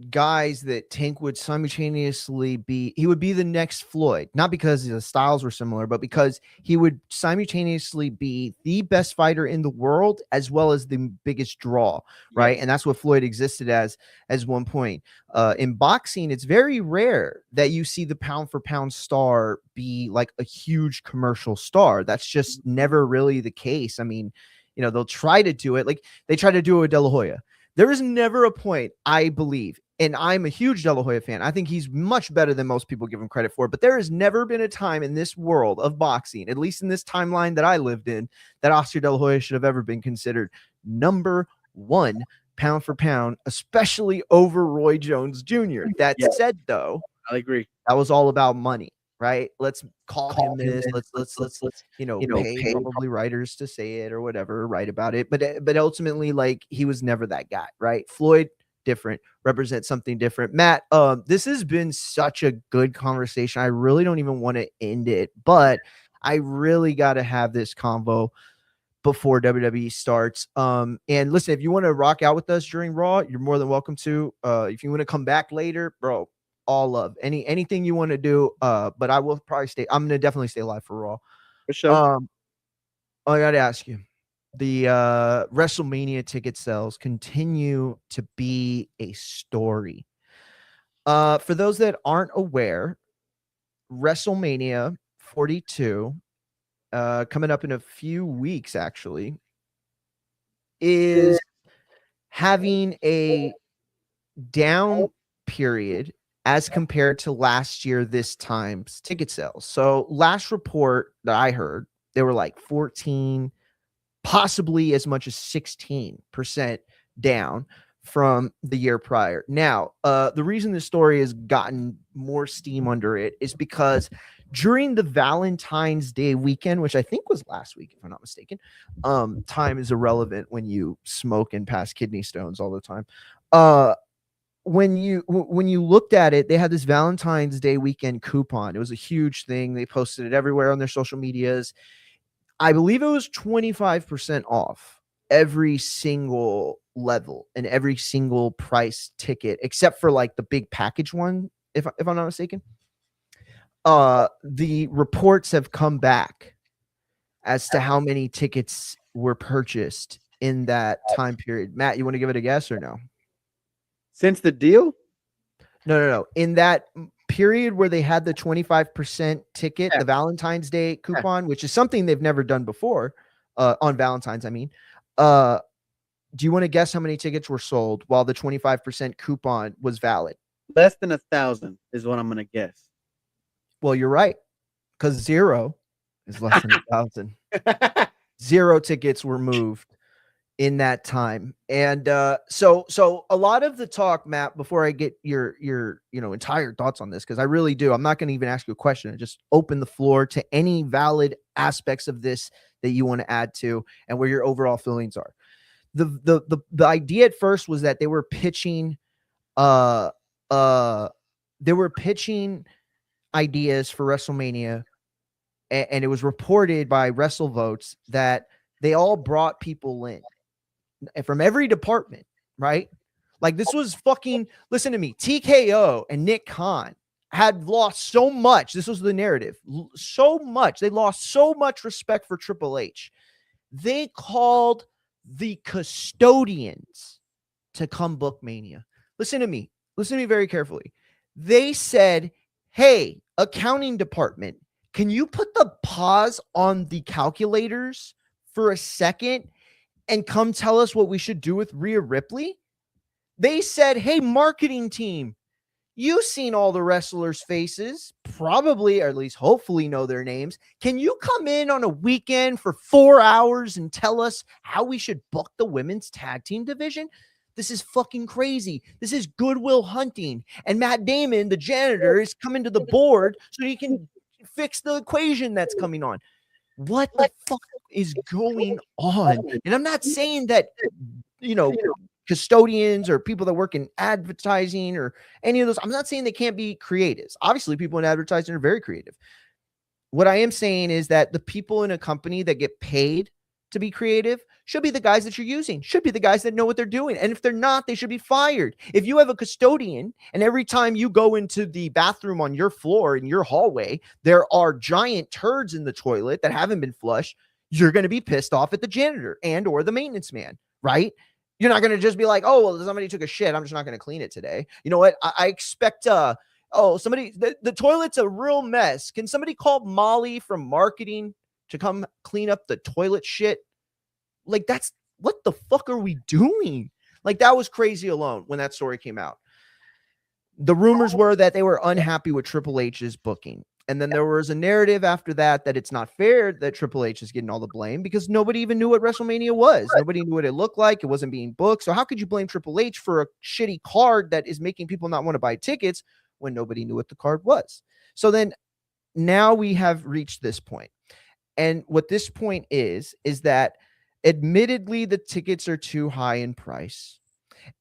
guys that Tank would simultaneously be, he would be the next Floyd, not because the styles were similar, but because he would simultaneously be the best fighter in the world as well as the biggest draw, right? And that's what Floyd existed as one point. In boxing, it's very rare that you see the pound for pound star be like a huge commercial star. That's just never really the case. I mean, you know, they'll try to do it, like they try to do it with De La Hoya. There is never a point, I believe, and I'm a huge De La Hoya fan. I think he's much better than most people give him credit for, but there has never been a time in this world of boxing, at least in this timeline that I lived in, that Oscar De La Hoya should have ever been considered number one pound for pound, especially over Roy Jones Jr. That said, though, I agree. That was all about money, right? Let's call him this. Let's pay probably writers to say it or whatever, write about it. But ultimately, like, he was never that guy, right? Floyd, different, represent something different. Matt, this has been such a good conversation. I really don't even want to end it, but I really got to have this convo before WWE starts. And listen, if you want to rock out with us during Raw, you're more than welcome to. If you want to come back later, bro, all love. Anything you want to do, but I will probably stay. I'm gonna definitely stay live for Raw. For sure. I gotta ask you, the WrestleMania ticket sales continue to be a story. For those that aren't aware, WrestleMania 42, coming up in a few weeks, actually, is having a down period as compared to last year this time's ticket sales. So last report that I heard, they were like 14, possibly as much as 16% down from the year prior. Now, the reason this story has gotten more steam under it is because during the Valentine's Day weekend, which I think was last week, if I'm not mistaken, time is irrelevant when you smoke and pass kidney stones all the time. When you looked at it, they had this Valentine's Day weekend coupon. It was a huge thing. They posted it everywhere on their social medias. I believe it was 25% off every single level and every single price ticket, except for like the big package one, if I'm not mistaken. The reports have come back as to how many tickets were purchased in that time period. Matt, you want to give it a guess or no? Since the deal? No. In that period where they had the 25% ticket, the Valentine's Day coupon, which is something they've never done before, on Valentine's, I mean. Do you want to guess how many tickets were sold while the 25% coupon was valid? Less than 1,000 is what I'm going to guess. Well, you're right, because 0 is less than 1,000. 0 tickets were moved in that time. And so a lot of the talk, Matt, before I get your entire thoughts on this, because I really do, I'm not going to even ask you a question. I just open the floor to any valid aspects of this that you want to add to and where your overall feelings are. The idea at first was that they were pitching ideas for WrestleMania, and it was reported by WrestleVotes that they all brought people in from every department, right? Like this was fucking, listen to me, TKO and Nick Khan had lost so much. This was the narrative. So much. They lost so much respect for Triple H. They called the custodians to come book Mania. Listen to me very carefully. They said, hey, accounting department, can you put the pause on the calculators for a second and come tell us what we should do with Rhea Ripley? They said, hey, marketing team, you've seen all the wrestlers' faces, probably, or at least hopefully know their names. Can you come in on a weekend for 4 hours and tell us how we should book the women's tag team division? This is fucking crazy. This is Goodwill Hunting. And Matt Damon, the janitor, is coming to the board so he can fix the equation that's coming on. What the fuck is going on? And I'm not saying that, custodians or people that work in advertising or any of those, I'm not saying they can't be creatives. Obviously, people in advertising are very creative. What I am saying is that the people in a company that get paid to be creative should be the guys that you're using, should be the guys that know what they're doing. And if they're not, they should be fired. If you have a custodian and every time you go into the bathroom on your floor in your hallway, there are giant turds in the toilet that haven't been flushed, you're going to be pissed off at the janitor and or the maintenance man, right? You're not going to just be like, oh, well, somebody took a shit, I'm just not going to clean it today. You know what? I expect, somebody, the toilet's a real mess. Can somebody call Molly from marketing to come clean up the toilet shit? Like, that's, what the fuck are we doing? Like, that was crazy alone when that story came out. The rumors were that they were unhappy with Triple H's booking. And then there was a narrative after that it's not fair that Triple H is getting all the blame because nobody even knew what WrestleMania was. Nobody knew what it looked like. It wasn't being booked. So how could you blame Triple H for a shitty card that is making people not want to buy tickets when nobody knew what the card was? So then now we have reached this point. And what this point is that admittedly the tickets are too high in price.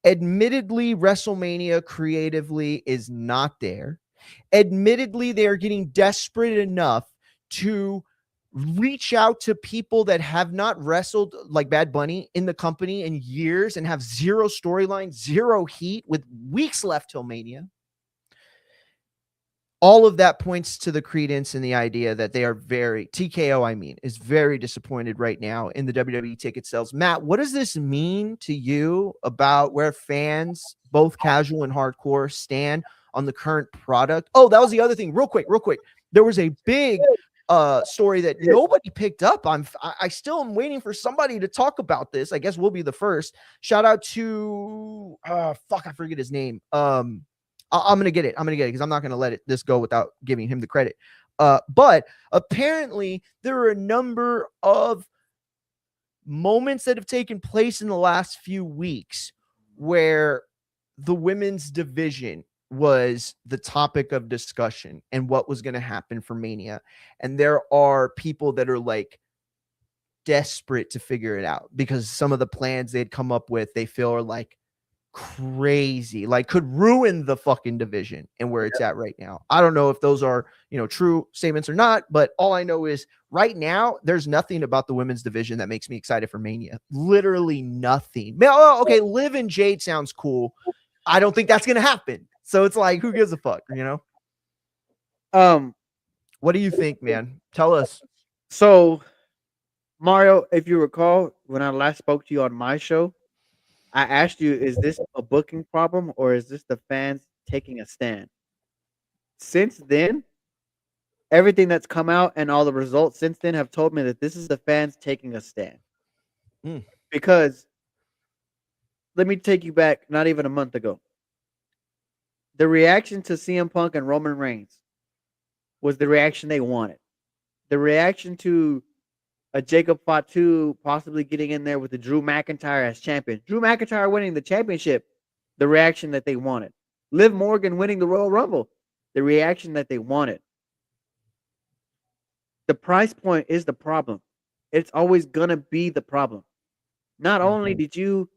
Admittedly, WrestleMania creatively is not there. Admittedly, they are getting desperate enough to reach out to people that have not wrestled like Bad Bunny in the company in years and have zero storyline, zero heat with weeks left till Mania. all of that points to the credence and the idea that they are TKO, is very disappointed right now in the WWE ticket sales. Matt, what does this mean to you about where fans, both casual and hardcore, stand on the current product? Oh, that was the other thing. Real quick. There was a big story that nobody picked up. I still am waiting for somebody to talk about this. I guess we'll be the first. Shout out to I forget his name. I'm gonna get it because I'm not gonna let this go without giving him the credit. But apparently there are a number of moments that have taken place in the last few weeks where the women's division was the topic of discussion and what was going to happen for Mania. And there are people that are like desperate to figure it out because some of the plans they'd come up with, they feel are like crazy, like could ruin the fucking division and where it's at right now. I don't know if those are, true statements or not, but all I know is right now there's nothing about the women's division that makes me excited for Mania. Literally nothing. Okay, Liv and Jade sounds cool. I don't think that's gonna happen. So it's like, who gives a fuck, What do you think, man? Tell us. So, Mario, if you recall, when I last spoke to you on my show, I asked you, is this a booking problem or is this the fans taking a stand? Since then, everything that's come out and all the results since then have told me that this is the fans taking a stand. Because let me take you back not even a month ago. The reaction to CM Punk and Roman Reigns was the reaction they wanted. The reaction to a Jacob Fatu possibly getting in there with the Drew McIntyre as champion. Drew McIntyre winning the championship, the reaction that they wanted. Liv Morgan winning the Royal Rumble, the reaction that they wanted. The price point is the problem. It's always going to be the problem. Not only did you,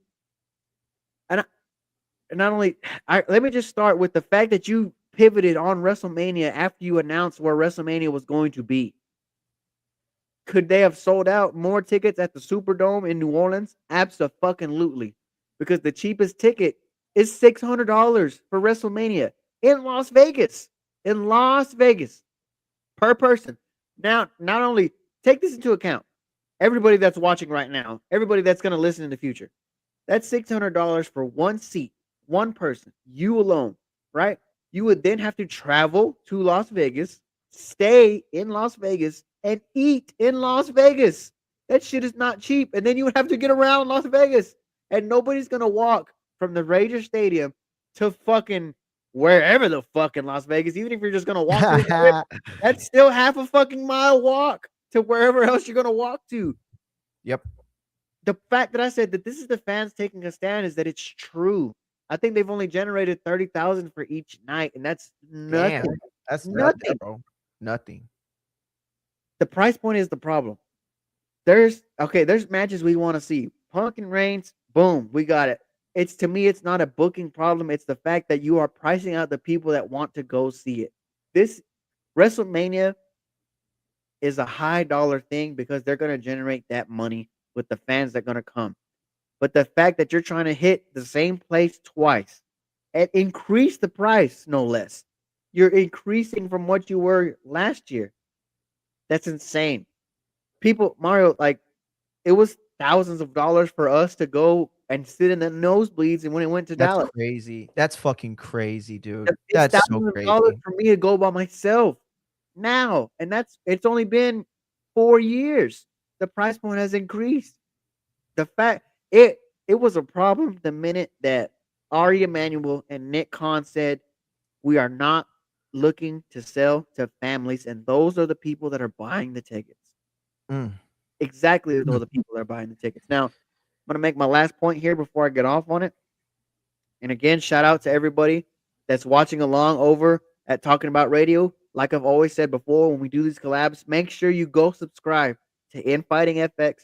let me just start with the fact that you pivoted on WrestleMania after you announced where WrestleMania was going to be. Could they have sold out more tickets at the Superdome in New Orleans? Absolutely. Because the cheapest ticket is $600 for WrestleMania in Las Vegas. Per person. Now, not only take this into account, everybody that's watching right now, everybody that's going to listen in the future, that's $600 for one seat, one person, you alone, right? You would then have to travel to Las Vegas, stay in Las Vegas, and eat in Las Vegas. That shit is not cheap. And then you would have to get around Las Vegas. And nobody's going to walk from the Ranger Stadium to fucking wherever the fuck in Las Vegas. Even if you're just going to walk to the strip, that's still half a fucking mile walk to wherever else you're going to walk to. Yep. The fact that I said that this is the fans taking a stand is that it's true. I think they've only generated 30,000 for each night. And that's nothing. Damn, that's nothing, bro. Nothing. The price point is the problem. There's matches we want to see. Punk and Reigns, boom, we got it. To me, it's not a booking problem. It's the fact that you are pricing out the people that want to go see it. This WrestleMania is a high dollar thing because they're going to generate that money with the fans that are going to come. But the fact that you're trying to hit the same place twice and increase the price, no less. You're increasing from what you were last year. That's insane. People, Mario, like, it was thousands of dollars for us to go and sit in the nosebleeds, and when it went to Dallas, crazy. That's fucking crazy, dude. It's That's so crazy for me to go by myself now, and it's only been 4 years. The price point has increased. The fact it was a problem the minute that Ari Emanuel and Nick Khan said we are not looking to sell to families, and those are the people that are buying the tickets. Exactly, those are the people that are buying the tickets. Now, I'm going to make my last point here before I get off on it. And again, shout out to everybody that's watching along over at Talking About Radio. Like I've always said before, when we do these collabs, make sure you go subscribe to InfightingFX.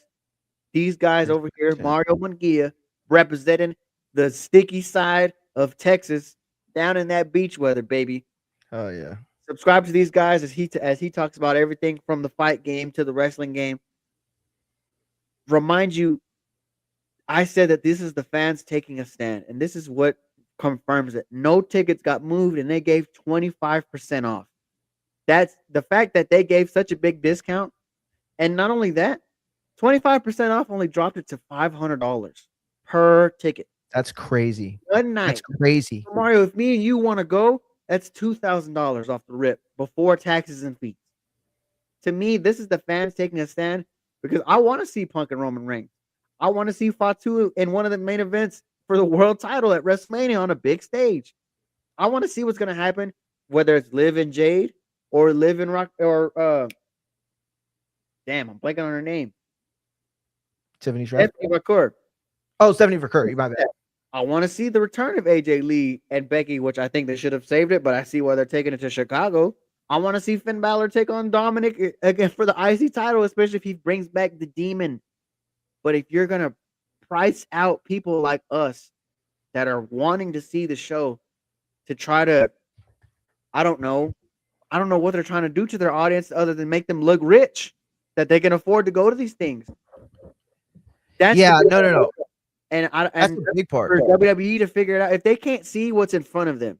These guys over here, Mario Munguia, representing the sticky side of Texas down in that beach weather, baby. Oh yeah. Subscribe to these guys as he talks about everything from the fight game to the wrestling game. Remind you, I said that this is the fans taking a stand, and this is what confirms it. No tickets got moved, and they gave 25% off. That's the fact that they gave such a big discount. And not only that, 25% off only dropped it to $500 per ticket. That's crazy. One night. That's crazy. Mario, if me and you want to go, that's $2,000 off the rip before taxes and fees. To me, this is the fans taking a stand because I want to see Punk and Roman Reigns. I want to see Fatu in one of the main events for the world title at WrestleMania on a big stage. I want to see what's going to happen, whether it's Liv and Jade or Liv and Rock or damn, I'm blanking on her name. Tiffany Stratton. Stephanie McCourt. Oh, Stephanie for Curry. My bad. I want to see the return of AJ Lee and Becky, which I think they should have saved it, but I see why they're taking it to Chicago. I want to see Finn Balor take on Dominic again for the IC title, especially if he brings back the Demon. But if you're going to price out people like us that are wanting to see the show to try to, I don't know what they're trying to do to their audience other than make them look rich, that they can afford to go to these things. That's no. And That's the big part. For WWE to figure it out. If they can't see what's in front of them,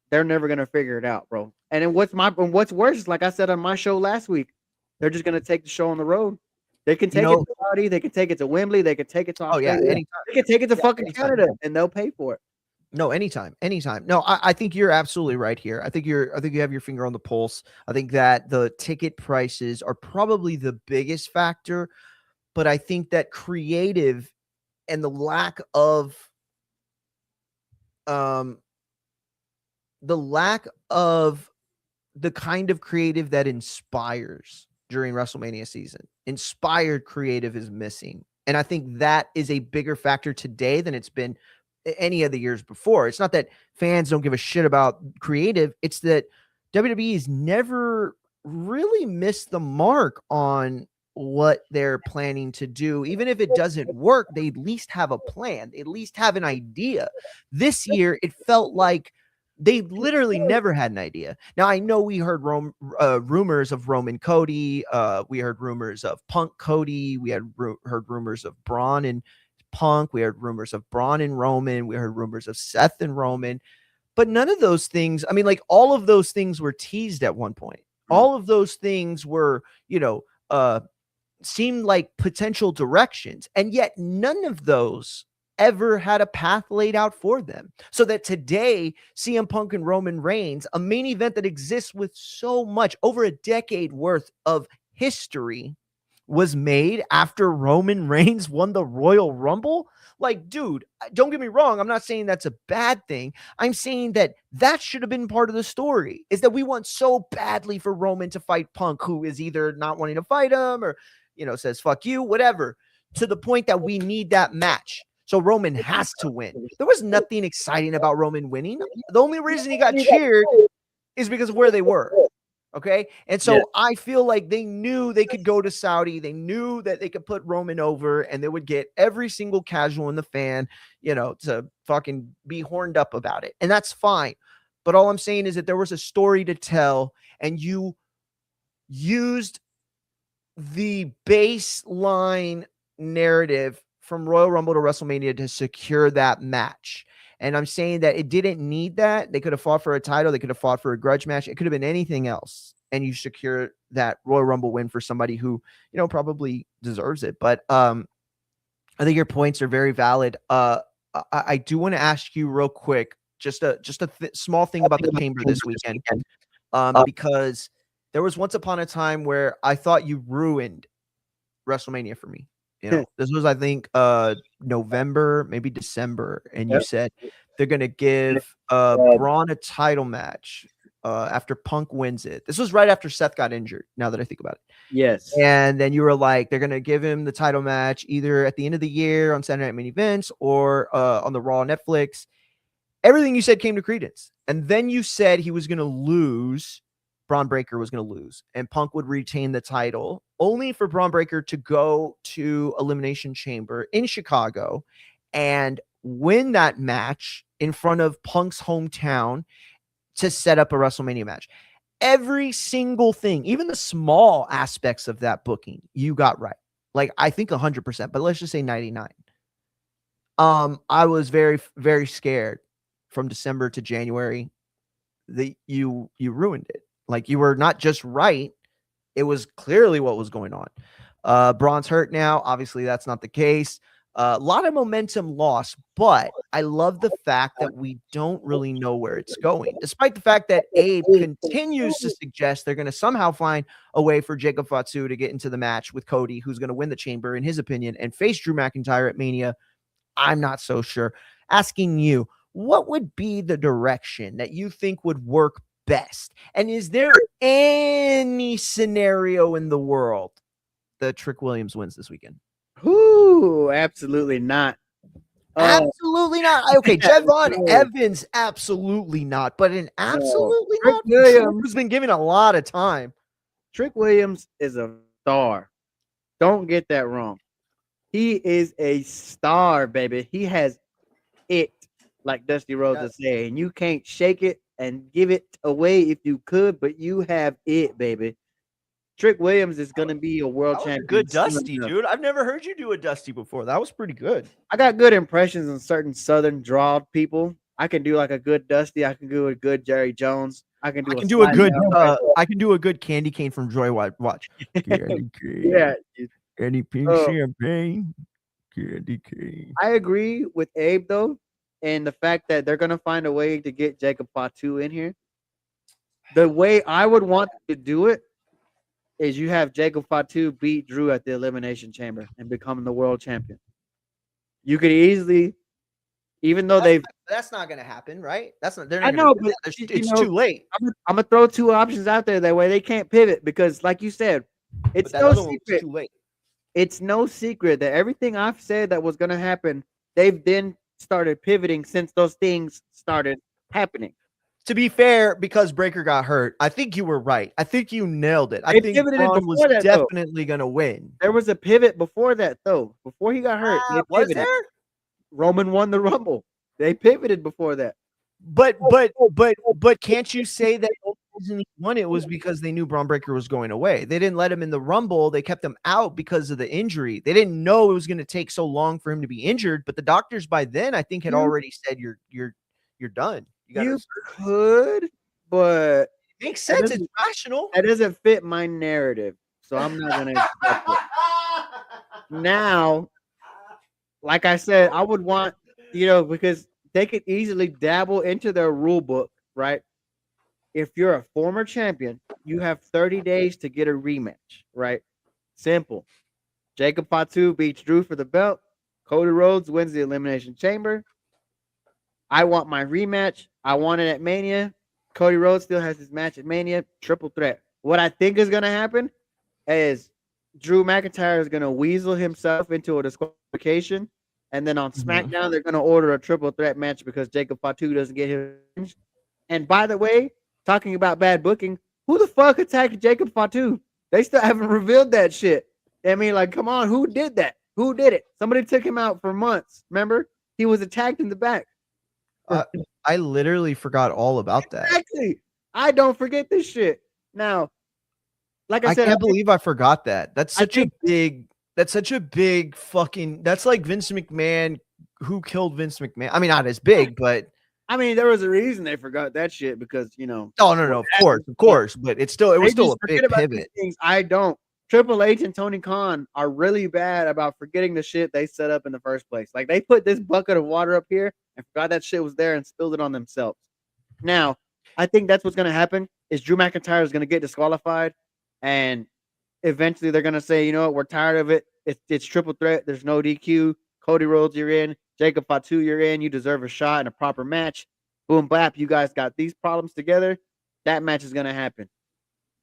they're never gonna figure it out, bro. And then what's worse is, like I said on my show last week, they're just gonna take the show on the road. They can take it to Saudi, they can take it to Wembley, they can take it to Australia. Anytime. They can take it to fucking Canada, and they'll pay for it. No, anytime. No, I think you're absolutely right here. I think you have your finger on the pulse. I think that the ticket prices are probably the biggest factor, but I think that creative and the lack of the kind of creative that inspires during WrestleMania season. Inspired creative is missing. And I think that is a bigger factor today than it's been any of the years before. It's not that fans don't give a shit about creative. It's that WWE has never really missed the mark on what they're planning to do. Even if it doesn't work, they at least have a plan. They at least have an idea. This year, it felt like they literally never had an idea. Now, I know we heard rumors of Roman Cody. We heard rumors of Punk Cody. We had heard rumors of Braun and Punk. We heard rumors of Braun and Roman. We heard rumors of Seth and Roman. But none of those things, I mean, like all of those things were teased at one point. All of those things were, seemed like potential directions. And yet none of those ever had a path laid out for them. So that today, CM Punk and Roman Reigns, a main event that exists with so much, over a decade worth of history, was made after Roman Reigns won the Royal Rumble. Like, dude, don't get me wrong. I'm not saying that's a bad thing. I'm saying that should have been part of the story, is that we want so badly for Roman to fight Punk, who is either not wanting to fight him or, says, fuck you, whatever, to the point that we need that match. So Roman has to win. There was nothing exciting about Roman winning. The only reason he got cheered is because of where they were. Okay. And so I feel like they knew they could go to Saudi. They knew that they could put Roman over and they would get every single casual in the fan, to fucking be horned up about it. And that's fine. But all I'm saying is that there was a story to tell, and you used the baseline narrative from Royal Rumble to WrestleMania to secure that match. And I'm saying that it didn't need that. They could have fought for a title. They could have fought for a grudge match. It could have been anything else. And you secure that Royal Rumble win for somebody who, probably deserves it. But I think your points are very valid. I do want to ask you real quick, just a small thing about the Chamber this weekend. Because there was once upon a time where I thought you ruined WrestleMania for me. This was, I think, November, maybe December, and you said they're going to give Braun a title match after Punk wins it. This was right after Seth got injured, now that I think about it. Yes. And then you were like, they're going to give him the title match either at the end of the year on Saturday Night Main Events or on the Raw Netflix. Everything you said came to credence. And then you said he was going to lose. Braun Breaker was going to lose, and Punk would retain the title, only for Braun Breaker to go to Elimination Chamber in Chicago and win that match in front of Punk's hometown to set up a WrestleMania match. Every single thing, even the small aspects of that booking, you got right. Like, I think 100%, but let's just say 99. I was very, very scared from December to January that you ruined it. Like, you were not just right. It was clearly what was going on. Braun's hurt now. Obviously, that's not the case. A lot of momentum lost, but I love the fact that we don't really know where it's going, despite the fact that Abe continues to suggest they're going to somehow find a way for Jacob Fatu to get into the match with Cody, who's going to win the chamber, in his opinion, and face Drew McIntyre at Mania. I'm not so sure. Asking you, what would be the direction that you think would work best? And is there any scenario in the world that Trick Williams wins this weekend? Whoo, absolutely not. Absolutely not. Okay, Javon Evans, absolutely not. But an absolutely Trick not. Williams, Who's been given a lot of time. Trick Williams is a star. Don't get that wrong. He is a star, baby. He has it, like Dusty Rhodes would say, and you can't shake it and give it away if you could, but you have it, baby. Trick Williams is gonna be a world champion. Good Dusty, dude. I've never heard you do a Dusty before. That was pretty good. I got good impressions on certain Southern drawled people. I can do like a good Dusty. I can do a good Jerry Jones. I can do a good Candy Cane from Joy Watch. Candy Cane. Yeah. Candy pink champagne. Candy Cane. I agree with Abe though, and the fact that they're gonna find a way to get Jacob Fatu in here. The way I would want to do it is you have Jacob Fatu beat Drew at the Elimination Chamber and become the world champion. You could easily, even though that's not going to happen, right? That's not. I know, but it's too late. I'm gonna throw two options out there that way they can't pivot because, like you said, it's no secret. Too late. It's no secret that everything I've said that was gonna happen, they've then started pivoting since those things started happening. To be fair, because Breaker got hurt, I think you were right. I think you nailed it. I think Braun was definitely going to win. There was a pivot before that, though. Before he got hurt, was there? Roman won the Rumble. They pivoted before that. But can't you say that the reason he won it was because they knew Braun Breaker was going away? They didn't let him in the Rumble. They kept him out because of the injury. They didn't know it was going to take so long for him to be injured. But the doctors by then, I think, had already said you're done. You could, but it makes sense. It's rational. That doesn't fit my narrative, so I'm not gonna accept it. Now, like I said, I would want, because they could easily dabble into their rule book, right? If you're a former champion, you have 30 days to get a rematch, right? Simple. Jacob Fatu beats Drew for the belt. Cody Rhodes wins the Elimination Chamber. I want my rematch. I want it at Mania. Cody Rhodes still has his match at Mania. Triple threat. What I think is going to happen is Drew McIntyre is going to weasel himself into a disqualification. And then on SmackDown, they're going to order a triple threat match because Jacob Fatu doesn't get his. And by the way, talking about bad booking, who the fuck attacked Jacob Fatu? They still haven't revealed that shit. I mean, like, come on. Who did that? Who did it? Somebody took him out for months. Remember? He was attacked in the back. I literally forgot all about that. Exactly. I don't forget this shit. Now, like I said, can't believe I forgot that. That's such a big fucking. That's like Vince McMahon. Who killed Vince McMahon? I mean, not as big, but I mean, there was a reason they forgot that shit because Oh no, of course, but it was still a big pivot. Things I don't. Triple H and Tony Khan are really bad about forgetting the shit they set up in the first place. Like they put this bucket of water up here and forgot that shit was there and spilled it on themselves. Now, I think that's what's going to happen is Drew McIntyre is going to get disqualified and eventually they're going to say, you know what, we're tired of it. It's triple threat. There's no DQ. Cody Rhodes, you're in. Jacob Fatu, you're in. You deserve a shot in a proper match. Boom, bap. You guys got these problems together. That match is going to happen.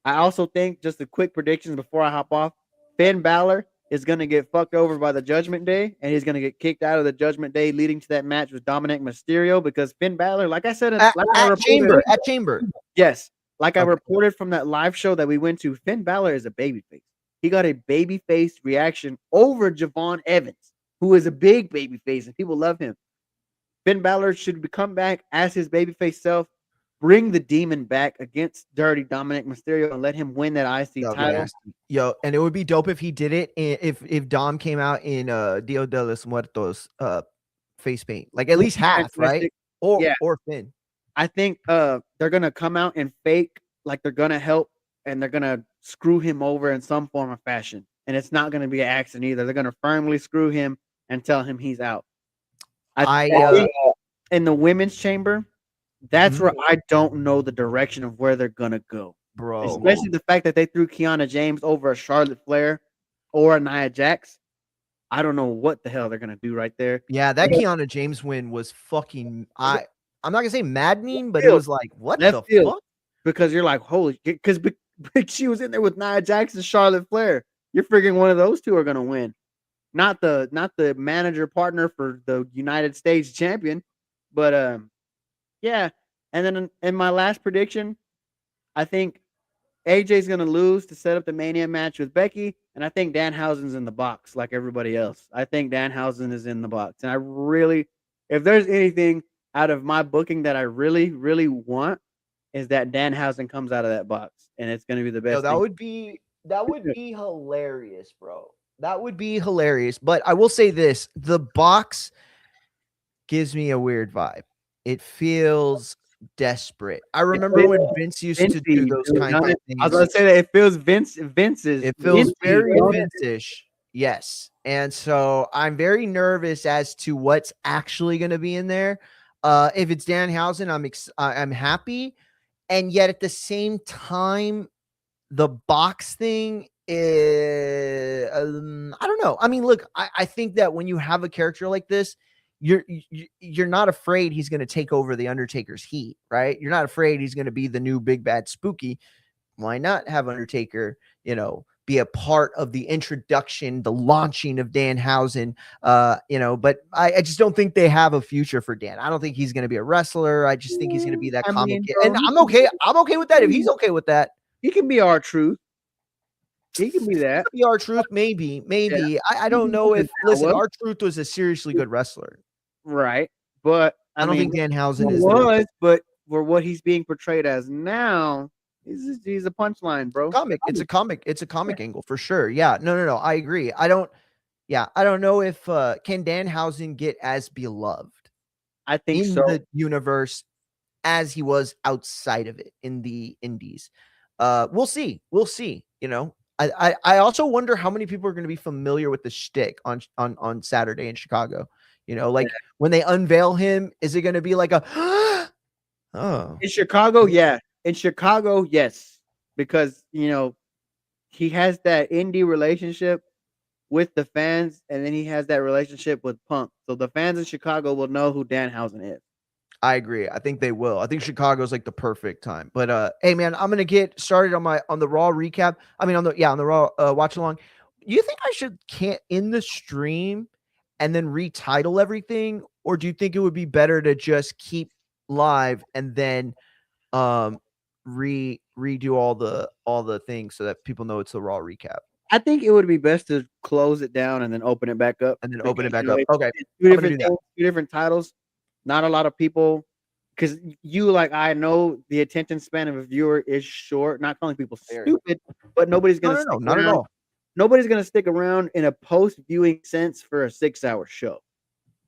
I also think, just a quick predictions before I hop off, Finn Balor is going to get fucked over by the Judgment Day, and he's going to get kicked out of the Judgment Day, leading to that match with Dominic Mysterio, because Finn Balor, like I said, at Chamber. Yes. Like I reported from that live show that we went to, Finn Balor is a babyface. He got a babyface reaction over Javon Evans, who is a big babyface, and people love him. Finn Balor should come back as his babyface self, bring the demon back against Dirty Dominic Mysterio and let him win that IC title. Yo, and it would be dope if he did it if Dom came out in Dia de los Muertos face paint. Like at least half, right? Or Finn. I think they're gonna come out in fake like they're gonna help and they're gonna screw him over in some form or fashion. And it's not gonna be an accident either. They're gonna firmly screw him and tell him he's out. I think in the women's chamber, that's where I don't know the direction of where they're gonna go. bro. Especially the fact that they threw Kiana James over a Charlotte Flair or a Nia Jax. I don't know what the hell they're gonna do right there. Yeah, that Kiana James win was fucking. I'm not gonna say maddening, but it was like, what the fuck? Because you're like, holy, because she was in there with Nia Jax and Charlotte Flair. You're figuring one of those two are gonna win, not the manager partner for the United States champion, but yeah. And then in my last prediction, I think AJ's gonna lose to set up the Mania match with Becky, and I think Danhausen's in the box like everybody else. I think Danhausen is in the box, and I really, if there's anything out of my booking that I really, really want, is that Danhausen comes out of that box, and it's gonna be the best. Yo, that would be hilarious, bro. That would be hilarious. But I will say this: the box gives me a weird vibe. It feels desperate. I remember when Vince used to do those kind of things. I was gonna say that it feels Vince's. It feels very Vince-ish. Yes. And so I'm very nervous as to what's actually going to be in there. If it's Danhausen, I'm happy. And yet at the same time, the box thing is, I don't know. I mean, look, I think that when you have a character like this, you're not afraid he's going to take over the Undertaker's heat, right? You're not afraid he's going to be the new big bad spooky. Why not have Undertaker, be a part of the introduction, the launching of Danhausen, but I just don't think they have a future for Dan. I don't think he's going to be a wrestler. I just think he's going to be that comic. And I'm okay. I'm okay with that. If he's okay with that, he can be R-Truth. He can be that. He can be R-Truth, maybe. Yeah. I don't know if, listen, R-Truth was a seriously good wrestler. Right. But I don't think Danhausen is. But for what he's being portrayed as now, he's a punchline, bro. It's a comic angle for sure. Yeah. No. I agree. I don't know if can Danhausen get as beloved. I think in the universe as he was outside of it in the indies. We'll see. I also wonder how many people are going to be familiar with the shtick on Saturday in Chicago. When they unveil him, is it going to be like a in Chicago? Yeah. In Chicago, yes. Because, he has that indie relationship with the fans, and then he has that relationship with Punk. So the fans in Chicago will know who Danhausen is. I agree. I think they will. I think Chicago's like the perfect time. But hey man, I'm gonna get started on the Raw recap. I mean on the Raw watch along. You think I should end the stream and then retitle everything, or do you think it would be better to just keep live and then redo all the things so that people know it's the Raw recap? I think it would be best to close it down and then open it back up. Okay. Two different titles. Not a lot of people, because I know the attention span of a viewer is short. Not calling people stupid, but nobody's gonna not at all. Nobody's gonna stick around in a post-viewing sense for a 6-hour show.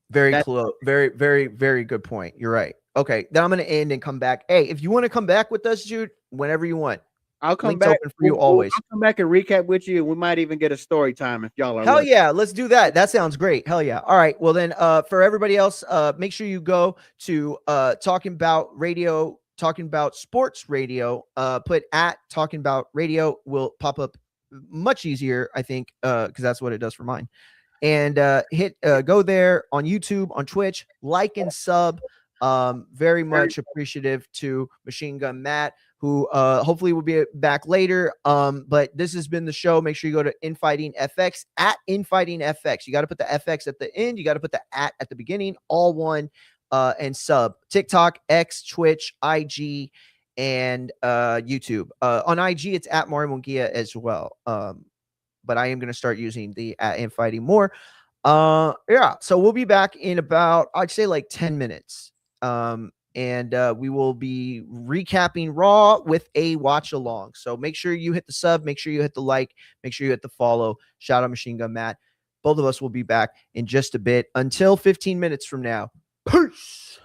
Very close. Very, very, very good point. You're right. Okay, then I'm gonna end and come back. Hey, if you want to come back with us, dude, whenever you want. I'll come back for you always. I'll come back and recap with you, and we might even get a story time if y'all are. Hell yeah, let's do that. That sounds great. Hell yeah. All right. Well then, for everybody else, make sure you go to Talking About Radio, Talking About Sports Radio. Put at Talking About Radio will pop up much easier, I think, because that's what it does for mine. And go there on YouTube, on Twitch, like and sub. Very much appreciative to Machine Gun Matt, who hopefully will be back later. But this has been the show. Make sure you go to InfightingFX at InfightingFX. You got to put the FX at the end. You got to put the at the beginning, all one, and sub. TikTok, X, Twitch, IG, and YouTube. On IG, it's at Mario Munguia as well. But I am going to start using the at Infighting more. Yeah, so we'll be back in about, I'd say like 10 minutes. And we will be recapping Raw with a watch along. So make sure you hit the sub, make sure you hit the like, make sure you hit the follow. Shout out Machine Gun Matt. Both of us will be back in just a bit. Until 15 minutes from now. Peace.